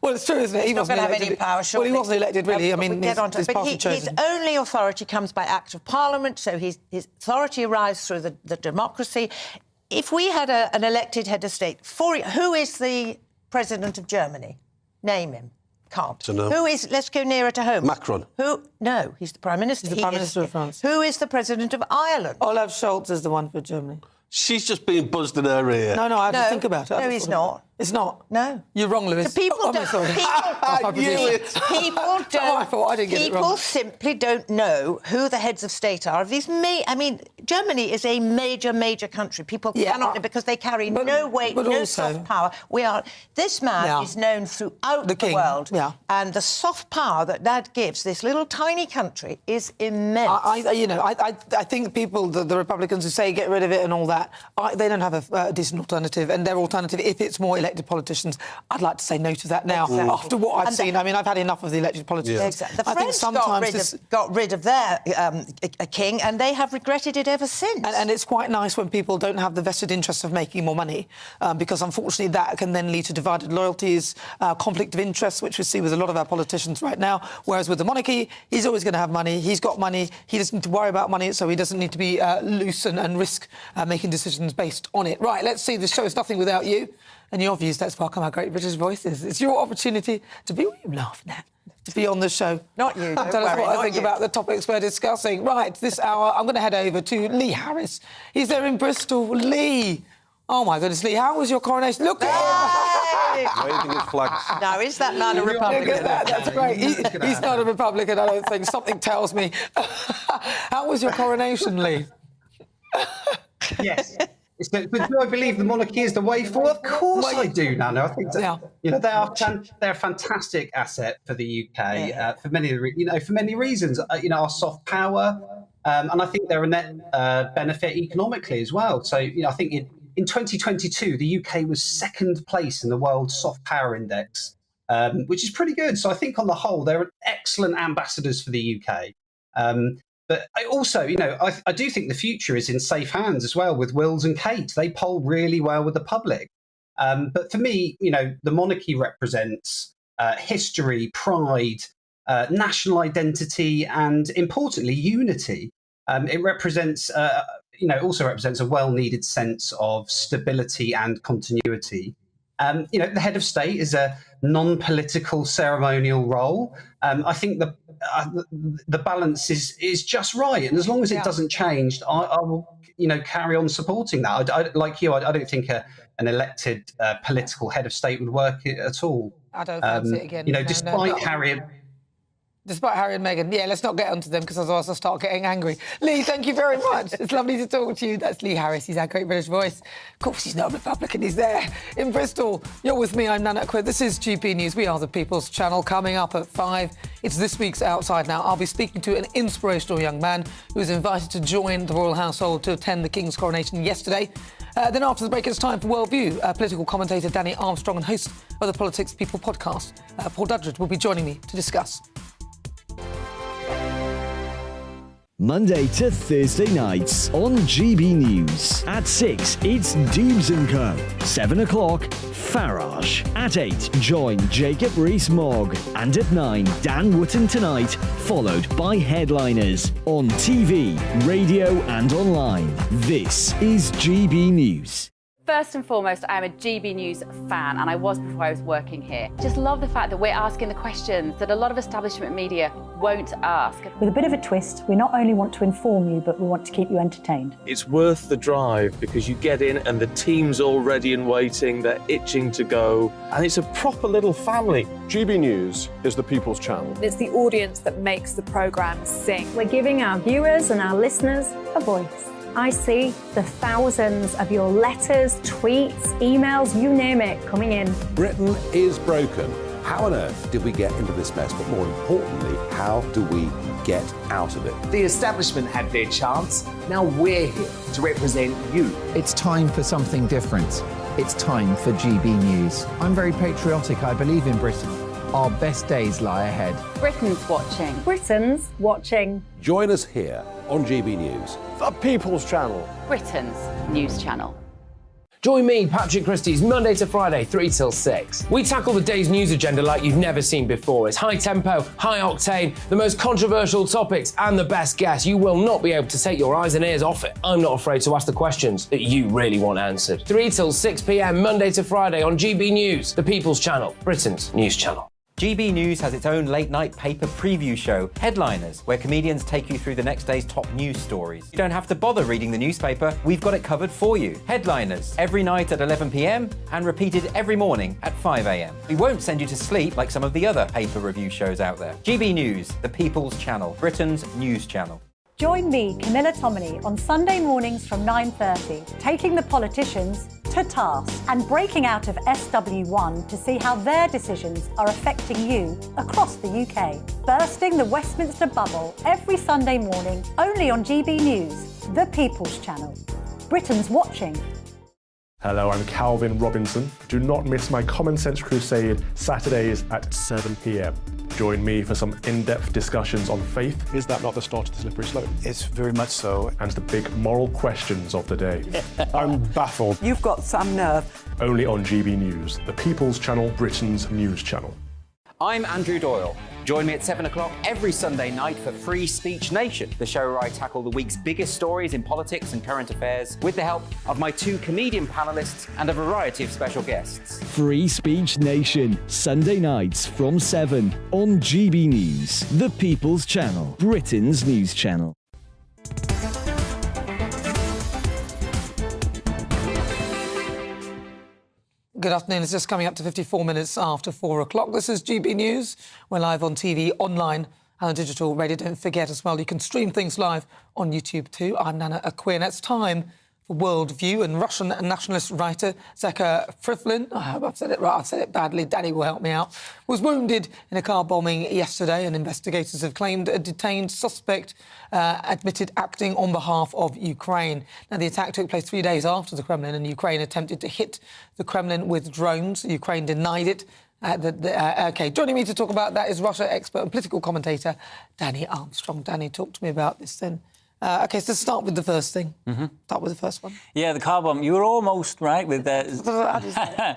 Well, it's true, isn't it? He wasn't going to have any power, surely. Well, he wasn't elected, really. I mean, his party chose his him. only authority comes by Act of Parliament, so his authority arrives through the democracy. If we had an elected head of state, who is the president of Germany? Name him. Can't. Who is? Let's go nearer to home. Macron. Who? No, he's the prime minister. He's the prime minister of France. Who is the president of Ireland? Olaf Scholz is the one for Germany. She's just being buzzed in her ear. No, I have to think about it. No, he's not. It's not? No. You're wrong, Lewis. So people don't... I knew it. People don't... I thought I didn't get it wrong. People simply don't know who the heads of state are of these... I mean, Germany is a major, major country. People cannot... because they carry no weight, no soft power. This man is known throughout the world. Yeah. And the soft power that gives this little tiny country is immense. I think people, the Republicans who say get rid of it and all that, they don't have a decent alternative. And their alternative, if it's more elected politicians, I'd like to say no to that now. After what I've seen, I mean, I've had enough of the elected politicians. Yeah. Exactly. The French got rid of their king, and they have regretted it ever since. And it's quite nice when people don't have the vested interest of making more money, because unfortunately that can then lead to divided loyalties, conflict of interest, which we see with a lot of our politicians right now. Whereas with the monarchy, he's always going to have money. He's got money. He doesn't need to worry about money, so he doesn't need to be loose and risk making decisions based on it. Right, let's see. The show is nothing without you. And your views, let's welcome our great British voices. It's your opportunity to be... What are you laughing at? To be on the show. Not you, don't Tell us worry, what I think you. about the topics we're discussing. Right, this hour, I'm going to head over to Lee Harris. He's there in Bristol. Lee! Oh, my goodness, Lee, how was your coronation? Look at him! Waving his flags. Now, is that man a Republican? Look at that, that's great. He's not a Republican, I don't think. Something tells me. How was your coronation, Lee? Yes. But do I believe the monarchy is the way forward? Of course I do, Nana. I think that, they're a fantastic asset for the UK for many reasons. Our soft power, and I think they're a net benefit economically as well. So I think in 2022 the UK was second place in the World Soft Power Index, which is pretty good. So I think on the whole they're excellent ambassadors for the UK. But I also, I do think the future is in safe hands as well with Wills and Kate. They poll really well with the public. But for me, the monarchy represents history, pride, national identity, and importantly, unity. It represents, also represents a well-needed sense of stability and continuity. The head of state is a non-political ceremonial role. I think the balance is just right, and as long as it doesn't change, I will carry on supporting that. I like you. I don't think an elected political head of state would work at all. I don't fancy it again. Despite Harry. Despite Harry and Meghan. Yeah, let's not get onto them because otherwise I'll start getting angry. Lee, thank you very much. It's lovely to talk to you. That's Lee Harris. He's our great British voice. Of course, he's not a Republican. He's there in Bristol. You're with me. I'm Nana Akua. This is GB News. We are the People's Channel. Coming up at 5, it's this week's Outside Now. I'll be speaking to an inspirational young man who was invited to join the royal household to attend the King's coronation yesterday. Then after the break, it's time for Worldview. Political commentator Danny Armstrong and host of the Politics People podcast, Paul Dudridge, will be joining me to discuss. Monday to Thursday nights on GB News. At 6, it's Dubes & Co. 7 o'clock, Farage. At 8, join Jacob Rees-Mogg. And at 9, Dan Wootton Tonight, followed by Headliners. On TV, radio and online. This is GB News. First and foremost, I'm a GB News fan, and I was before I was working here. Just love the fact that we're asking the questions that a lot of establishment media won't ask. With a bit of a twist, we not only want to inform you, but we want to keep you entertained. It's worth the drive because you get in and the team's all ready and waiting, they're itching to go, and it's a proper little family. GB News is the People's Channel. It's the audience that makes the programme sing. We're giving our viewers and our listeners a voice. I see the thousands of your letters, tweets, emails, you name it, coming in. Britain is broken. How on earth did we get into this mess? But more importantly, how do we get out of it? The establishment had their chance. Now we're here to represent you. It's time for something different. It's time for GB News. I'm very patriotic. I believe in Britain. Our best days lie ahead. Britain's watching. Britain's watching. Join us here on GB News. The People's Channel. Britain's news channel. Join me, Patrick Christie's Monday to Friday, 3 till 6. We tackle the day's news agenda like you've never seen before. It's high tempo, high octane, the most controversial topics, and the best guests. You will not be able to take your eyes and ears off it. I'm not afraid to ask the questions that you really want answered. 3 till 6 p.m, Monday to Friday on GB News, the People's Channel, Britain's news channel. GB News has its own late-night paper preview show, Headliners, where comedians take you through the next day's top news stories. You don't have to bother reading the newspaper, we've got it covered for you. Headliners, every night at 11 p.m, and repeated every morning at 5 a.m. We won't send you to sleep like some of the other paper review shows out there. GB News, the People's Channel, Britain's news channel. Join me, Camilla Tominey, on Sunday mornings from 9:30, taking the politicians to task and breaking out of SW1 to see how their decisions are affecting you across the UK. Bursting the Westminster bubble every Sunday morning, only on GB News, the People's Channel. Britain's watching. Hello, I'm Calvin Robinson. Do not miss my Common Sense Crusade Saturdays at 7 p.m. Join me for some in-depth discussions on faith. Is that not the start of the slippery slope? It's very much so. And the big moral questions of the day. I'm baffled. You've got some nerve. Only on GB News, the People's Channel, Britain's news channel. I'm Andrew Doyle. Join me at 7 o'clock every Sunday night for Free Speech Nation, the show where I tackle the week's biggest stories in politics and current affairs with the help of my 2 comedian panelists and a variety of special guests. Free Speech Nation, Sunday nights from 7 on GB News, the People's Channel, Britain's news channel. Good afternoon. It's just coming up to 54 minutes after 4 o'clock. This is GB News. We're live on TV, online and on digital radio. Don't forget as well, you can stream things live on YouTube too. I'm Nana Akua, and it's time for Worldview. And Russian nationalist writer Zeka Frivlin, I hope I've said it right, I've said it badly, Danny will help me out, was wounded in a car bombing yesterday, and investigators have claimed a detained suspect admitted acting on behalf of Ukraine. Now, the attack took place 3 days after the Kremlin and Ukraine attempted to hit the Kremlin with drones. Ukraine denied it. OK, joining me to talk about that is Russia expert and political commentator Danny Armstrong. Danny, talk to me about this then. OK, so let's start with the first thing. Start with the first one. Yeah, the car bomb. You were almost right with Zakhar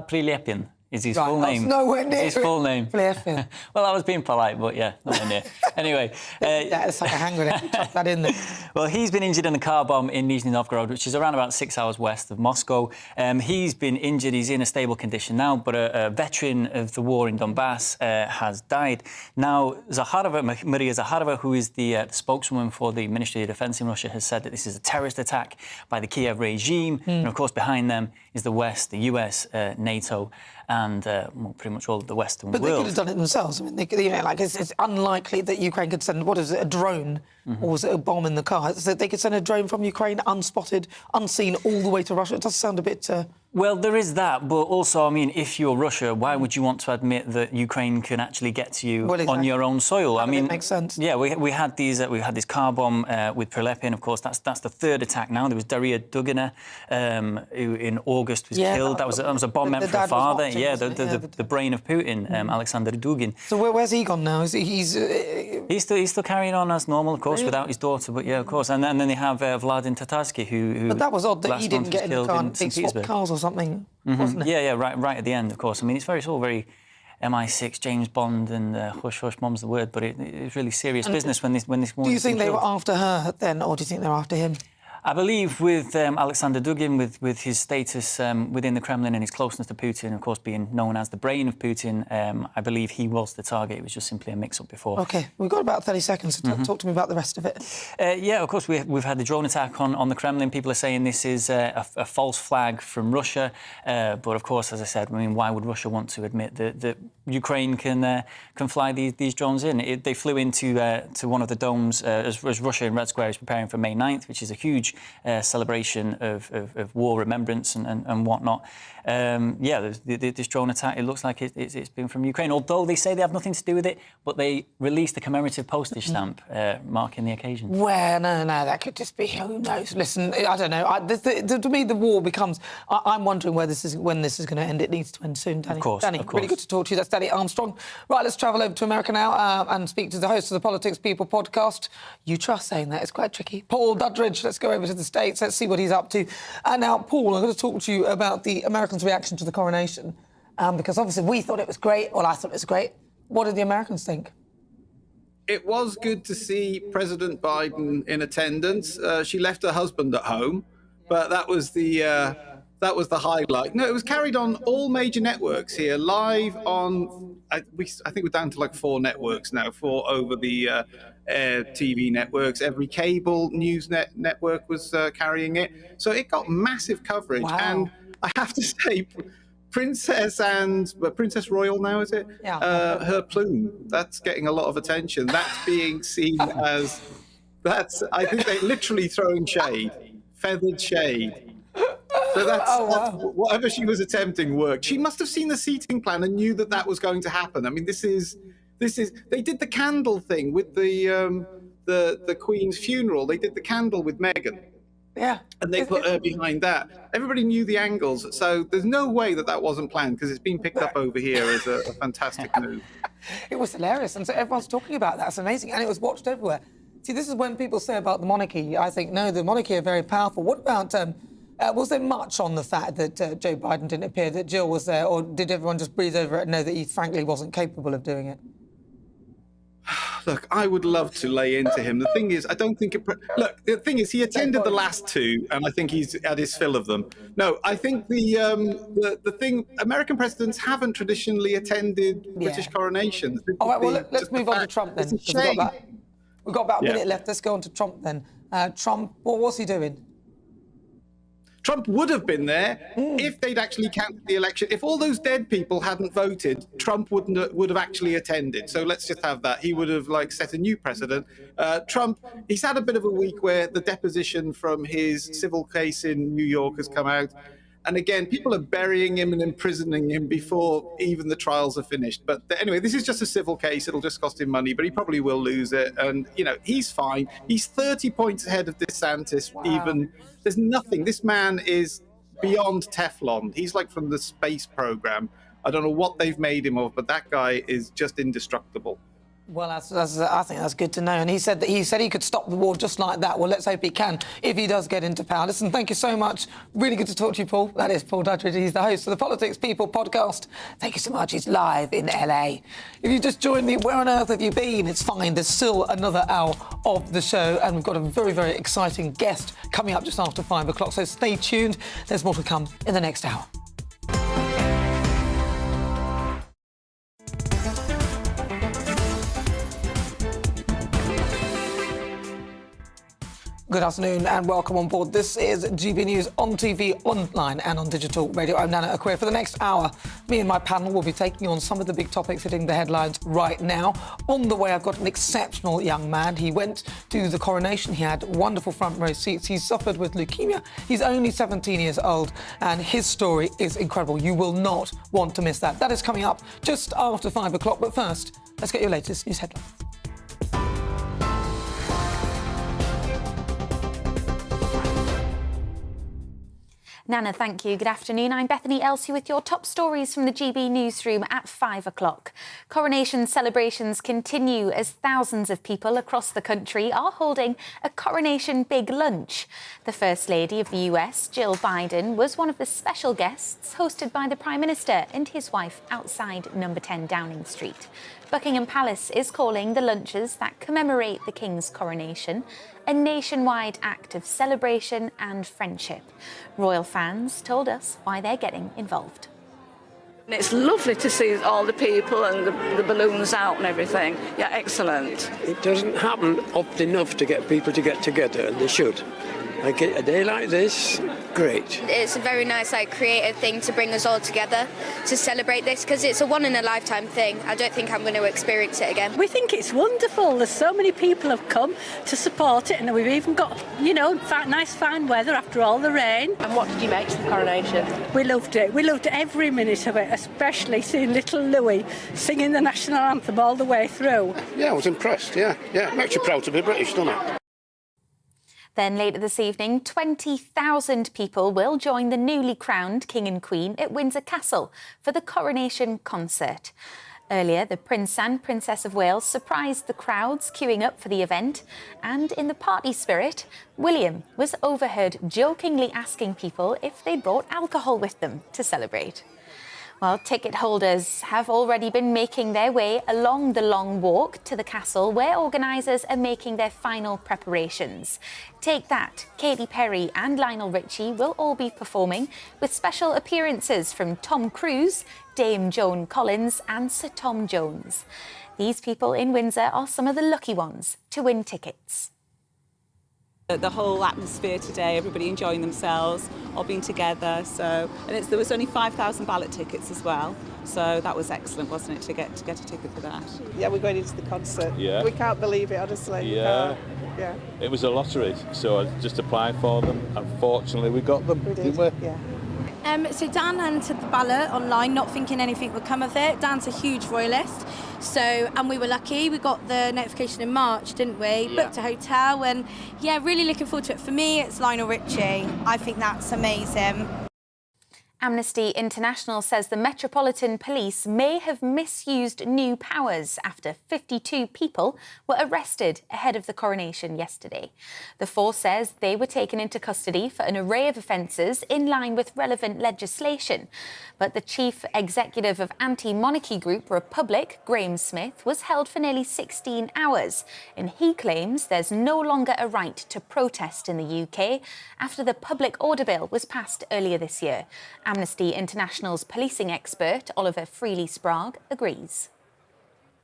Prilepin. Is his full name? Nowhere near his full name. Well, I was being polite, but yeah, nowhere near. Anyway. Yeah, it's like a hand grenade. Chuck that in there. Well, he's been injured in a car bomb in Nizhny Novgorod, which is around about 6 hours west of Moscow. He's been injured. He's in a stable condition now, but a veteran of the war in Donbass has died. Now, Maria Zakharova, who is the spokeswoman for the Ministry of Defense in Russia, has said that this is a terrorist attack by the Kiev regime. And, of course, behind them is the West, the US, NATO, and pretty much all of the Western world. But they could have done it themselves. I mean, it's unlikely that Ukraine could send, what is it, a drone, or was it a bomb in the car? So they could send a drone from Ukraine, unspotted, unseen, all the way to Russia. It does sound a bit... Well, there is that, but also, I mean, if you're Russia, why would you want to admit that Ukraine can actually get to you on your own soil? I mean, it makes sense. Yeah, we had this car bomb with Prilepin, of course. That's the third attack now. There was Daria Dugina, who in August was killed. That was a bomb meant for a father. Yeah, the brain of Putin, Alexander Dugin. So where's he gone now? He's still carrying on as normal, of course, without his daughter. But yeah, of course. And then they have Vladimir Tatarsky, who. But that was odd that he didn't get in the car and they swapped cars or something, wasn't it? Yeah, right at the end, of course. I mean, it's all very MI6, James Bond, and hush, hush, mom's the word. But it's really serious business when this. Do you think they were after her then, or do you think they were after him? I believe with Alexander Dugin, with his status within the Kremlin and his closeness to Putin, of course, being known as the brain of Putin, I believe he was the target. It was just simply a mix-up before. OK, we've got about 30 seconds to talk to me about the rest of it. Yeah, of course, we've had the drone attack on the Kremlin. People are saying this is a false flag from Russia. But, of course, as I said, I mean, why would Russia want to admit that Ukraine can fly these drones in? They flew into to one of the domes as Russia in Red Square is preparing for May 9th, which is a huge celebration of war remembrance and whatnot. Yeah, this drone attack, it looks like it's been from Ukraine, although they say they have nothing to do with it, but they released a commemorative postage stamp marking the occasion. Well, no, that could just be, who knows? Listen, I don't know. To me, the war becomes... I'm wondering when this is going to end. It needs to end soon, Danny. Of course. Really good to talk to you. That's Danny Armstrong. Right, let's travel over to America now and speak to the host of the Politics People podcast. You trust saying that. It's quite tricky. Paul Duddridge, let's go over to the States. Let's see what he's up to. And now, Paul, I'm going to talk to you about the Americans' reaction to the coronation, because obviously we thought it was great. Well, I thought it was great. What did the Americans think? It was good to see President Biden in attendance. She left her husband at home, but that was the highlight. No, it was carried on all major networks here, live on. I think we're down to like 4 networks now, 4 over the TV networks. Every cable news network was carrying it, so it got massive coverage. Wow. And I have to say, Princess Royal now, is it? Yeah. Her plume, that's getting a lot of attention. That's being seen as I think they're literally throwing shade, feathered shade. So that's whatever she was attempting worked. She must have seen the seating plan and knew that was going to happen. I mean, this is. They did the candle thing with the Queen's funeral. They did the candle with Meghan. Yeah. And they put her behind that. Everybody knew the angles, so there's no way that wasn't planned, because it's been picked up over here as a fantastic move. It was hilarious, and so everyone's talking about that. It's amazing, and it was watched everywhere. See, this is when people say about the monarchy, I think, no, the monarchy are very powerful. What about, was there much on the fact that Joe Biden didn't appear, that Jill was there, or did everyone just breeze over it and know that he frankly wasn't capable of doing it? Look, I would love to lay into him. The thing is, I don't think the thing is, he attended the last 2, and I think he's had his fill of them. No, I think the thing, American presidents haven't traditionally attended British coronations. All right, well, let's move on to Trump then. It's a shame. We've got about a minute left. Let's go on to Trump then. Trump, what was he doing? Trump would have been there if they'd actually counted the election. If all those dead people hadn't voted, Trump would have actually attended. So let's just have that. He would have set a new precedent. Trump, he's had a bit of a week where the deposition from his civil case in New York has come out. And again, people are burying him and imprisoning him before even the trials are finished. But anyway, this is just a civil case. It'll just cost him money, but he probably will lose it. And, he's fine. He's 30 points ahead of DeSantis. Wow. There's nothing. This man is beyond Teflon. He's like from the space program. I don't know what they've made him of, but that guy is just indestructible. Well, I think that's good to know. And he said he could stop the war just like that. Well, let's hope he can if he does get into power. Listen, thank you so much. Really good to talk to you, Paul. That is Paul Duddridge. He's the host of the Politics People podcast. Thank you so much. He's live in LA. If you just joined me, where on earth have you been? It's fine. There's still another hour of the show, and we've got a very, very exciting guest coming up just after 5 o'clock. So stay tuned. There's more to come in the next hour. Good afternoon and welcome on board. This is GB News on TV, online and on digital radio. I'm Nana Akua. For the next hour, me and my panel will be taking on some of the big topics hitting the headlines right now. On the way, I've got an exceptional young man. He went to the coronation. He had wonderful front row seats. He suffered with leukemia. He's only 17 years old and his story is incredible. You will not want to miss that. That is coming up just after 5 o'clock. But first, let's get your latest news headlines. Nana, thank you. Good afternoon. I'm Bethany Elsey with your top stories from the GB newsroom at 5 o'clock. Coronation celebrations continue as thousands of people across the country are holding a coronation big lunch. The First Lady of the US, Jill Biden, was one of the special guests hosted by the Prime Minister and his wife outside number 10 Downing Street. Buckingham Palace is calling the lunches that commemorate the King's coronation a nationwide act of celebration and friendship. Royal fans told us why they're getting involved. It's lovely to see all the people and the balloons out and everything. Yeah, excellent. It doesn't happen often enough to get people to get together, and they should. Like a day like this, great. It's a very nice, creative thing to bring us all together to celebrate this, because it's a one-in-a-lifetime thing. I don't think I'm going to experience it again. We think it's wonderful. There's so many people have come to support it, and we've even got, nice fine weather after all the rain. And what did you make of the coronation? We loved it. We loved every minute of it, especially seeing little Louis singing the national anthem all the way through. Yeah, I was impressed, yeah. I'm actually proud to be British, don't I? Then later this evening, 20,000 people will join the newly crowned King and Queen at Windsor Castle for the Coronation concert. Earlier, the Prince and Princess of Wales surprised the crowds queuing up for the event. And in the party spirit, William was overheard jokingly asking people if they brought alcohol with them to celebrate. Well, ticket holders have already been making their way along the long walk to the castle, where organisers are making their final preparations. Take That, Katy Perry and Lionel Richie will all be performing, with special appearances from Tom Cruise, Dame Joan Collins and Sir Tom Jones. These people in Windsor are some of the lucky ones to win tickets. The whole atmosphere today, everybody enjoying themselves, all being together. There was only 5,000 ballot tickets as well, so that was excellent, wasn't it, to get a ticket for that? Yeah, we're going into the concert. Yeah. We can't believe it, honestly. Yeah. Yeah. It was a lottery, so I just applied for them. Unfortunately, we got them, didn't we? Yeah. So Dan entered the ballot online, not thinking anything would come of it. Dan's a huge royalist, and we were lucky. We got the notification in March, didn't we? Yeah. Booked a hotel, and really looking forward to it. For me, it's Lionel Richie. I think that's amazing. Amnesty International says the Metropolitan Police may have misused new powers after 52 people were arrested ahead of the coronation yesterday. The force says they were taken into custody for an array of offences in line with relevant legislation. But the chief executive of anti-monarchy group Republic, Graham Smith, was held for nearly 16 hours. And he claims there's no longer a right to protest in the UK after the Public Order Bill was passed earlier this year. Amnesty International's policing expert, Oliver Freely-Sprague, agrees.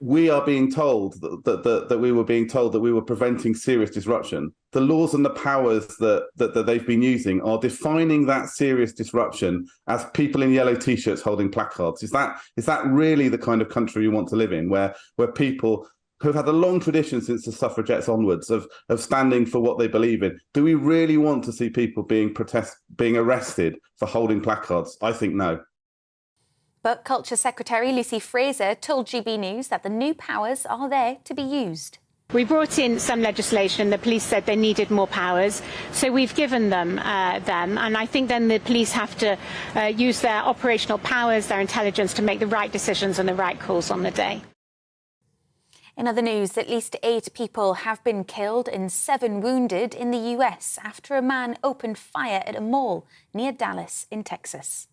We are being told that we were being told that we were preventing serious disruption. The laws and the powers that they've been using are defining that serious disruption as people in yellow T-shirts holding placards. Is that really the kind of country you want to live in, where people who've had a long tradition since the suffragettes onwards of standing for what they believe in? Do we really want to see people being arrested for holding placards? I think no. But Culture Secretary Lucy Fraser told GB News that the new powers are there to be used. We brought in some legislation. The police said they needed more powers, so we've given them and I think then the police have to use their operational powers, their intelligence, to make the right decisions and the right calls on the day. In other news, at least 8 people have been killed and 7 wounded in the US after a man opened fire at a mall near Dallas in Texas.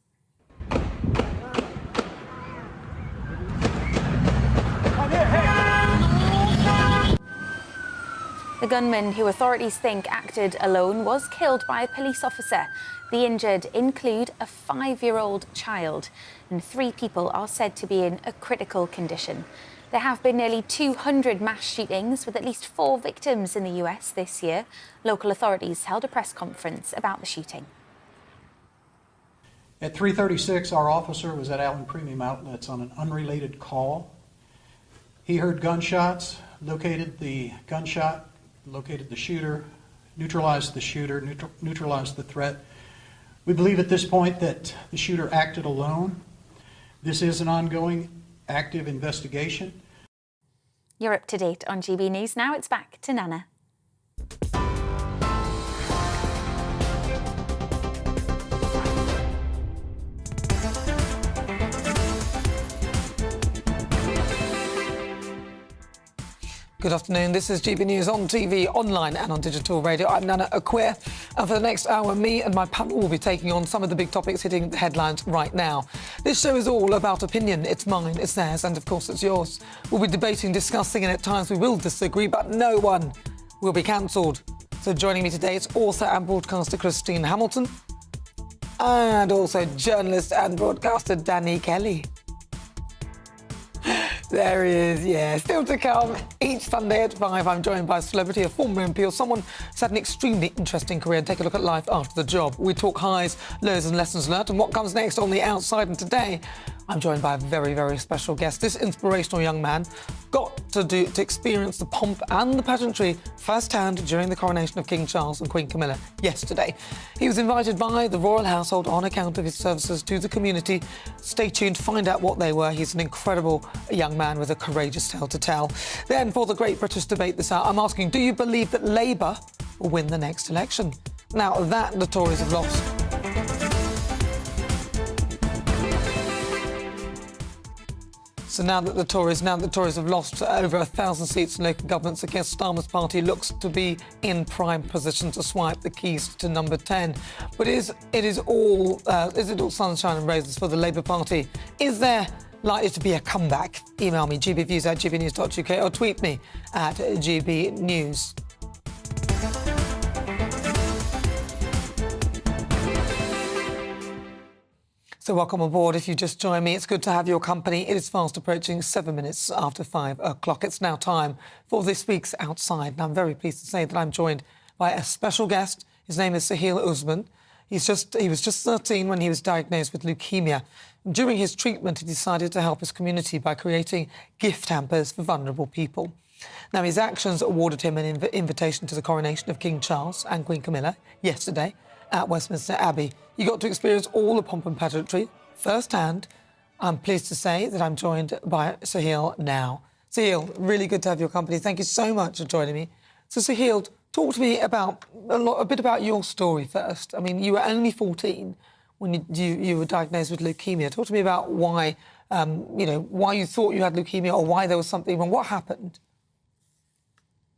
The gunman, who authorities think acted alone, was killed by a police officer. The injured include a 5-year-old child, and 3 people are said to be in a critical condition. There have been nearly 200 mass shootings, with at least 4 victims in the US this year. Local authorities held a press conference about the shooting. At 3:36, our officer was at Allen Premium Outlets on an unrelated call. He heard gunshots, located the gunshot, located the shooter, neutralized the shooter, neutralized the threat. We believe at this point that the shooter acted alone. This is an ongoing active investigation. You're up to date on GB News. Now it's back to Nana. Good afternoon. This is GB News on TV, online and on digital radio. I'm Nana Akua. And for the next hour, me and my panel will be taking on some of the big topics hitting the headlines right now. This show is all about opinion. It's mine, it's theirs, and of course it's yours. We'll be debating, discussing, and at times we will disagree, but no one will be cancelled. So joining me today is author and broadcaster Christine Hamilton and also journalist and broadcaster Danny Kelly. There he is, yeah. Still to come, each Sunday at 5, I'm joined by a celebrity, a former MP, or someone who's had an extremely interesting career, and take a look at life after the job. We talk highs, lows and lessons learned and what comes next on the outside. And today, I'm joined by a very, very special guest. This inspirational young man got to experience the pomp and the pageantry firsthand during the coronation of King Charles and Queen Camilla yesterday. He was invited by the royal household on account of his services to the community. Stay tuned to find out what they were. He's an incredible young man with a courageous tale to tell. Then, for the Great British Debate this hour, I'm asking, do you believe that Labour will win the next election? Now, that the Tories have lost. So now that the Tories have lost over 1,000 seats in local governments, against Starmer's party looks to be in prime position to swipe the keys to number 10. But is it all sunshine and roses for the Labour Party? Is there likely to be a comeback? Email me gbviews@gbnews.uk or tweet me at GBNews. So welcome aboard. If you just joined me, it's good to have your company. It is fast approaching 7 minutes after 5 o'clock. It's now time for this week's Outside. And I'm very pleased to say that I'm joined by a special guest. His name is Sahil Usman. He was just 13 when he was diagnosed with leukemia. During his treatment, he decided to help his community by creating gift hampers for vulnerable people. Now, his actions awarded him an invitation to the coronation of King Charles and Queen Camilla yesterday at Westminster Abbey. You got to experience all the pomp and pageantry firsthand. I'm pleased to say that I'm joined by Sahil now. Sahil, really good to have your company. Thank you so much for joining me. So, Sahil, talk to me about a bit about your story first. I mean, you were only 14 when you were diagnosed with leukemia. Talk to me about why, why you thought you had leukemia or why there was something wrong. What happened?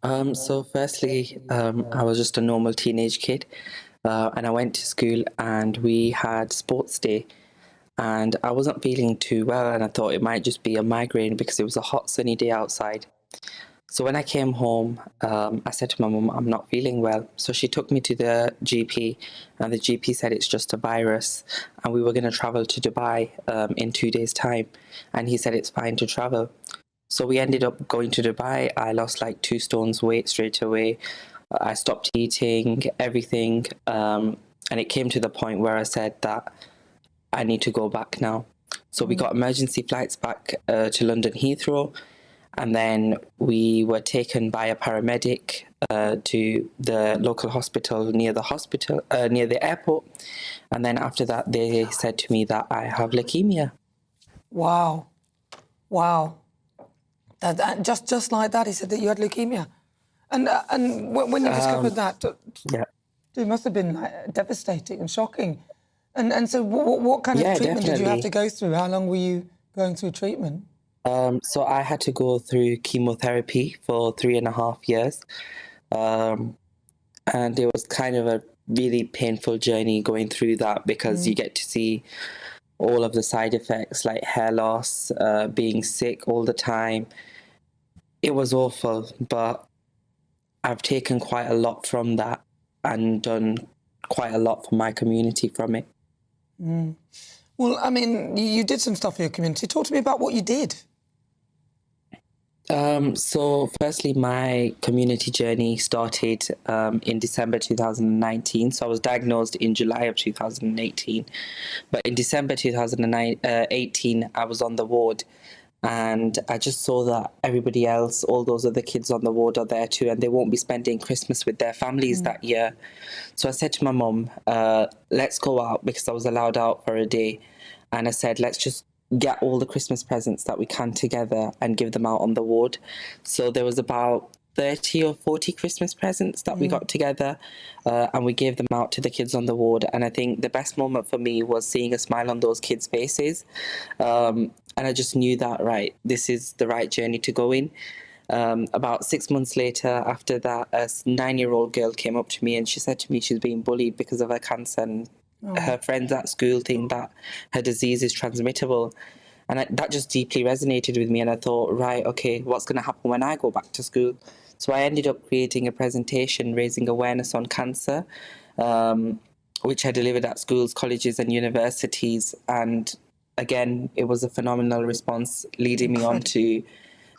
So firstly, I was just a normal teenage kid. And I went to school and we had sports day and I wasn't feeling too well and I thought it might just be a migraine because it was a hot sunny day outside. So when I came home, I said to my mum, I'm not feeling well. So she took me to the GP and the GP said it's just a virus and we were going to travel to Dubai in 2 days' time. And he said it's fine to travel. So we ended up going to Dubai. I lost like 2 stones weight straight away. I stopped eating, everything, and it came to the point where I said that I need to go back now. So we got emergency flights back to London Heathrow, and then we were taken by a paramedic to the local hospital near the airport, and then after that they said to me that I have leukemia. Wow. Just like that, he said that you had leukemia. And when you discovered that, it must have been like devastating and shocking. And so what kind of treatment did you have to go through? How long were you going through treatment? So I had to go through chemotherapy for 3.5 years. And it was kind of a really painful journey going through that because you get to see all of the side effects like hair loss, being sick all the time. It was awful, but I've taken quite a lot from that and done quite a lot for my community from it. Well, I mean, you did some stuff for your community. Talk to me about what you did. So firstly, my community journey started in December 2019. So I was diagnosed in July of 2018. But in December 2018, I was on the ward. And I just saw that everybody else, all those other kids on the ward are there too, and they won't be spending Christmas with their families that year. So I said to my mum, let's go out, because I was allowed out for a day. And I said, let's just get all the Christmas presents that we can together and give them out on the ward. So there was about 30 or 40 Christmas presents that we got together, and we gave them out to the kids on the ward. And I think the best moment for me was seeing a smile on those kids' faces. And I just knew that, right, this is the right journey to go in. About 6 months later, after that, a 9-year-old girl came up to me and she said to me she's being bullied because of her cancer, and her friends at school think that her disease is transmittable. And that just deeply resonated with me, and I thought, right, okay, what's going to happen when I go back to school? So I ended up creating a presentation raising awareness on cancer, which I delivered at schools, colleges and universities. And again, it was a phenomenal response, leading me on to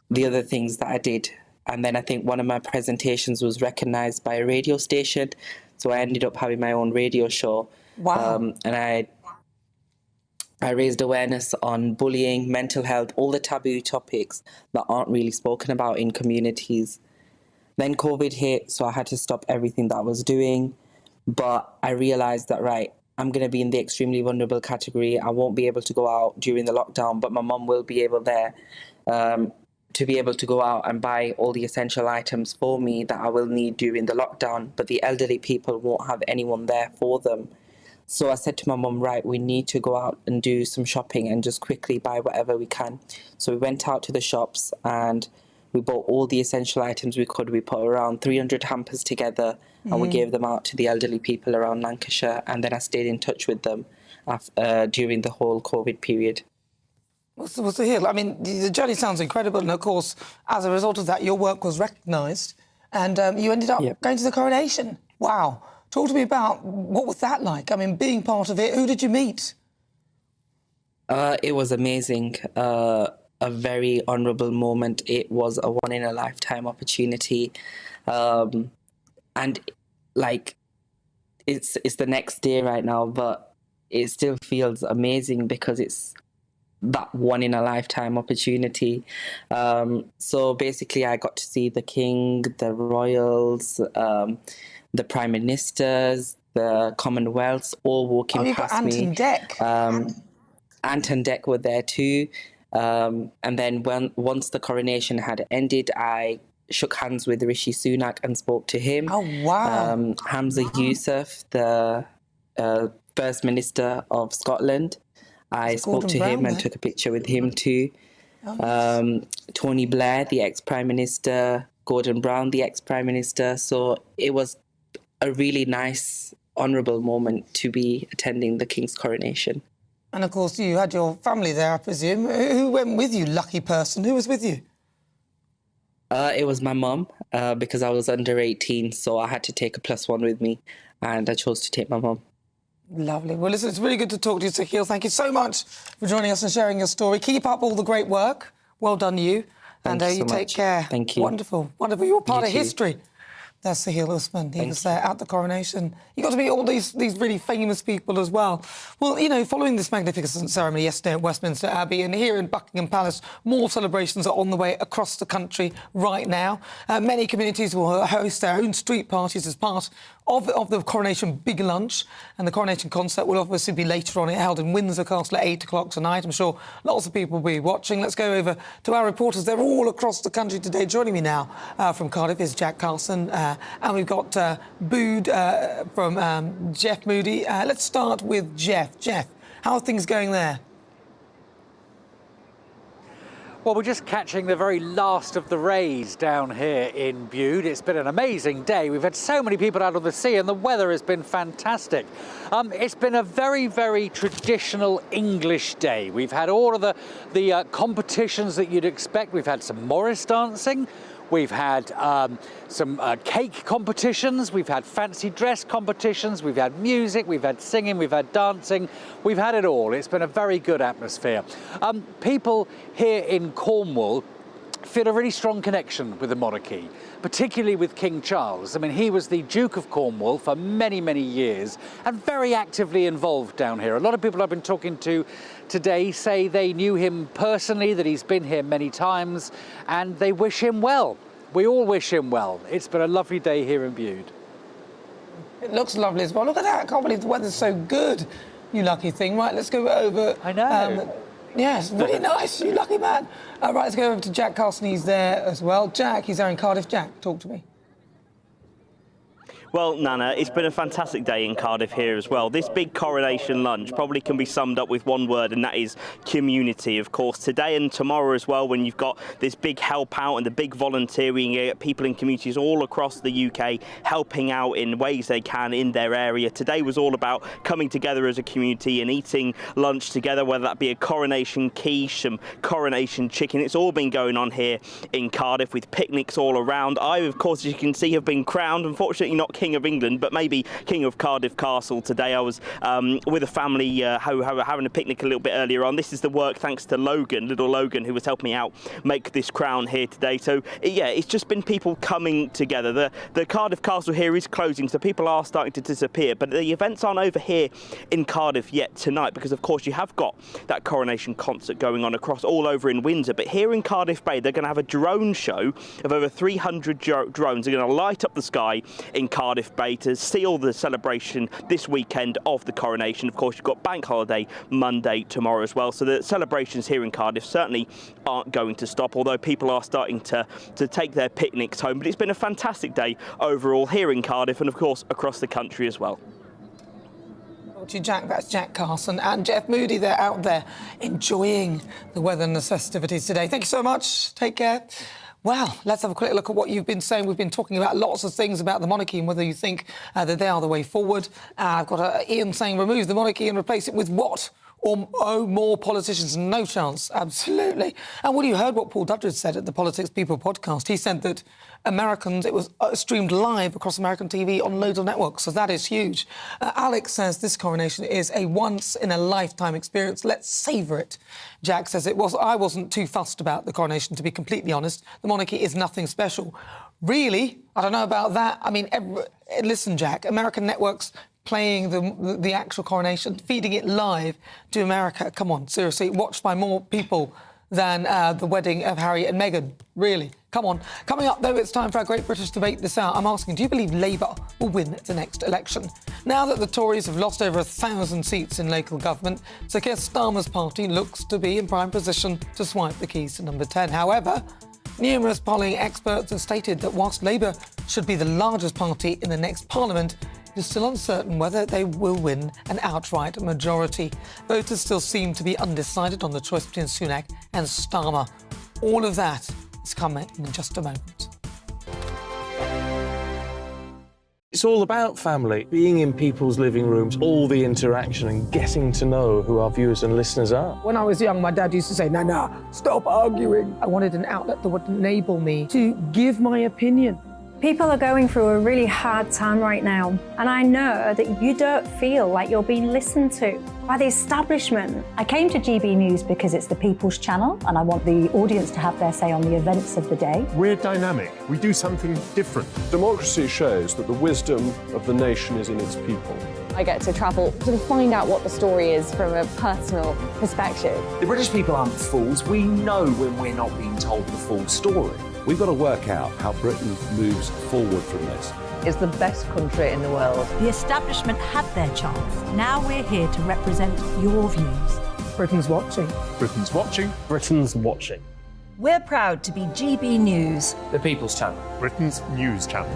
the other things that I did. And then I think one of my presentations was recognised by a radio station. So I ended up having my own radio show. Wow. And I raised awareness on bullying, mental health, all the taboo topics that aren't really spoken about in communities. Then COVID hit, so I had to stop everything that I was doing. But I realised that, right, I'm going to be in the extremely vulnerable category. I won't be able to go out during the lockdown, but my mum will be able to be able to go out and buy all the essential items for me that I will need during the lockdown. But the elderly people won't have anyone there for them. So I said to my mum, right, we need to go out and do some shopping and just quickly buy whatever we can. So we went out to the shops and we bought all the essential items we could. We put around 300 hampers together and we gave them out to the elderly people around Lancashire. And then I stayed in touch with them during the whole COVID period. What's the hill? I mean, the journey sounds incredible. And of course, as a result of that, your work was recognised and you ended up going to the Coronation. Wow. Talk to me about what was that like? I mean, being part of it, who did you meet? It was amazing. A very honourable moment. It was a one-in-a-lifetime opportunity. And, like, it's the next day right now, but it still feels amazing because it's that one-in-a-lifetime opportunity. So basically, I got to see the King, the royals, the Prime Ministers, the Commonwealths, all walking past me. Ant and Dec. Ant and Dec were there too. And then once the coronation had ended, I shook hands with Rishi Sunak and spoke to him. Oh, wow. Hamza Yousaf, the First Minister of Scotland, I spoke to him and took a picture with him too. Tony Blair, the ex-Prime Minister, Gordon Brown, the ex-Prime Minister. So it was a really nice, honourable moment to be attending the King's coronation. And of course, you had your family there, I presume. Who went with you, lucky person? Who was with you? It was my mum, because I was under 18, so I had to take a +1 with me, and I chose to take my mum. Lovely. Well, listen, it's really good to talk to you, Sahil. Thank you so much for joining us and sharing your story. Keep up all the great work. Well done, you. Thank you so you take much. care. Thank you. Wonderful. Wonderful. You're part You of too. history. That's Sahil Usman. He Thank was there at the coronation. You got to meet all these really famous people as well. Well, you know, following this magnificent ceremony yesterday at Westminster Abbey and here in Buckingham Palace, more celebrations are on the way across the country right now. Many communities will host their own street parties as part of the coronation big lunch, and the coronation concert will obviously be later on, held in Windsor Castle at 8 o'clock tonight. I'm sure lots of people will be watching. Let's go over to our reporters. They're all across the country today. Joining me now from Cardiff is Jack Carlson, and we've got Bood from Jeff Moody. Let's start with Jeff. Jeff, how are things going there? Well, we're just catching the very last of the rays down here in Bude. It's been an amazing day. We've had so many people out on the sea and the weather has been fantastic. It's been a very, very traditional English day. We've had all of the competitions that you'd expect. We've had some Morris dancing. We've had some cake competitions, we've had fancy dress competitions, we've had music, we've had singing, we've had dancing, we've had it all. It's been a very good atmosphere. People here in Cornwall feel a really strong connection with the monarchy, particularly with King Charles. I mean, he was the Duke of Cornwall for many, many years and very actively involved down here. A lot of people I've been talking to today say they knew him personally, that he's been here many times, and they wish him well. We all wish him well. It's been a lovely day here in Bude. It looks lovely as well. Look at that. I can't believe the weather's so good. You lucky thing. Right, let's go over... I know. Yes, really nice. You lucky man. Right, let's go over to Jack Carlson. He's there as well. Jack, he's there in Cardiff. Jack, talk to me. Well, Nana, it's been a fantastic day in Cardiff here as well. This big coronation lunch probably can be summed up with one word, and that is community. Of course, today and tomorrow as well, when you've got this big help out and the big volunteering, you get people in communities all across the UK helping out in ways they can in their area. Today was all about coming together as a community and eating lunch together, whether that be a coronation quiche, some coronation chicken. It's all been going on here in Cardiff with picnics all around. I, of course, as you can see, have been crowned, unfortunately not King of England, but maybe King of Cardiff Castle today. I was with a family having a picnic a little bit earlier on. This is the work thanks to Logan, little Logan, who was helping me out make this crown here today. So yeah, it's just been people coming together. The Cardiff Castle here is closing, so people are starting to disappear, but the events aren't over here in Cardiff yet tonight, because of course you have got that coronation concert going on across all over in Windsor. But here in Cardiff Bay, they're going to have a drone show of over 300 drones. They're going to light up the sky in Cardiff Bay to seal the celebration this weekend of the coronation. Of course, you've got bank holiday Monday tomorrow as well, so the celebrations here in Cardiff certainly aren't going to stop, although people are starting to take their picnics home. But it's been a fantastic day overall here in Cardiff and of course across the country as well. To Jack, that's Jack Carson and Jeff Moody. They're out there enjoying the weather and the festivities today. Thank you so much. Take care. Well, let's have a quick look at what you've been saying. We've been talking about lots of things about the monarchy and whether you think that they are the way forward. I've got Ian saying remove the monarchy and replace it with what? Or more politicians? No chance. Absolutely. And well, you heard what Paul Dudridge said at the Politics People podcast. He said that Americans, it was streamed live across American TV on loads of networks, so that is huge. Alex says this coronation is a once-in-a-lifetime experience. Let's savour it. Jack says I wasn't too fussed about the coronation, to be completely honest. The monarchy is nothing special. Really? I don't know about that. I mean, listen, Jack, American networks playing the actual coronation, feeding it live to America. Come on, seriously, watched by more people than the wedding of Harry and Meghan. Really? Come on. Coming up, though, it's time for our Great British Debate This Hour. I'm asking, do you believe Labour will win the next election? Now that the Tories have lost over 1,000 seats in local government, Sir Keir Starmer's party looks to be in prime position to swipe the keys to number 10. However, numerous polling experts have stated that whilst Labour should be the largest party in the next parliament, it is still uncertain whether they will win an outright majority. Voters still seem to be undecided on the choice between Sunak and Starmer. All of that is coming in just a moment. It's all about family, being in people's living rooms, all the interaction and getting to know who our viewers and listeners are. When I was young, my dad used to say, Nana, stop arguing. I wanted an outlet that would enable me to give my opinion. People are going through a really hard time right now, and I know that you don't feel like you're being listened to by the establishment. I came to GB News because it's the People's Channel, and I want the audience to have their say on the events of the day. We're dynamic. We do something different. Democracy shows that the wisdom of the nation is in its people. I get to travel to find out what the story is from a personal perspective. The British people aren't fools. We know when we're not being told the full story. We've got to work out how Britain moves forward from this. It's the best country in the world. The establishment had their chance. Now we're here to represent your views. Britain's watching. Britain's watching. Britain's watching. We're proud to be GB News. The People's Channel. Britain's news channel.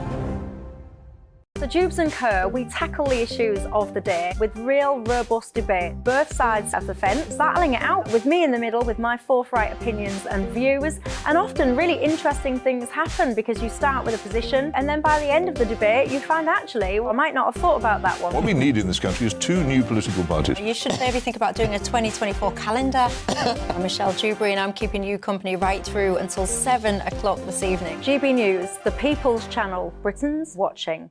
So Jubes and Kerr, we tackle the issues of the day with real, robust debate, both sides of the fence, battling it out with me in the middle with my forthright opinions and views. And often really interesting things happen because you start with a position and then by the end of the debate you find actually, well, I might not have thought about that one. What we need in this country is 2 new political parties. You should maybe think about doing a 2024 calendar. I'm Michelle Dewberry and I'm keeping you company right through until 7 o'clock this evening. GB News, the People's Channel, Britain's watching.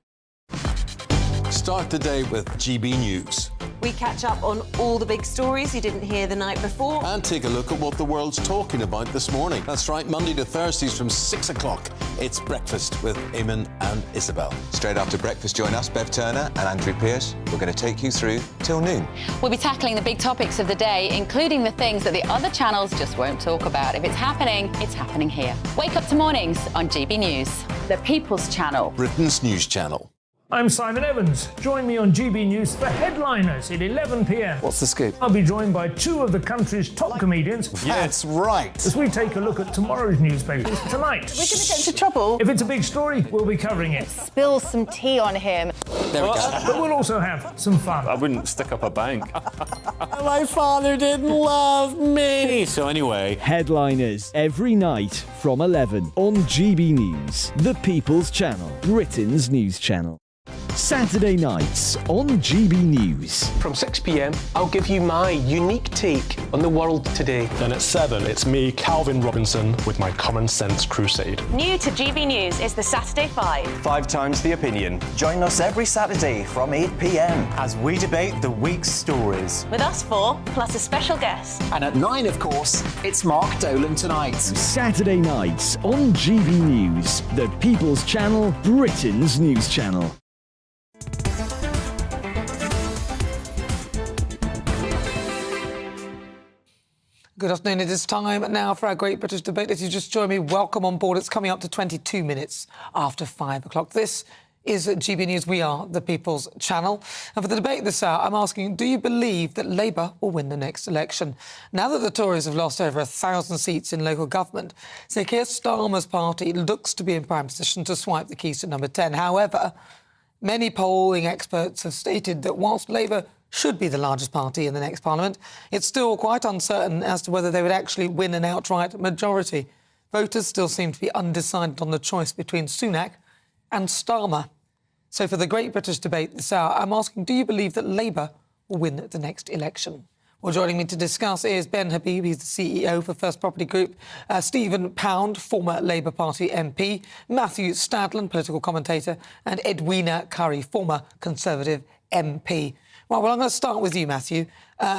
Start the day with GB News. We catch up on all the big stories you didn't hear the night before. And take a look at what the world's talking about this morning. That's right, Monday to Thursdays from 6 o'clock. It's Breakfast with Eamon and Isabel. Straight after breakfast, join us, Bev Turner and Andrew Pearce. We're going to take you through till noon. We'll be tackling the big topics of the day, including the things that the other channels just won't talk about. If it's happening here. Wake up to mornings on GB News. The People's Channel. Britain's news channel. I'm Simon Evans. Join me on GB News for Headliners at 11 p.m. What's the scoop? I'll be joined by two of the country's top comedians. That's right. As we take a look at tomorrow's newspapers tonight. We're going to get into trouble. If it's a big story, we'll be covering it. Spill some tea on him. There we go. But we'll also have some fun. I wouldn't stick up a bank. My father didn't love me. So anyway. Headliners every night from 11 on GB News, the People's Channel, Britain's news channel. Saturday nights on GB News. From 6 p.m, I'll give you my unique take on the world today. Then at 7, it's me, Calvin Robinson, with my Common Sense Crusade. New to GB News is the Saturday 5. 5 times the opinion. Join us every Saturday from 8 p.m. as we debate the week's stories. With us 4, plus a special guest. And at 9, of course, it's Mark Dolan Tonight. Saturday nights on GB News, the People's Channel, Britain's news channel. Good afternoon. It is time now for our Great British Debate. If you just join me, welcome on board. It's coming up to 22 minutes after 5 o'clock. This is GB News. We are the People's Channel. And for the debate this hour, I'm asking, do you believe that Labour will win the next election? Now that the Tories have lost over 1,000 seats in local government, Sir Keir Starmer's party looks to be in prime position to swipe the keys to number 10. However, many polling experts have stated that whilst Labour should be the largest party in the next parliament, it's still quite uncertain as to whether they would actually win an outright majority. Voters still seem to be undecided on the choice between Sunak and Starmer. So for the Great British Debate this hour, I'm asking, do you believe that Labour will win the next election? Well, joining me to discuss is Ben Habib, he's the CEO for First Property Group, Stephen Pound, former Labour Party MP, Matthew Stadland, political commentator, and Edwina Curry, former Conservative MP. Well, I'm going to start with you, Matthew.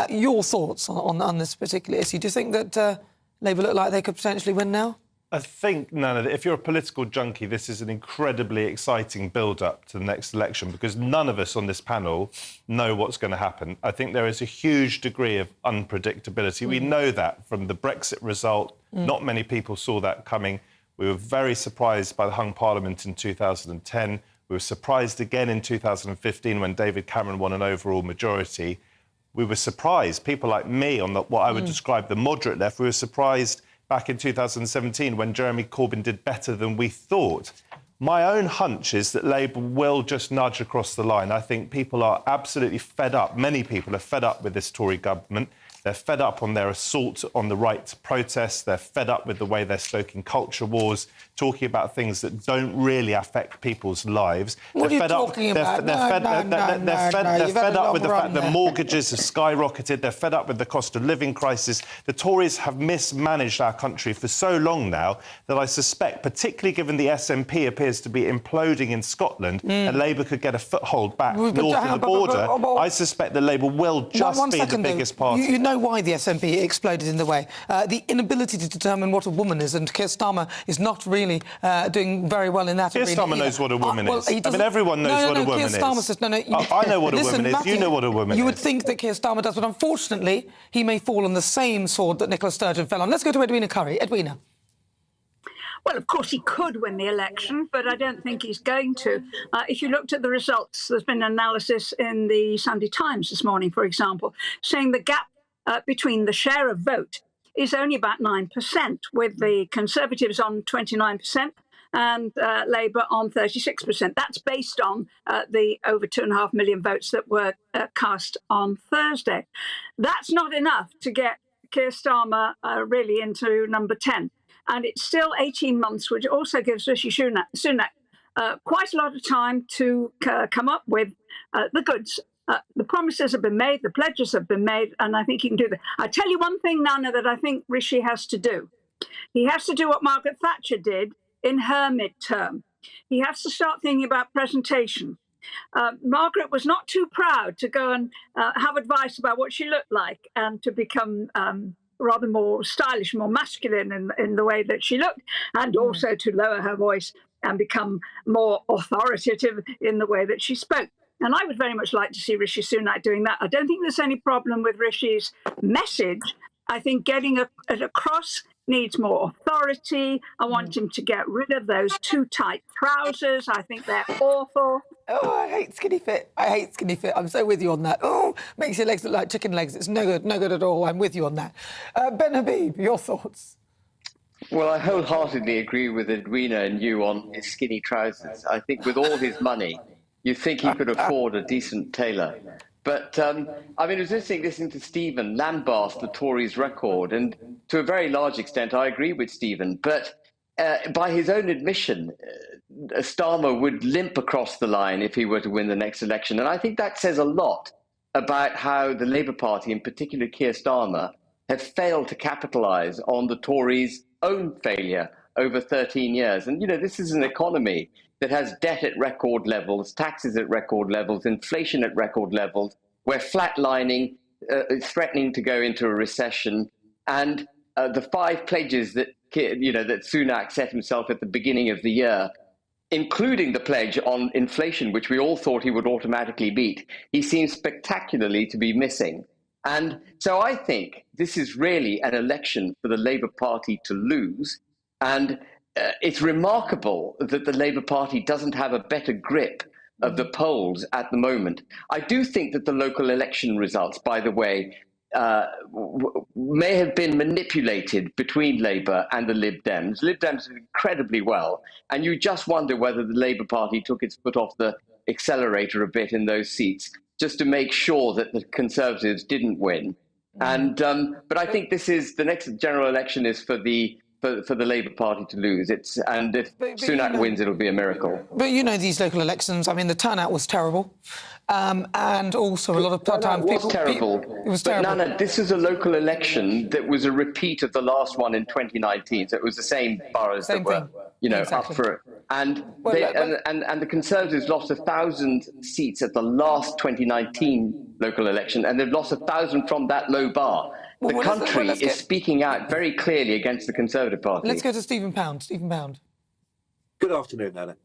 Your thoughts on this particular issue. Do you think that Labour look like they could potentially win now? I think, Nana, that if you're a political junkie, this is an incredibly exciting build-up to the next election because none of us on this panel know what's going to happen. I think there is a huge degree of unpredictability. We know that from the Brexit result. Not many people saw that coming. We were very surprised by the hung parliament in 2010. We were surprised again in 2015 when David Cameron won an overall majority. We were surprised, people like me on what I would describe the moderate left, we were surprised back in 2017 when Jeremy Corbyn did better than we thought. My own hunch is that Labour will just nudge across the line. I think people are absolutely fed up. Many people are fed up with this Tory government. They're fed up on their assault on the right to protest. They're fed up with the way they're stoking culture wars, talking about things that don't really affect people's lives. What are you talking about? They're fed up with the fact that mortgages have skyrocketed. They're fed up with the cost of living crisis. The Tories have mismanaged our country for so long now that I suspect, particularly given the SNP appears to be imploding in Scotland, and Labour could get a foothold back north of the border, I suspect that Labour will just be the biggest party. You know why the SNP exploded in the way. The inability to determine what a woman is, and Keir Starmer is not really doing very well in that arena. Keir Starmer knows what a woman is. I mean, everyone knows what a woman is. Keir Starmer says, I know what a woman is. Matthew, you know what a woman is. You would think that Keir Starmer does, but unfortunately, he may fall on the same sword that Nicola Sturgeon fell on. Let's go to Edwina Curry. Edwina. Well, of course, he could win the election, but I don't think he's going to. If you looked at the results, there's been analysis in the Sunday Times this morning, for example, saying the gap between the share of vote is only about 9%, with the Conservatives on 29% and Labour on 36%. That's based on the over 2.5 million votes that were cast on Thursday. That's not enough to get Keir Starmer really into number 10. And it's still 18 months, which also gives Rishi Sunak quite a lot of time to come up with the goods. The promises have been made, the pledges have been made, and I think he can do that. I tell you one thing, Nana, that I think Rishi has to do. He has to do what Margaret Thatcher did in her midterm. He has to start thinking about presentation. Margaret was not too proud to go and have advice about what she looked like and to become rather more stylish, more masculine in the way that she looked, and also to lower her voice and become more authoritative in the way that she spoke. And I would very much like to see Rishi Sunak doing that. I don't think there's any problem with Rishi's message. I think getting it across needs more authority. I want him to get rid of those too tight trousers. I think they're awful. Oh, I hate skinny fit. I'm so with you on that. Oh, makes your legs look like chicken legs. It's no good at all. I'm with you on that. Ben Habib, your thoughts? Well, I wholeheartedly agree with Edwina and you on his skinny trousers. I think with all his money, you'd think he could afford a decent tailor. But, I mean, it was interesting listening to Stephen lambast the Tories' record, and to a very large extent, I agree with Stephen. But by his own admission, Starmer would limp across the line if he were to win the next election. And I think that says a lot about how the Labour Party, in particular Keir Starmer, have failed to capitalise on the Tories' own failure over 13 years. And, this is an economy that has debt at record levels, taxes at record levels, inflation at record levels. We're flatlining, threatening to go into a recession. And the 5 pledges that, that Sunak set himself at the beginning of the year, including the pledge on inflation, which we all thought he would automatically meet, he seems spectacularly to be missing. And so I think this is really an election for the Labour Party to lose. And it's remarkable that the Labour Party doesn't have a better grip of the polls at the moment. I do think that the local election results, by the way, may have been manipulated between Labour and the Lib Dems. Lib Dems did incredibly well, and you just wonder whether the Labour Party took its foot off the accelerator a bit in those seats, just to make sure that the Conservatives didn't win. And but I think the next general election is for the Labour Party to lose. If Sunak wins, it'll be a miracle. But these local elections, I mean, the turnout was terrible. And also a lot of time it was terrible. But Nana, this is a local election that was a repeat of the last one in 2019. So it was the same boroughs that were, up for it. And the Conservatives lost 1,000 seats at the last 2019 local election, and they've lost 1,000 from that low bar. The country is speaking out very clearly against the Conservative Party. Let's go to Stephen Pound. Stephen Pound. Good afternoon, Nana.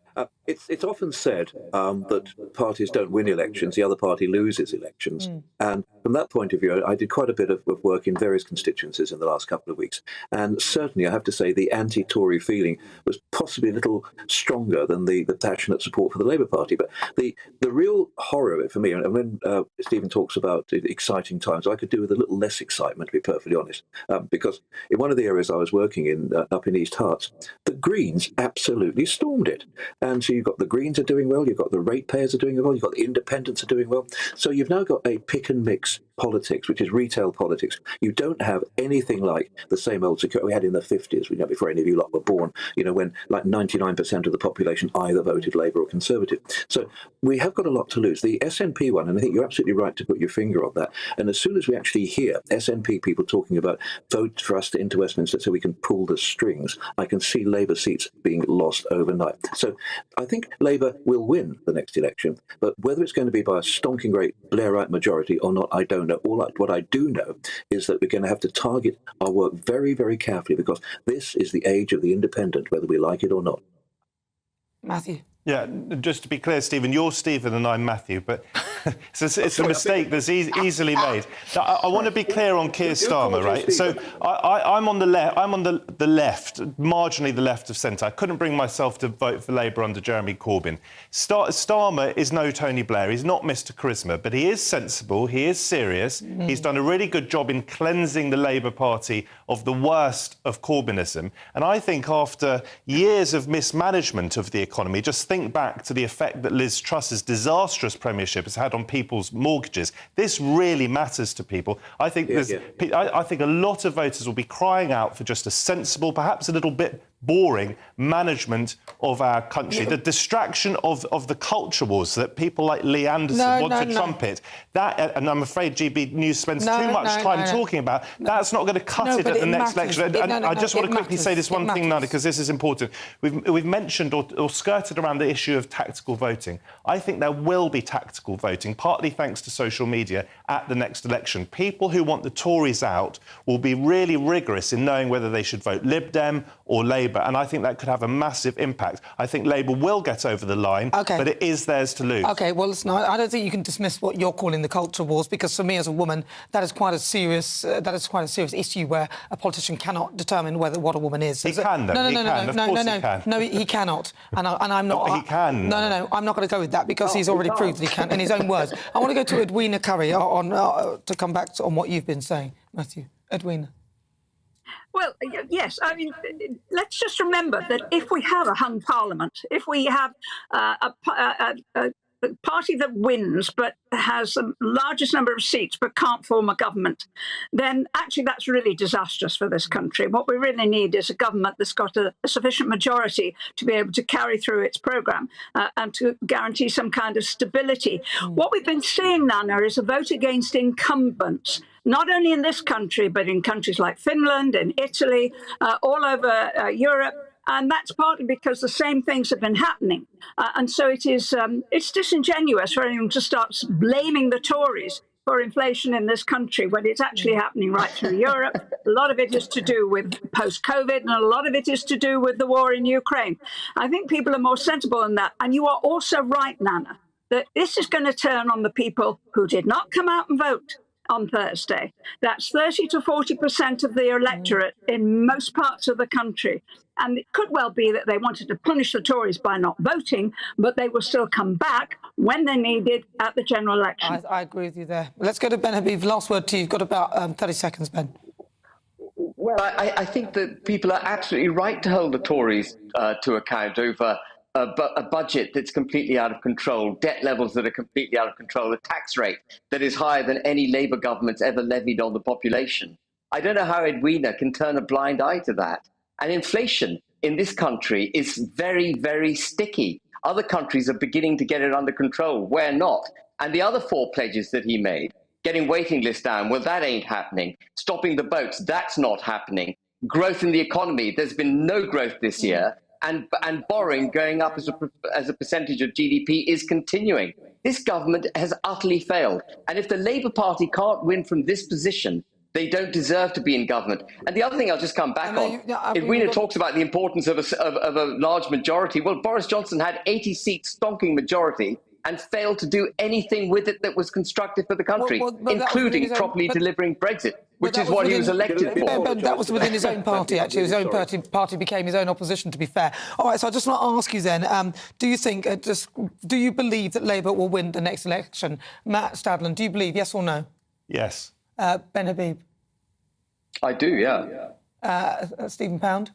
It's often said that parties don't win elections, the other party loses elections. And from that point of view, I did quite a bit of work in various constituencies in the last couple of weeks. And certainly, I have to say, the anti-Tory feeling was possibly a little stronger than the passionate support for the Labour Party. But the real horror of it for me, and when Stephen talks about exciting times, I could do with a little less excitement, to be perfectly honest. Because in one of the areas I was working in, up in East Herts, the Greens absolutely stormed it. And so you've got the Greens are doing well, you've got the ratepayers are doing well, you've got the independents are doing well. So you've now got a pick and mix politics, which is retail politics. You don't have anything like the same old security we had in the 50s, before any of you lot were born, when like 99% of the population either voted Labour or Conservative. So we have got a lot to lose. The SNP one, and I think you're absolutely right to put your finger on that. And as soon as we actually hear SNP people talking about vote for us into Westminster so we can pull the strings, I can see Labour seats being lost overnight. So I think Labour will win the next election, but whether it's going to be by a stonking great Blairite majority or not, I don't know. What I do know is that we're going to have to target our work very, very carefully, because this is the age of the independent, whether we like it or not. Matthew. Yeah, just to be clear, Stephen, you're Stephen and I'm Matthew, but it's a mistake that's easily made. Now, I want to be clear on Keir Starmer, right? So I'm on the left. I'm on the left, marginally the left of centre. I couldn't bring myself to vote for Labour under Jeremy Corbyn. Starmer is no Tony Blair. He's not Mr. Charisma, but he is sensible. He is serious. He's done a really good job in cleansing the Labour Party of the worst of Corbynism. And I think after years of mismanagement of the economy, just think back to the effect that Liz Truss's disastrous premiership has had on people's mortgages. This really matters to people. I think I think a lot of voters will be crying out for just a sensible, perhaps a little bit boring management of our country. The distraction of the culture wars that people like Lee Anderson want to trumpet. That, and I'm afraid GBNews spends too much time talking about, that's not going to cut it at the next election. I just want to quickly say this one thing, Nana, because this is important. We've mentioned or skirted around the issue of tactical voting. I think there will be tactical voting, partly thanks to social media, at the next election. People who want the Tories out will be really rigorous in knowing whether they should vote Lib Dem or Labour, and I think that could have a massive impact. I think Labour will get over the line, but it is theirs to lose. OK, well, listen, I don't think you can dismiss what you're calling the culture wars, because for me as a woman, that is quite a serious issue where a politician cannot determine what a woman is. He can, though. No, he cannot. And I'm not... He can. No, I'm not going to go with that, because he's already proved that he can, in his own words. I want to go to Edwina Curry to come back on what you've been saying, Matthew. Edwina. Well, yes. I mean, let's just remember that if we have a hung parliament, if we have a party that wins but has the largest number of seats but can't form a government, then actually that's really disastrous for this country. What we really need is a government that's got a sufficient majority to be able to carry through its programme and to guarantee some kind of stability. What we've been seeing, Nana, is a vote against incumbents, not only in this country, but in countries like Finland and Italy, all over Europe. And that's partly because the same things have been happening. And so it's disingenuous for anyone to start blaming the Tories for inflation in this country when it's actually happening right through Europe. A lot of it is to do with post-COVID, and a lot of it is to do with the war in Ukraine. I think people are more sensible than that. And you are also right, Nana, that this is going to turn on the people who did not come out and vote on Thursday. That's 30 to 40% of the electorate in most parts of the country. And it could well be that they wanted to punish the Tories by not voting, but they will still come back when they're needed at the general election. I agree with you there. Let's go to Ben Habib. Last word to you. You've got about 30 seconds, Ben. Well, I think that people are absolutely right to hold the Tories to account over a budget that's completely out of control, debt levels that are completely out of control, a tax rate that is higher than any Labour government's ever levied on the population. I don't know how Edwina can turn a blind eye to that. And inflation in this country is very, very sticky. Other countries are beginning to get it under control. We're not. And the other 4 pledges that he made, getting waiting lists down, well, that ain't happening. Stopping the boats, that's not happening. Growth in the economy, there's been no growth this year. And borrowing going up as a percentage of GDP is continuing. This government has utterly failed. And if the Labour Party can't win from this position, they don't deserve to be in government. And the other thing I'll just come back on, Edwina talks about the importance of a large majority. Well, Boris Johnson had 80 seats, stonking majority, and failed to do anything with it that was constructive for the country, including properly delivering Brexit, which is what he was elected for. But that was within his own party, actually. His own party became his own opposition, to be fair. All right, so I just want to ask you then, do you believe that Labour will win the next election? Matt Stadland, do you believe, yes or no? Yes. Ben Habib? I do, yeah. Stephen Pound?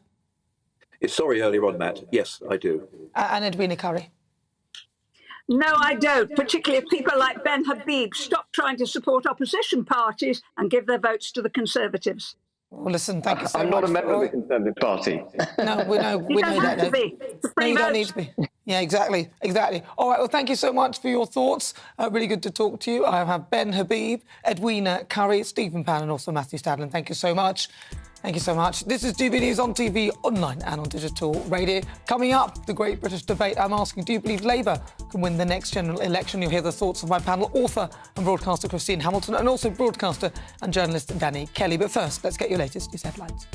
Sorry, earlier on, Matt. Yes, I do. And Edwina Curry? No, I don't, particularly if people like Ben Habib stop trying to support opposition parties and give their votes to the Conservatives. Well, listen, thank you so much. I'm not a member of the Conservative Party. No, we know you don't that. have to be. No, you don't need to be. Yeah, exactly. All right, well, thank you so much for your thoughts. Really good to talk to you. I have Ben Habib, Edwina Curry, Stephen Pan, and also Matthew Stadland. Thank you so much. Thank you so much. This is GBNews on TV, online and on digital radio. Coming up, the Great British Debate. I'm asking, do you believe Labour can win the next general election? You'll hear the thoughts of my panel, author and broadcaster Christine Hamilton, and also broadcaster and journalist Danny Kelly. But first, let's get your latest news headlines.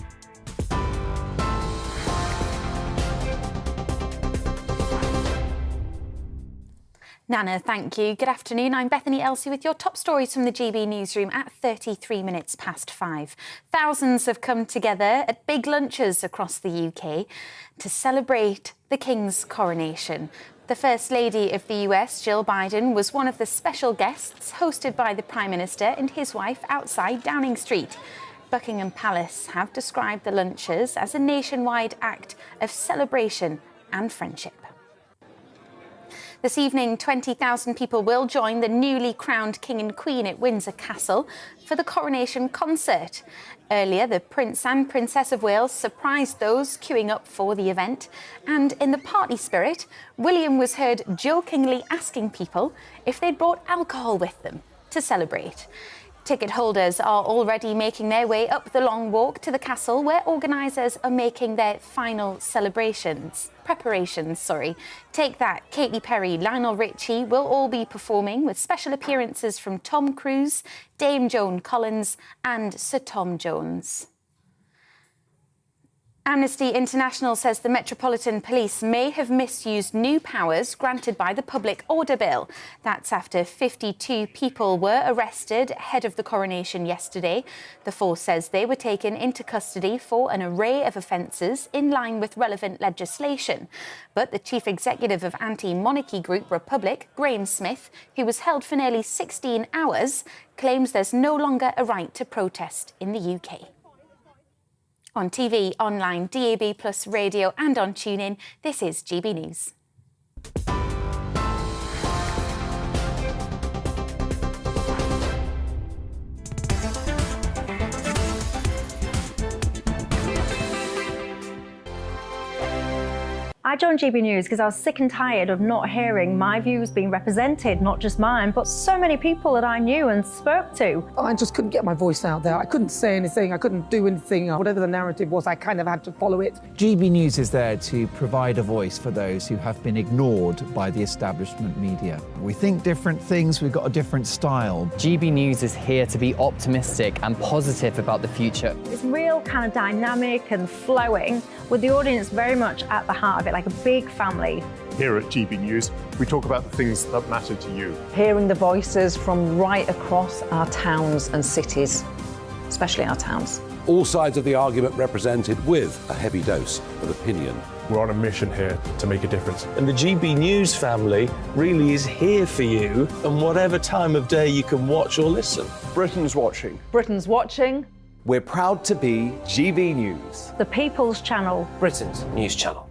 Nana, thank you. Good afternoon. I'm Bethany Elsey with your top stories from the GB newsroom at 33 minutes past 5. Thousands have come together at big lunches across the UK to celebrate the King's coronation. The First Lady of the US, Jill Biden, was one of the special guests hosted by the Prime Minister and his wife outside Downing Street. Buckingham Palace have described the lunches as a nationwide act of celebration and friendship. This evening, 20,000 people will join the newly crowned King and Queen at Windsor Castle for the coronation concert. Earlier, the Prince and Princess of Wales surprised those queuing up for the event. And in the party spirit, William was heard jokingly asking people if they'd brought alcohol with them to celebrate. Ticket holders are already making their way up the long walk to the castle, where organisers are making their final preparations. Take That, Katy Perry, Lionel Richie will all be performing, with special appearances from Tom Cruise, Dame Joan Collins and Sir Tom Jones. Amnesty International says the Metropolitan Police may have misused new powers granted by the Public Order Bill. That's after 52 people were arrested ahead of the coronation yesterday. The force says they were taken into custody for an array of offences in line with relevant legislation. But the chief executive of anti-monarchy group Republic, Graham Smith, who was held for nearly 16 hours, claims there's no longer a right to protest in the UK. On TV, online, DAB+, radio and on TuneIn, this is GB News. I joined GB News because I was sick and tired of not hearing my views being represented, not just mine, but so many people that I knew and spoke to. I just couldn't get my voice out there. I couldn't say anything. I couldn't do anything. Whatever the narrative was, I kind of had to follow it. GB News is there to provide a voice for those who have been ignored by the establishment media. We think different things, we've got a different style. GB News is here to be optimistic and positive about the future. It's real kind of dynamic and flowing, with the audience very much at the heart of it, like a big family. Here at GB News, we talk about the things that matter to you. Hearing the voices from right across our towns and cities, especially our towns. All sides of the argument represented with a heavy dose of opinion. We're on a mission here to make a difference. And the GB News family really is here for you, and whatever time of day you can watch or listen. Britain's watching. Britain's watching. We're proud to be GB News. The People's Channel. Britain's news channel.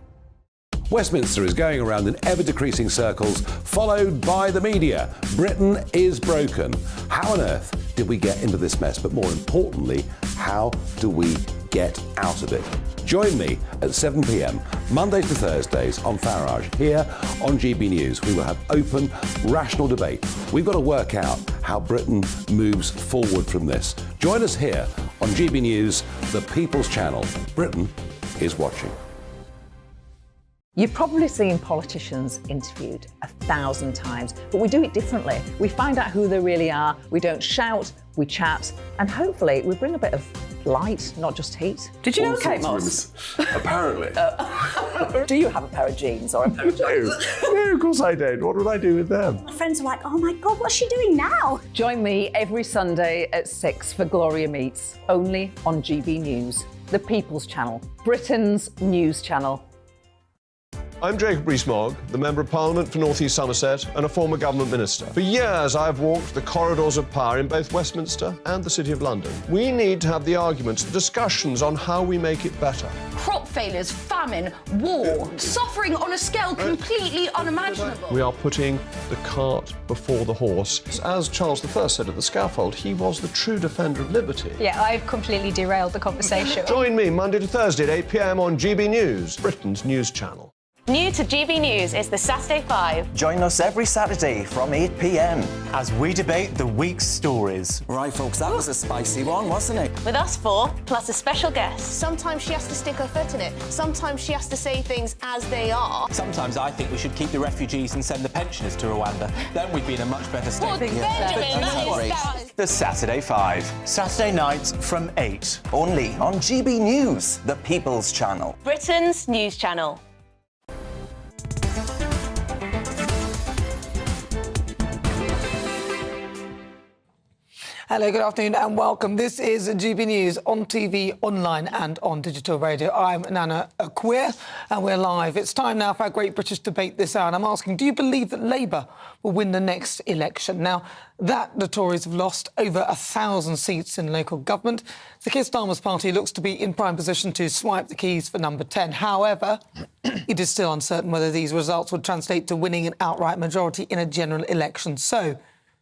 Westminster is going around in ever-decreasing circles, followed by the media. Britain is broken. How on earth did we get into this mess? But more importantly, how do we get out of it? Join me at 7 p.m, Mondays to Thursdays on Farage, here on GB News. We will have open, rational debate. We've got to work out how Britain moves forward from this. Join us here on GB News, the People's Channel. Britain is watching. You've probably seen politicians interviewed 1,000 times, but we do it differently. We find out who they really are, we don't shout, we chat, and hopefully we bring a bit of light, not just heat. Did you know Kate Moss? Apparently. Do you have a pair of jeans or a pair of jeans? No, of course I don't. What would I do with them? My friends are like, oh my God, what's she doing now? Join me every Sunday at 6 for Gloria Meets, only on GB News, the People's Channel, Britain's news channel. I'm Jacob Rees-Mogg, the Member of Parliament for North East Somerset and a former government minister. For years, I've walked the corridors of power in both Westminster and the City of London. We need to have the arguments, the discussions on how we make it better. Crop failures, famine, war, suffering on a scale completely unimaginable. We are putting the cart before the horse. As Charles I said at the scaffold, he was the true defender of liberty. Yeah, I've completely derailed the conversation. Join me Monday to Thursday at 8 p.m. on GB News, Britain's news channel. New to GB News is the Saturday 5. Join us every Saturday from 8 p.m. as we debate the week's stories. Right, folks, that was a spicy one, wasn't it? With us four, plus a special guest. Sometimes she has to stick her foot in it. Sometimes she has to say things as they are. Sometimes I think we should keep the refugees and send the pensioners to Rwanda. Then we'd be in a much better state. Well, Benjamin, that is... The Saturday 5. Saturday nights from 8. Only on GB News, the People's Channel. Britain's news channel. Hello, good afternoon and welcome. This is GB News on TV, online and on digital radio. I'm Nana Akua and we're live. It's time now for our Great British Debate this hour. And I'm asking, do you believe that Labour will win the next election? Now, that the Tories have lost over 1,000 seats in local government. The Keir Starmer's party looks to be in prime position to swipe the keys for number 10. However, it is still uncertain whether these results would translate to winning an outright majority in a general election. So,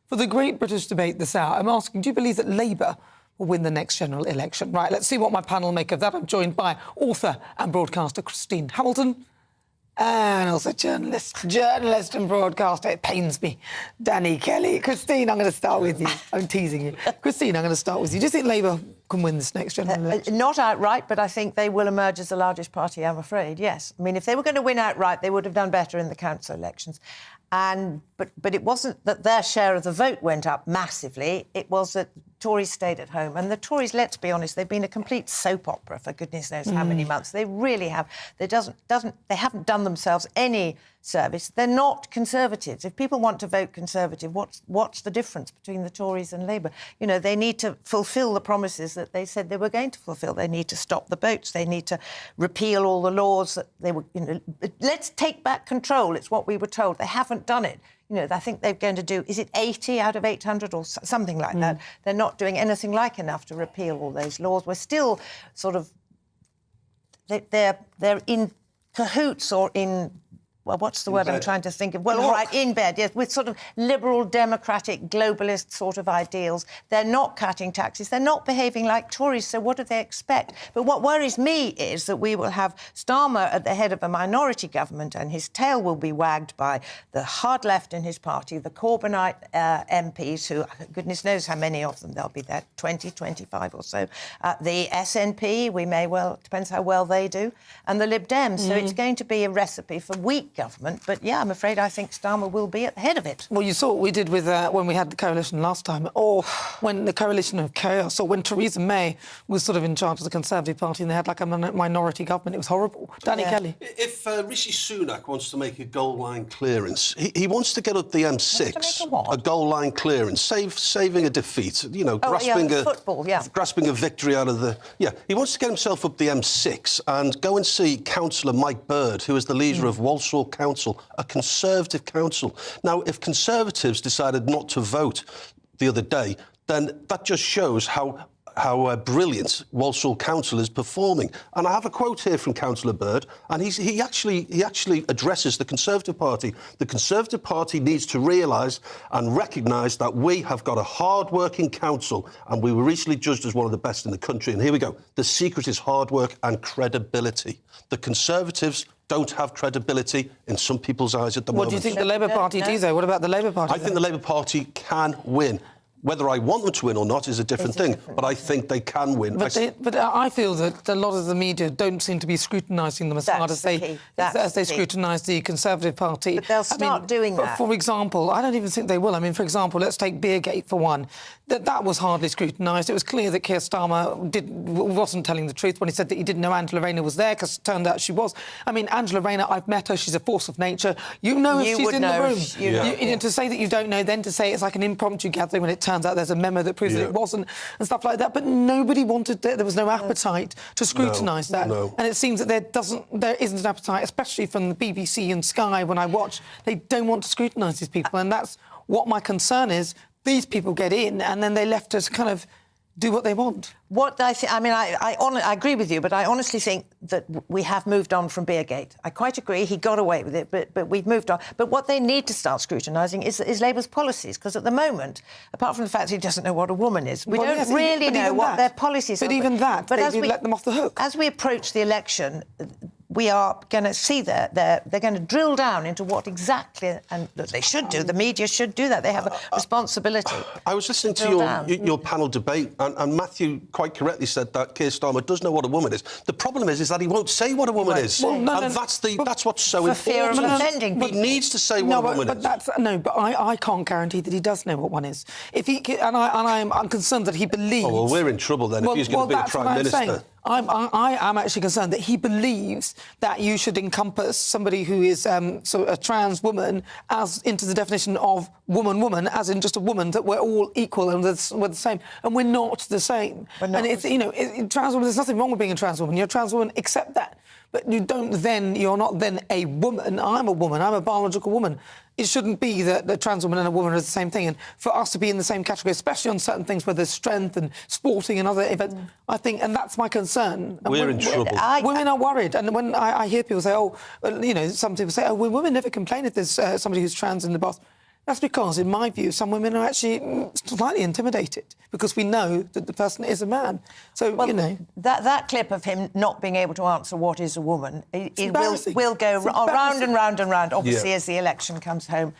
for the Great British Debate this hour, I'm asking, do you believe that Labour will win the next general election? Right, let's see what my panel make of that. I'm joined by author and broadcaster Christine Hamilton and also journalist and broadcaster, it pains me, Danny Kelly. Christine, I'm going to start with you. I'm teasing you. Christine, I'm going to start with you. Do you think Labour can win this next general election? Not outright, but I think they will emerge as the largest party, I'm afraid, yes. I mean, if they were going to win outright, they would have done better in the council elections. But it wasn't that their share of the vote went up massively. It was that Tories stayed at home. And the Tories, let's be honest, they've been a complete soap opera for goodness knows how many months. They really have. They haven't done themselves any service. They're not Conservatives. If people want to vote Conservative, what's the difference between the Tories and Labour? You know, they need to fulfil the promises that they said they were going to fulfil. They need to stop the boats. They need to repeal all the laws that they were, you know, let's take back control. It's what we were told. They haven't done it. You know, I think they're going to do, is it 80 out of 800 or something like that? They're not doing anything like enough to repeal all those laws. We're still sort of, they're in cahoots or in, well, what's the word I'm trying to think of? Well, all right, in bed, yes, with sort of liberal, democratic, globalist sort of ideals. They're not cutting taxes. They're not behaving like Tories, so what do they expect? But what worries me is that we will have Starmer at the head of a minority government and his tail will be wagged by the hard left in his party, the Corbynite MPs, who, goodness knows how many of them there'll be there, 20, 25 or so. The SNP, we may well, depends how well they do, and the Lib Dems. So it's going to be a recipe for weak government, but yeah, I'm afraid I think Starmer will be at the head of it. Well, you saw what we did with when we had the coalition last time, or when the coalition of chaos, or when Theresa May was sort of in charge of the Conservative Party and they had like a minority government. It was horrible. Danny Kelly. If Rishi Sunak wants to make a goal line clearance, he wants to get up the M6, a goal line clearance, saving a defeat, you know, grasping a victory out of the... Yeah, he wants to get himself up the M6 and go and see Councillor Mike Bird, who is the leader of Walsall Council, a Conservative council. Now, if Conservatives decided not to vote the other day, then that just shows how brilliant Walsall Council is performing. And I have a quote here from Councillor Bird, and he actually addresses the Conservative Party. The Conservative Party needs to realise and recognise that we have got a hard-working council, and we were recently judged as one of the best in the country. And here we go. The secret is hard work and credibility. The Conservatives don't have credibility in some people's eyes at the moment. What do you think the Labour Party do, though? What about the Labour Party? I think the Labour Party can win. Whether I want them to win or not is a different thing, but I think they can win. But I feel that a lot of the media don't seem to be scrutinising them as hard as they scrutinise the Conservative Party. But they'll start doing that. For example, I don't even think they will. I mean, for example, let's take Beergate for one. That was hardly scrutinised. It was clear that Keir Starmer wasn't telling the truth when he said that he didn't know Angela Rayner was there, because it turned out she was. I mean, Angela Rayner, I've met her. She's a force of nature. You know if she's in the room. You know, to say that you don't know, then to say it's like an impromptu gathering when it turns out there's a memo that proves that it wasn't, and stuff like that. But nobody wanted there was no appetite to scrutinise that. And it seems that there isn't an appetite, especially from the BBC and Sky. When I watch, they don't want to scrutinise these people, and that's what my concern is. These people get in, and then they're left to kind of do what they want. I agree with you, but I honestly think that we have moved on from Beergate. I quite agree, he got away with it, but we've moved on. But what they need to start scrutinising is Labour's policies, because at the moment, apart from the fact he doesn't know what a woman is, we don't really know what their policies are. But even that, they let them off the hook. As we approach the election, we are going to see they're going to drill down into what exactly, and they should do, the media should do that. They have a responsibility. I was listening to your panel debate, and Matthew quite correctly said that Keir Starmer does know what a woman is. The problem is that he won't say what a woman is. Well, that's what's so important. For fear of offending people. He needs to say what a woman is. But I can't guarantee that he does know what one is. If he I'm concerned that he believes... Oh, well, we're in trouble then if he's going to be the Prime Minister. I am actually concerned that he believes that you should encompass somebody who is a trans woman as into the definition of woman, as in just a woman, that we're all equal and we're the same. And we're not the same. And it's, trans woman, there's nothing wrong with being a trans woman. You're a trans woman, accept that. But you're not then a woman. I'm a woman, I'm a biological woman. It shouldn't be that the trans woman and a woman are the same thing. And for us to be in the same category, especially on certain things where there's strength and sporting and other events, I think, and that's my concern. We're in trouble. Women are worried. And when I hear people say, some people say, women never complain if there's somebody who's trans in the bus. That's because, in my view, some women are actually slightly intimidated because we know that the person is a man. So, That clip of him not being able to answer what is a woman, it will go round and round and round, obviously, as the election comes home.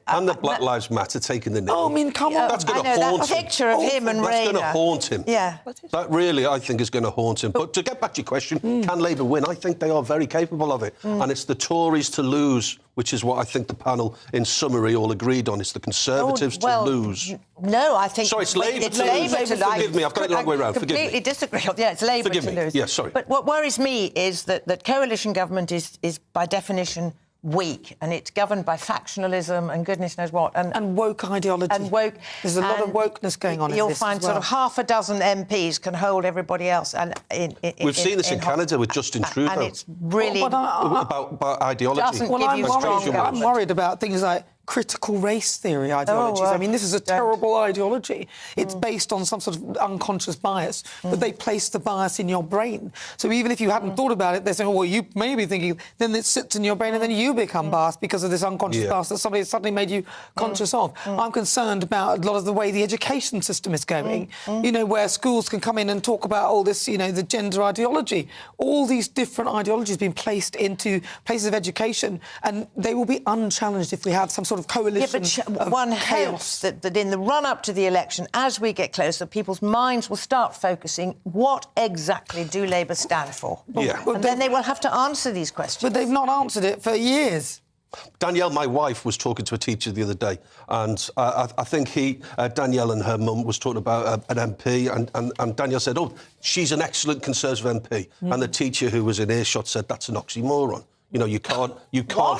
And the Black Lives Matter taking the knee. Oh, I mean, come on. That's going to I know, haunt that him. picture of him and That's going to Rayner. haunt him. Yeah. That really, I think, is going to haunt him. But to get back to your question, can Labour win? I think they are very capable of it. And it's the Tories to lose, which is what I think the panel, in summary, all agreed on. It's the Conservatives to lose. No, I think... Sorry, it's Labour to Labour lose. to lose. Forgive me, I've got it the wrong way around. Forgive me. Completely disagree. Yeah, it's Labour to lose. Yeah, sorry. But what worries me is that coalition government is by definition weak, and it's governed by factionalism and goodness knows what, and woke ideology. And woke. There's a lot of wokeness going on. You'll in this find as well. sort of half a dozen MPs can hold everybody else. And we've seen this in Canada with Justin Trudeau. And it's really about ideology. I'm worried about things like critical race theory ideologies. I mean, this is a terrible ideology. It's based on some sort of unconscious bias, but they place the bias in your brain. So even if you hadn't thought about it, they're saying, oh, well, you may be thinking, then it sits in your brain and then you become biased because of this unconscious bias that somebody suddenly made you conscious of. I'm concerned about a lot of the way the education system is going, you know, where schools can come in and talk about all this, you know, the gender ideology. All these different ideologies being placed into places of education, and they will be unchallenged if we have some sort of coalition. Yeah, but one hopes that in the run-up to the election, as we get closer, people's minds will start focusing, what exactly do Labour stand for? Yeah. And then they will have to answer these questions. But they've not answered it for years. Danielle, my wife, was talking to a teacher the other day, and I think Danielle and her mum was talking about an MP, and Danielle said, oh, she's an excellent Conservative MP. And the teacher who was in earshot said, that's an oxymoron. You know, you can't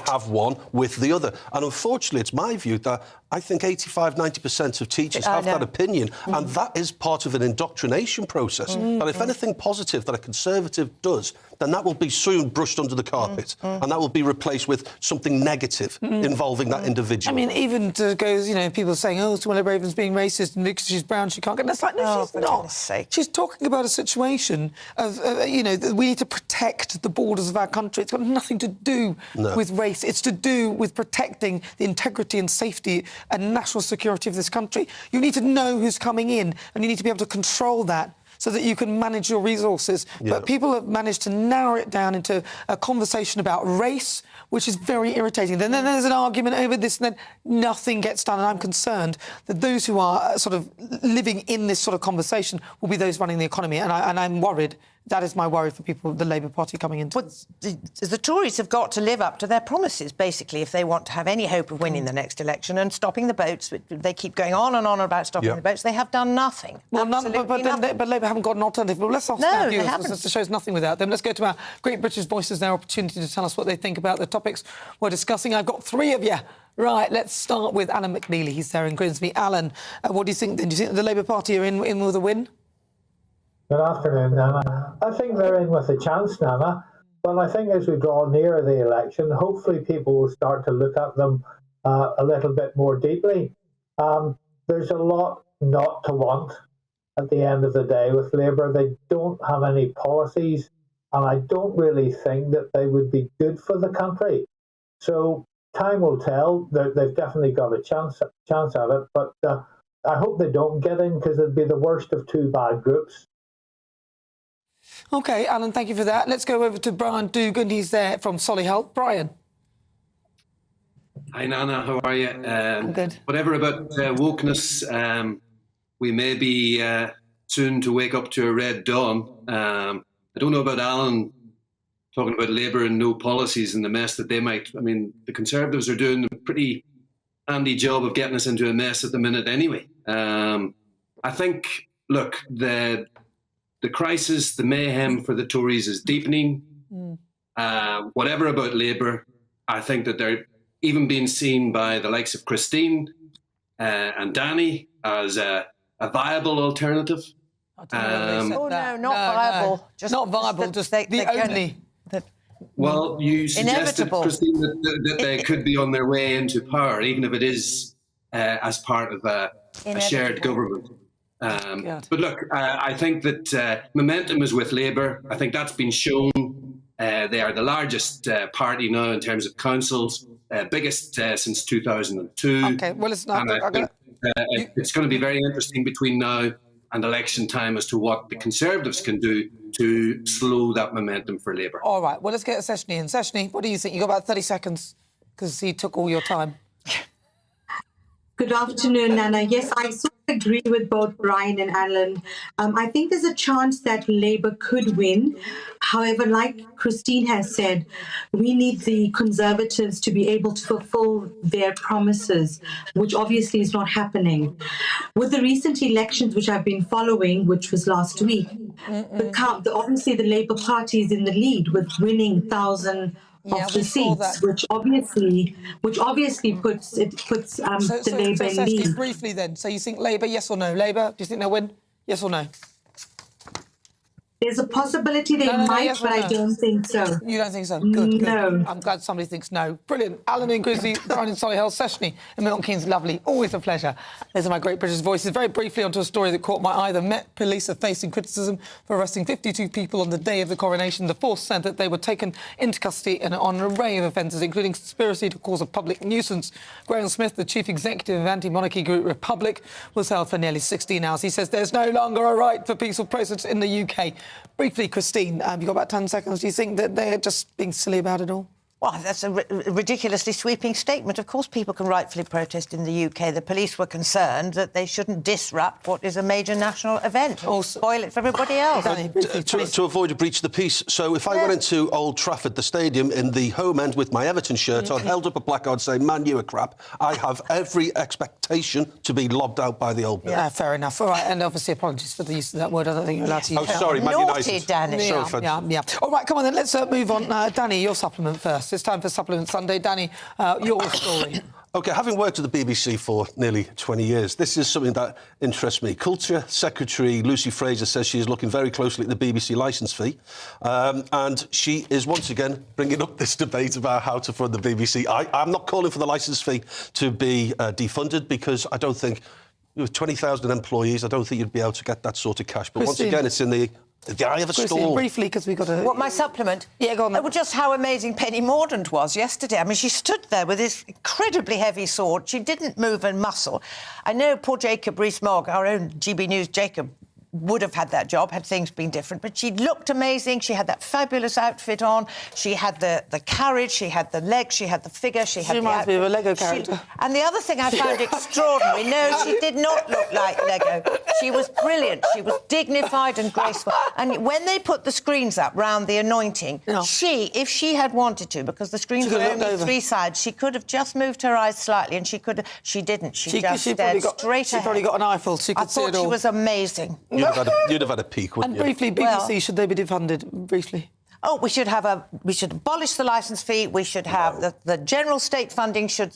have one with the other. And unfortunately, it's my view that I think 85-90% of teachers have that opinion, and that is part of an indoctrination process. That if anything positive that a Conservative does, then that will be soon brushed under the carpet, and that will be replaced with something negative involving that individual. I mean, even to go, you know, people saying, oh, Suella Braverman's being racist and because she's brown, she can't get... And it's like, no, she's not. She's talking about a situation of, you know, that we need to protect the borders of our country. It's got nothing to do with race. It's to do with protecting the integrity and safety and national security of this country. You need to know who's coming in, and you need to be able to control that so that you can manage your resources. Yeah. But people have managed to narrow it down into a conversation about race, which is very irritating. Then there's an argument over this, and then nothing gets done. And I'm concerned that those who are sort of living in this sort of conversation will be those running the economy. And I'm worried. That is my worry for people, the Labour Party coming into this. The Tories have got to live up to their promises, basically, if they want to have any hope of winning the next election and stopping the boats. They keep going on and on about stopping the boats. They have done nothing. Well, but Labour haven't got an alternative. Well, let's ask our viewers, because the show's nothing without them. Let's go to our Great British Voices, their opportunity to tell us what they think about the topics we're discussing. I've got three of you. Right, let's start with Alan McNeely. He's there in Grimsby. Alan, what do you think then? Do you think the Labour Party are in with a win? Good afternoon, Nana. I think they're in with a chance, Nana. But I think as we draw nearer the election, hopefully people will start to look at them a little bit more deeply. There's a lot not to want at the end of the day with Labour. They don't have any policies, and I don't really think that they would be good for the country. So time will tell. They've definitely got a chance at it, but I hope they don't get in, because it'd be the worst of two bad groups. OK, Alan, thank you for that. Let's go over to Brian Dugan. He's there from Solihull. Brian. Hi, Nana. How are you? I'm good. Whatever about wokeness, we may be soon to wake up to a red dawn. I don't know about Alan talking about Labour and no policies and the mess that they might... I mean, the Conservatives are doing a pretty handy job of getting us into a mess at the minute anyway. I think, look, the crisis, the mayhem for the Tories is deepening. Whatever about Labour, I think that they're even being seen by the likes of Christine and Danny as a viable alternative. No, not viable. No. Just not viable, just the only. Well, you suggested, Christine, that they could be on their way into power, even if it is as part of a shared government. But look, I think that momentum is with Labour. I think that's been shown. They are the largest party now in terms of councils, biggest since 2002. OK, well, it's not... it's going to be very interesting between now and election time as to what the Conservatives can do to slow that momentum for Labour. All right, well, let's get Seshni in. Seshni, what do you think? You've got about 30 seconds, because he took all your time. Good afternoon, Nana. Yes, I sort of agree with both Brian and Alan. I think there's a chance that Labour could win. However, like Christine has said, we need the Conservatives to be able to fulfil their promises, which obviously is not happening. With the recent elections, which I've been following, which was last week, obviously the Labour Party is in the lead with winning 1,000 of the seats, which obviously puts the Labour in lead. Briefly then, so you think Labour, yes or no? Labour, do you think they'll win? Yes or no? There's a possibility they might, yes but no? I don't think so. You don't think so? Good, No. Good. I'm glad somebody thinks no. Brilliant. Alan and Grizzly, Brian and Solihull, Seshni and Milton Keynes, lovely. Always a pleasure. Those are my great British voices. Very briefly onto a story that caught my eye. The Met Police are facing criticism for arresting 52 people on the day of the coronation. The force said that they were taken into custody on an array of offences, including conspiracy to cause a public nuisance. Graham Smith, the chief executive of anti-monarchy group Republic, was held for nearly 16 hours. He says there's no longer a right for peaceful protests in the UK. Briefly, Christine, you've got about 10 seconds. Do you think that they're just being silly about it all? Well, that's a ridiculously sweeping statement. Of course, people can rightfully protest in the UK. The police were concerned that they shouldn't disrupt what is a major national event or spoil it for everybody else. To avoid a breach of the peace. So if I went into Old Trafford, the stadium, in the home end with my Everton shirt on, held up a placard saying, "Man, you are crap," I have every expectation to be lobbed out by the old bill. Yeah, fair enough. All right, and obviously apologies for the use of that word. I don't think you're allowed to use it. Oh, sorry, Man United. Danny. Yeah. All right, come on then, let's move on. Danny, your supplement first. It's time for Supplement Sunday. Danny, your story. OK, having worked at the BBC for nearly 20 years, this is something that interests me. Culture Secretary Lucy Fraser says she is looking very closely at the BBC licence fee, and she is once again bringing up this debate about how to fund the BBC. I'm not calling for the licence fee to be defunded, because I don't think, with 20,000 employees, I don't think you'd be able to get that sort of cash. But once again, it's in the eye of a storm. Briefly, because we've got to... What, my supplement? Yeah, go on then. Well, just how amazing Penny Mordaunt was yesterday. I mean, she stood there with this incredibly heavy sword. She didn't move a muscle. I know poor Jacob Rees-Mogg, our own GB News Jacob, would have had that job had things been different, but she looked amazing. She had that fabulous outfit on. She had the carriage, she had the legs, she had the figure, she had reminds me of a Lego character. And the other thing I found extraordinary, no, she did not look like Lego. She was brilliant. She was dignified and graceful. And when they put the screens up round the anointing, if she had wanted to, because the screens were only three sides, she could have just moved her eyes slightly, and she didn't. She just stared straight ahead. She probably got an eyeful. She could see it all. I thought she was amazing. You'd have had a peak, wouldn't you? And briefly, BBC, should they be defunded? Briefly. Oh, we should abolish the licence fee. We should have the general state funding should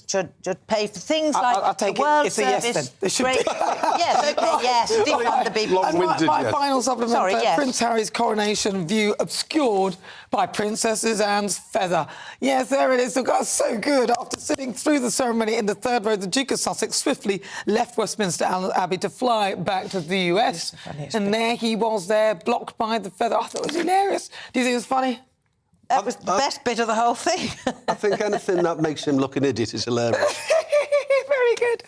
pay for things like I'll take the World it's a Service. yes, then. They should be. Yes, OK, yes, defund the BBC. Long-winded, my final supplement, Sorry, yes. Prince Harry's coronation view obscured by Princess's Anne's feather. Yes, there it is. It got so good. After sitting through the ceremony in the third row, the Duke of Sussex swiftly left Westminster Abbey to fly back to the US. And there he was there, blocked by the feather. I thought it was hilarious. Do you think it was funny? That was the best bit of the whole thing. I think anything that makes him look an idiot is hilarious. Very good.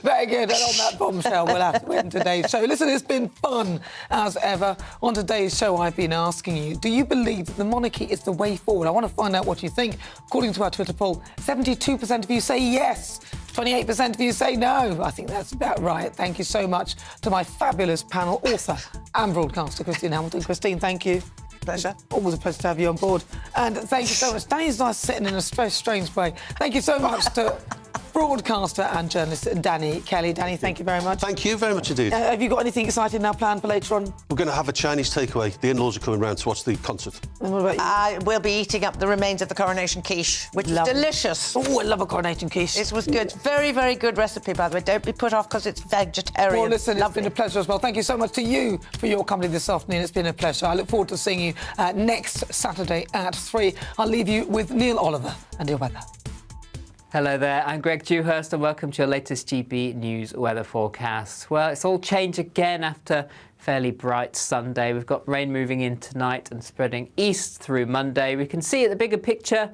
Very good. And on that bombshell, we'll have to end today's show. Listen, it's been fun, as ever. On today's show, I've been asking you, do you believe that the monarchy is the way forward? I want to find out what you think. According to our Twitter poll, 72% of you say yes. 28% of you say no. I think that's about right. Thank you so much to my fabulous panel, author and broadcaster, Christine Hamilton. Christine, thank you. Pleasure. Always a pleasure to have you on board. And thank you so much. Danny's nice sitting in a strange way. Thank you so much to broadcaster and journalist Danny Kelly. Danny, thank you very much. Thank you very much indeed. Have you got anything exciting now planned for later on? We're going to have a Chinese takeaway. The in-laws are coming round to watch the concert. And what about you? I will be eating up the remains of the coronation quiche, which is delicious. Oh, I love a coronation quiche. It was good. Very, very good recipe, by the way. Don't be put off because it's vegetarian. Well, listen, it's been a pleasure as well. Thank you so much to you for your company this afternoon. It's been a pleasure. I look forward to seeing you next Saturday at 3. I'll leave you with Neil Oliver and your weather. Hello there, I'm Greg Dewhurst and welcome to your latest GB News weather forecast. Well, it's all changed again after a fairly bright Sunday. We've got rain moving in tonight and spreading east through Monday. We can see at the bigger picture,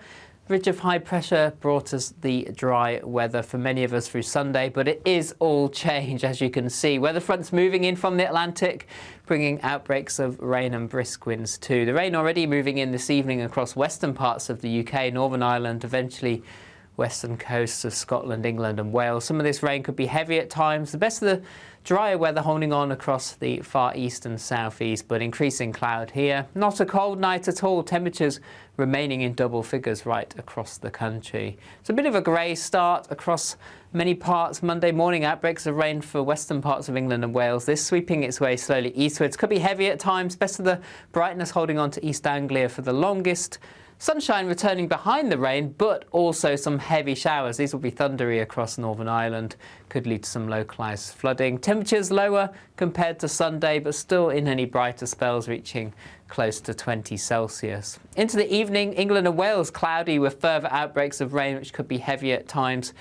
ridge of high pressure brought us the dry weather for many of us through Sunday, but it is all change, as you can see. Weather fronts moving in from the Atlantic, bringing outbreaks of rain and brisk winds too. The rain already moving in this evening across western parts of the UK, Northern Ireland, eventually western coasts of Scotland, England and Wales. Some of this rain could be heavy at times. The best of the drier weather holding on across the far east and southeast, but increasing cloud here. Not a cold night at all. Temperatures remaining in double figures right across the country. It's a bit of a grey start across many parts. Monday morning, outbreaks of rain for western parts of England and Wales. This sweeping its way slowly eastwards. Could be heavy at times. Best of the brightness holding on to East Anglia for the longest. Sunshine returning behind the rain, but also some heavy showers. These will be thundery across Northern Ireland. Could lead to some localised flooding. Temperatures lower compared to Sunday, but still in any brighter spells reaching close to 20 Celsius. Into the evening, England and Wales cloudy with further outbreaks of rain, which could be heavy at times.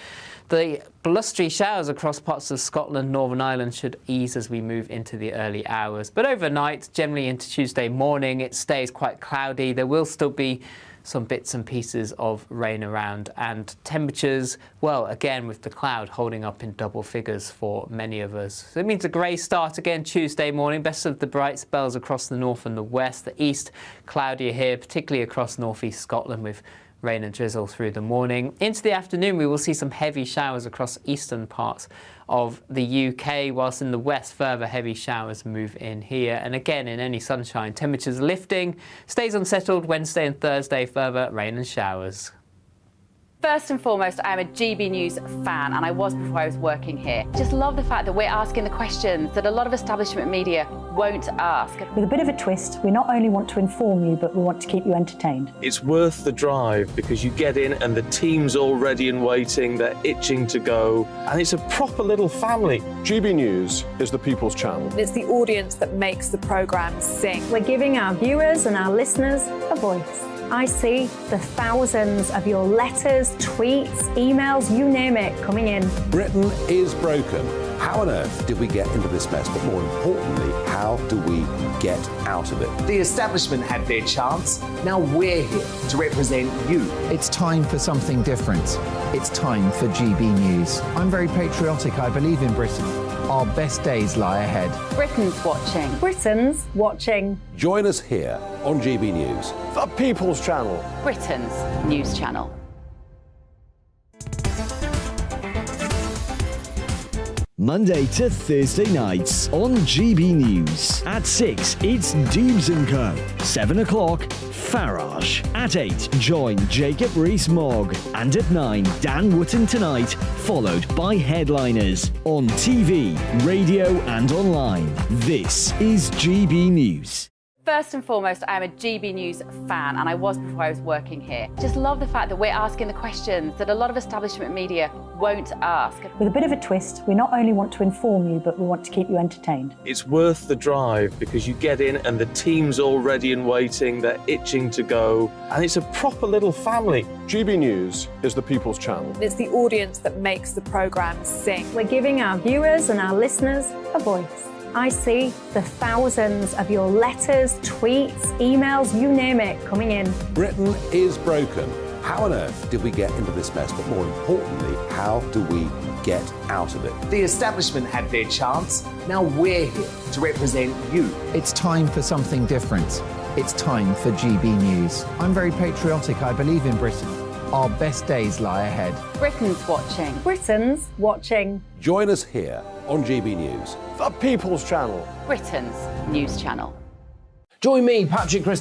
The blustery showers across parts of Scotland, Northern Ireland should ease as we move into the early hours. But overnight, generally into Tuesday morning, it stays quite cloudy. There will still be some bits and pieces of rain around, and temperatures, well, again with the cloud holding up in double figures for many of us. So it means a grey start again Tuesday morning. Best of the bright spells across the north and the west. The east cloudier here, particularly across northeast Scotland with rain and drizzle through the morning. Into the afternoon, we will see some heavy showers across eastern parts of the UK, whilst in the west, further heavy showers move in here. And again, in any sunshine, temperatures lifting. Stays unsettled Wednesday and Thursday, further rain and showers. First and foremost, I'm a GB News fan, and I was before I was working here. Just love the fact that we're asking the questions that a lot of establishment media won't ask. With a bit of a twist, we not only want to inform you, but we want to keep you entertained. It's worth the drive because you get in and the team's all ready and waiting, they're itching to go, and it's a proper little family. GB News is the people's channel. It's the audience that makes the programme sing. We're giving our viewers and our listeners a voice. I see the thousands of your letters, tweets, emails, you name it, coming in. Britain is broken. How on earth did we get into this mess? But more importantly, how do we get out of it? The establishment had their chance. Now we're here to represent you. It's time for something different. It's time for GB News. I'm very patriotic. I believe in Britain. Our best days lie ahead. Britain's watching. Britain's watching. Join us here on GB News. The People's Channel. Britain's news channel. Monday to Thursday nights on GB News. At 6, it's Dubes & Co. 7 o'clock, Farage. At 8, join Jacob Rees-Mogg. And at 9, Dan Wootton Tonight, followed by Headliners. On TV, radio and online. This is GB News. First and foremost, I'm a GB News fan, and I was before I was working here. Just love the fact that we're asking the questions that a lot of establishment media won't ask. With a bit of a twist, we not only want to inform you, but we want to keep you entertained. It's worth the drive because you get in and the team's all ready and waiting, they're itching to go, and it's a proper little family. GB News is the people's channel. It's the audience that makes the programme sing. We're giving our viewers and our listeners a voice. I see the thousands of your letters, tweets, emails, you name it, coming in. Britain is broken. How on earth did we get into this mess? But more importantly, how do we get out of it? The establishment had their chance. Now we're here to represent you. It's time for something different. It's time for GB News. I'm very patriotic. I believe in Britain. Our best days lie ahead. Britain's watching. Britain's watching. Join us here on GB News. The People's Channel. Britain's news channel. Join me, Patrick